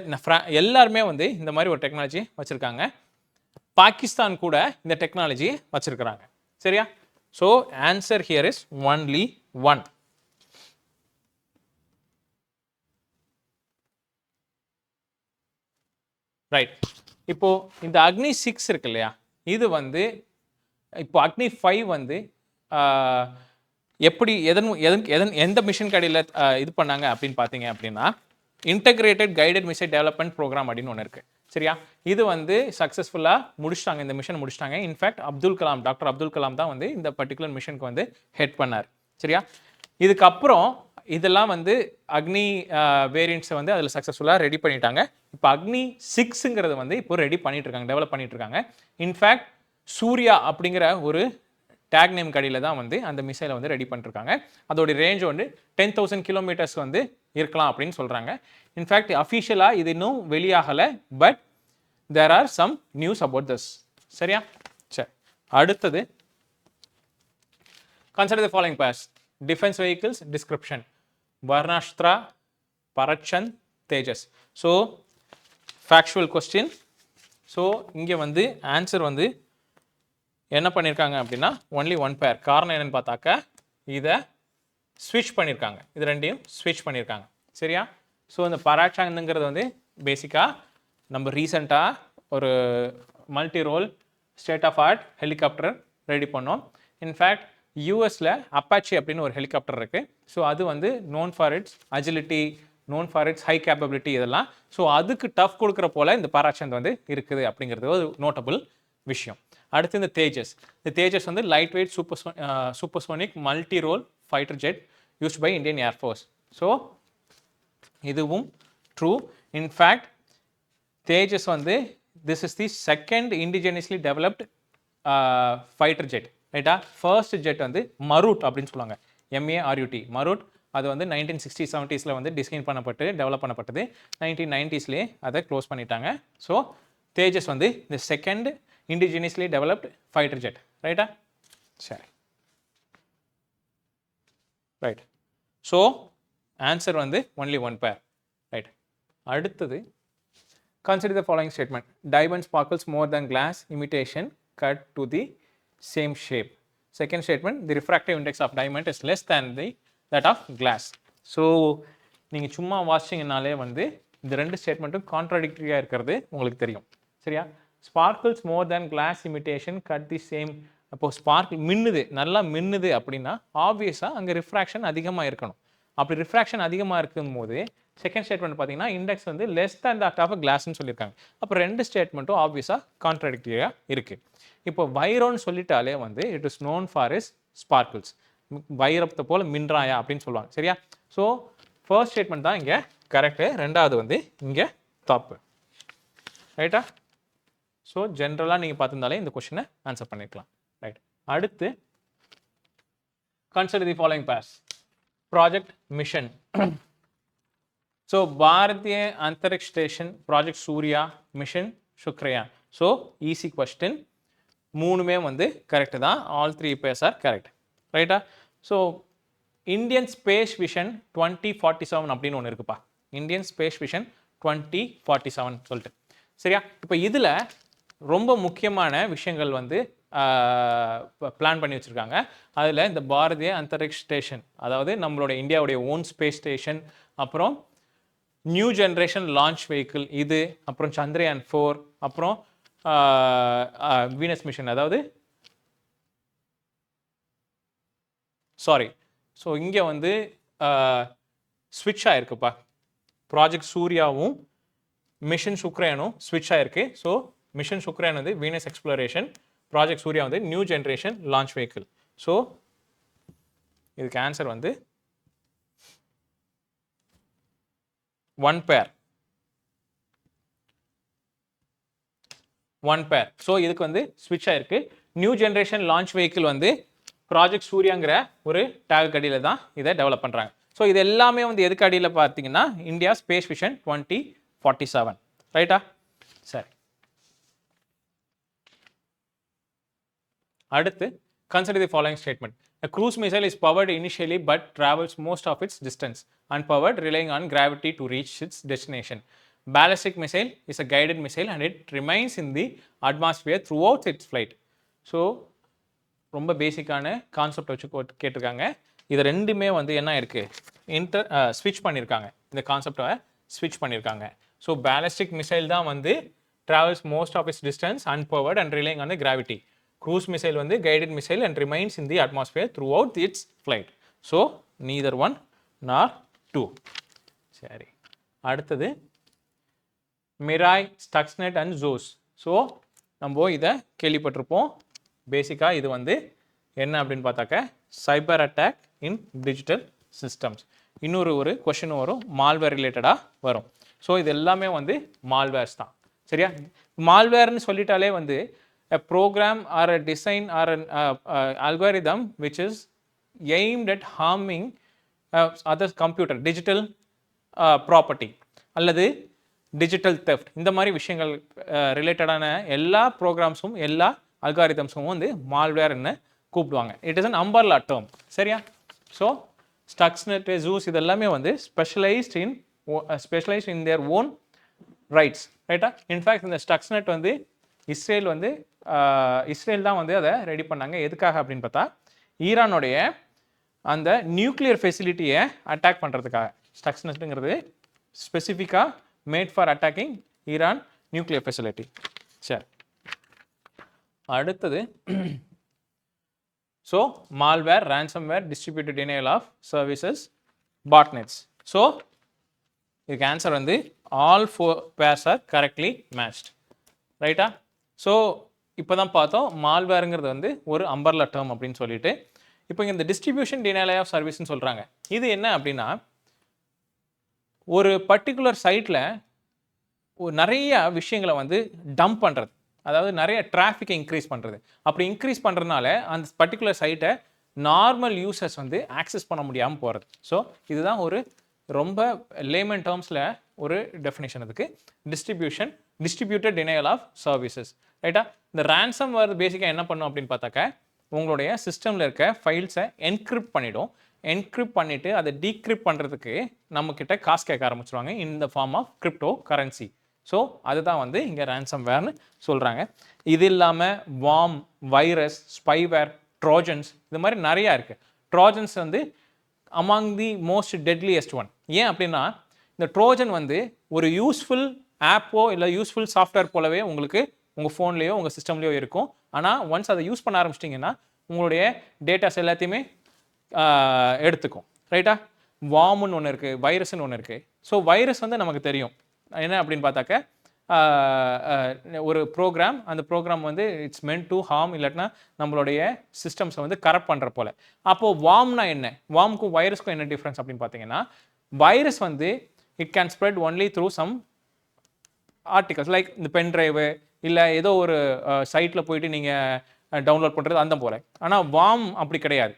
எல்லாருமே வந்து இந்த மாதிரி ஒரு technology வச்சுருக்காங்க. பாகிஸ்தான் கூட இந்த technology வச்சுருக்கிறாங்க. சரியா? So answer here is only one. Right. இப்போ இந்த Agni 6 இருக்கு இல்லையா, இது வந்து இப்போ Agni 5 வந்து எப்படி எந்த மிஷன் கடையில் இது பண்ணாங்க அப்படின்னு பார்த்தீங்க அப்படின்னா, integrated guided missile development programme அப்படின்னு ஒன்று இருக்குது. சரியா, இது வந்து சக்ஸஸ்ஃபுல்லாக முடிச்சிட்டாங்க, இந்த மிஷன் முடிச்சிட்டாங்க. இன்ஃபேக்ட் டாக்டர் அப்துல் கலாம் தான் வந்து இந்த பர்டிகுலர் மிஷனுக்கு வந்து ஹெட் பண்ணார். சரியா, இதுக்கப்புறம் இதெல்லாம் வந்து அக்னி வேரியண்ட்ஸை வந்து அதில் சக்ஸஸ்ஃபுல்லாக ரெடி பண்ணிட்டாங்க. இப்போ அக்னி 6ங்கிறது வந்து இப்போ ரெடி பண்ணிட்டு இருக்காங்க, டெவலப் பண்ணிட்டு இருக்காங்க. இன்ஃபேக்ட் சூர்யா அப்படிங்கிற ஒரு டேக் நேம் கடியில் தான் வந்து அந்த மிசைலை வந்து ரெடி பண்ணிருக்காங்க. அதோட ரேஞ்ச் வந்து 10,000 கிலோமீட்டர்ஸ் வந்து இருக்கலாம் அப்படின்னு சொல்கிறாங்க. இன்ஃபேக்ட் அஃபிஷியலாக இது இன்னும் வெளியாகலை, but there are some news about this. சரியா, சரி. அடுத்தது consider the following pairs: defense vehicles description, Varnashtra, Parachand, Tejas. So factual question. So இங்கே வந்து ஆன்சர் வந்து என்ன பண்ணியிருக்காங்க அப்படின்னா ஒன்லி ஒன் பேர். காரணம் என்னன்னு பார்த்தாக்க இதை ஸ்விட்ச் பண்ணியிருக்காங்க, இது ரெண்டையும் ஸ்விட்ச் பண்ணியிருக்காங்க. சரியா, ஸோ இந்த பராச்சாங்குங்கிறது வந்து பேசிக்காக நம்ம ரீசெண்டாக ஒரு multi role state of art helicopter ready பண்ணோம். இன்ஃபேக்ட் யூஎஸில் அப்பாச்சி அப்படின்னு ஒரு ஹெலிகாப்டர் இருக்குது. ஸோ அது வந்து known for its agility, known for its high capability இதெல்லாம். ஸோ அதுக்கு டஃப் கொடுக்குற போல் இந்த பராச்சந்த் வந்து இருக்குது அப்படிங்கிறது ஒரு நோட்டபிள் விஷயம். அடுத்து இந்த தேஜஸ் வந்து light weight supersonic multi role fighter jet used by Indian air force. So இதுவும் ட்ரூ. இன்ஃபேக்ட் தேஜஸ் வந்து this is the second indigenously developed fighter jet. ரைட்டா, ஃபர்ஸ்ட் ஜெட் வந்து மரூட் அப்படின்னு சொல்லுவாங்க, MARUT மரூட். அது வந்து 1960s 70s வந்து டிசைன் பண்ணப்பட்டு டெவலப் பண்ணப்பட்டது. 1990s அதை க்ளோஸ் பண்ணிட்டாங்க. ஸோ தேஜஸ் வந்து இந்த second indigenously developed fighter jet. ரைட்டா, சரி, ரைட். ஸோ ஆன்சர் வந்து ஒன்லி ஒன் பேர். ரைட், அடுத்தது consider the following statement: diamond sparkles more than glass imitation cut to the same shape. Second statement: the refractive index of diamond is less than that of glass. So நீங்கள் சும்மா வாசிச்சிங்கனாலே வந்து இந்த ரெண்டு ஸ்டேட்மெண்ட்டும் கான்ட்ராடிக்டரியாக இருக்கிறது உங்களுக்கு தெரியும். சரியா, sparkles more than glass imitation cut the same. அப்போது ஸ்பார்க்கிள் மின்னுது, நல்லா மின்னுது அப்படின்னா ஆப்வியஸாக அங்கே ரிஃப்ராக்ஷன் அதிகமாக இருக்கணும். அப்படி ரிஃப்ராக்ஷன் அதிகமாக இருக்கும் போது செகண்ட் ஸ்டேட்மெண்ட் பார்த்தீங்கன்னா இண்டெக்ஸ் வந்து லெஸ் தேன் தட் ஆஃப் கிளாஸ்ன்னு சொல்லியிருக்காங்க. அப்போ ரெண்டு ஸ்டேட்மெண்ட்டும் ஆப்வியஸாக கான்ட்ராடிக்டரியாக இருக்குது. இப்போ வைரோன்னு சொல்லிட்டாலே வந்து it is known for is sparkles, வைரத்தை போல் மின்றாயா அப்படின்னு சொல்லுவாங்க. சரியா, ஸோ ஃபர்ஸ்ட் ஸ்டேட்மெண்ட் தான் இங்கே கரெக்டு, ரெண்டாவது வந்து இங்கே தப்பு. ரைட்டா, ஸோ ஜென்ரலாக நீங்கள் பார்த்துருந்தாலே இந்த கொஸ்டினை ஆன்சர் பண்ணிக்கலாம். ரைட், அடுத்து consider the following pairs: project mission. So Bharatiya Antariksh station, project Surya, mission Shukrayaan. So easy question, மூணுமே வந்து கரெக்டு தான். All three pairs are correct. ரைட்டா, ஸோ இந்தியன் ஸ்பேஸ் விஷன் 2047 அப்படின்னு ஒன்று இருக்குப்பா. இந்தியன் ஸ்பேஸ் விஷன் 2047 சொல்லிட்டு. சரியா, இப்போ இதில் ரொம்ப முக்கியமான விஷயங்கள் வந்து பிளான் பண்ணி வச்சுருக்காங்க. அதில் இந்த பாரதிய அந்தரிக்ஷ் ஸ்டேஷன், அதாவது நம்மளோட இந்தியாவுடைய ஓன் ஸ்பேஸ் ஸ்டேஷன், அப்புறம் நியூ ஜென்ரேஷன் லான்ச் வெஹிக்கிள் இது, அப்புறம் சந்திரயான் 4, அப்புறம் வீனஸ் மிஷன், அதாவது சாரி, ஸோ இங்கே வந்து ஸ்விட்ச் ஆகிருக்குப்பா. ப்ராஜெக்ட் சூர்யாவும் மிஷன் சுக்ரயானும் ஸ்விட்ச் ஆகிருக்கு. ஸோ மிஷன் சுக்ரயான் வந்து வீனஸ் எக்ஸ்ப்ளோரேஷன், ப்ராஜெக்ட் சூர்யா வந்து new generation launch vehicle. So இதுக்கு ஆன்சர் வந்து ஒன் பேர். ஸோ இதுக்கு வந்து ஸ்விட்ச் ஆயிருக்கு. நியூ ஜென்ரேஷன் லான்ச் வெஹிக்கிள் வந்து ப்ராஜெக்ட் சூர்யாங்கிற ஒரு டேக் அடியில் தான் இதை டெவலப் பண்ணுறாங்க. ஸோ இது எல்லாமே வந்து எதுக்கு அடியில் பார்த்தீங்கன்னா இந்தியா ஸ்பேஸ் விஷன் 2047. ரைட்டா, சரி. அடுத்து consider the following statement: a cruise missile is powered initially but travels most of its distance unpowered, relying on gravity to reach its destination. Ballistic missile is a guided missile and it remains in the atmosphere throughout its flight. So ரொம்ப பேசிக்கான concept வச்சு கேட்டிருக்காங்க. இது ரெண்டுமே வந்து என்ன இருக்குது, ஸ்விட்ச் பண்ணியிருக்காங்க, இந்த கான்செப்டை ஸ்விட்ச் பண்ணியிருக்காங்க. ஸோ பேலிஸ்டிக் மிசைல் தான் வந்து travels most of its distance unpowered and relying on the gravity. Cruise missile வந்து guided missile and remains in the atmosphere throughout its flight. So neither one nor two. சரி, அடுத்தது Mirai, Stuxnet and Zeus. So நம்ம இதை கேள்விப்பட்டிருப்போம். பேசிக்காக இது வந்து என்ன அப்படின்னு பார்த்தாக்க cyber attack in digital systems. இன்னொரு கொஷின் வரும், மால்வேர் ரிலேட்டடாக வரும். ஸோ இது எல்லாமே வந்து மால்வேர்ஸ் தான். சரியா? மால்வேர்னு சொல்லிட்டாலே வந்து a program or a design or an algorithm which is aimed at harming other computer digital property அல்லது டிஜிட்டல் தெஃப்ட், இந்த மாதிரி விஷயங்கள் ரிலேட்டடான எல்லா ப்ரோக்ராம்ஸும் எல்லா அல்காரிதம்ஸும் வந்து மால்வேர்னு கூப்பிடுவாங்க. It is an umbrella term. சரியா? ஸோ ஸ்டக்ஸ்நெட், ஜூஸ் இதெல்லாமே வந்து specialised in their own rights. ரைட்டா? இன்ஃபேக்ட் இந்த ஸ்டக்ஸ்நெட் வந்து இஸ்ரேல் தான் வந்து அதை ரெடி பண்ணாங்க. எதுக்காக அப்படின்னு பார்த்தா ஈரானுடைய அந்த நியூக்ளியர் ஃபெசிலிட்டியை அட்டாக் பண்ணுறதுக்காக. ஸ்டக்ஸ்நெட்டுங்கிறது ஸ்பெசிஃபிக்காக made for attacking Iran nuclear facility. சரி, அடுத்தது so malware, ransomware, distributed denial of services, botnets. So இதுக்கு ஆன்சர் வந்து all 4 pairs are correctly matched. ரைட்டா? ஸோ இப்போ தான் பார்த்தோம் மால்வேருங்கிறது வந்து ஒரு அம்பர்லா டேர்ம் அப்படின்னு சொல்லிட்டு. இப்போ இங்கே இந்த டிஸ்ட்ரிபியூஷன் டினைல் ஆஃப் சர்வீஸ்ன்னு சொல்கிறாங்க. இது என்ன அப்படின்னா ஒரு பர்டிகுலர் சைட்டில் நிறைய விஷயங்களை வந்து டம்ப் பண்ணுறது, அதாவது நிறைய டிராஃபிக்கை இன்க்ரீஸ் பண்ணுறது. அப்படி இன்க்ரீஸ் பண்ணுறதுனால அந்த பர்டிகுலர் சைட்டை நார்மல் யூசர்ஸ் வந்து ஆக்சஸ் பண்ண முடியாமல் போகிறது. ஸோ இதுதான் ஒரு ரொம்ப லேமன் டேர்ம்ஸில் ஒரு டெஃபினேஷன் அதுக்கு. Distributed denial of services. ரைட்டா? இந்த ransomware பேசிக்காக என்ன பண்ணும் அப்படின்னு பார்த்தாக்க உங்களுடைய சிஸ்டமில் இருக்க ஃபைல்ஸை என்கிரிப்ட் பண்ணிவிடும். என்கிரிப்ட் பண்ணிவிட்டு அதை டீக்ரிப்ட் பண்ணுறதுக்கு நம்மக்கிட்ட காசு கேட்க ஆரம்பிச்சிருவாங்க in the form of crypto currency. So அதுதான் வந்து இங்கே ransomwareன்னு சொல்கிறாங்க. இது இல்லாமல் வார்ம், வைரஸ், ஸ்பைவேர், ட்ரோஜன்ஸ், இது மாதிரி நிறையா இருக்குது. ட்ரோஜன்ஸ் வந்து among the most deadliest one. ஏன் அப்படின்னா இந்த ட்ரோஜன் வந்து ஒரு யூஸ்ஃபுல் ஆப்போ இல்லை யூஸ்ஃபுல் சாஃப்ட்வேர் போலவே உங்களுக்கு உங்கள் ஃபோன்லேயோ உங்கள் சிஸ்டம்லேயோ இருக்கும். ஆனால் ஒன்ஸ் அதை யூஸ் பண்ண ஆரம்பிச்சிட்டிங்கன்னா உங்களுடைய டேட்டாஸ் எல்லாத்தையுமே எடுத்துக்கும். ரைட்டா? வார்ம்னு ஒன்று இருக்குது, வைரஸ்ன்னு ஒன்று இருக்குது. ஸோ வைரஸ் வந்து நமக்கு தெரியும் என்ன அப்படின்னு பார்த்தாக்க ஒரு ப்ரோக்ராம், அந்த ப்ரோக்ராம் வந்து இட்ஸ் மென்ட் டு ஹார்ம், இல்லாட்டினா நம்மளுடைய சிஸ்டம்ஸை வந்து கரப்ட் பண்ணுற போல. அப்போது வார்ம்னா என்ன, வார்முக்கும் வைரஸ்க்கும் என்ன டிஃப்ரென்ஸ் அப்படின்னு பார்த்தீங்கன்னா வைரஸ் வந்து it can spread only through some articles like இந்த பென் ட்ரைவு இல்லை ஏதோ ஒரு சைட்டில் போயிட்டு நீங்கள் டவுன்லோட் பண்ணுறது அந்த போல். ஆனால் வார்ம் அப்படி கிடையாது.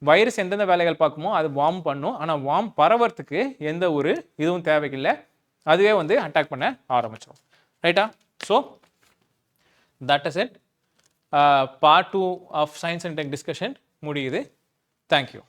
வைரஸ் எந்தெந்த வேலைகள் பார்க்குமோ அது வார்ம் பண்ணும். ஆனால் வார்ம் பரவறதுக்கு எந்த ஒரு இதுவும் தேவையில்லை, அதுவே வந்து அட்டாக் பண்ண ஆரம்பிச்சிடும். ரைட்டா? So that is it. Part 2 of science and tech discussion முடியுது. தேங்க்யூ.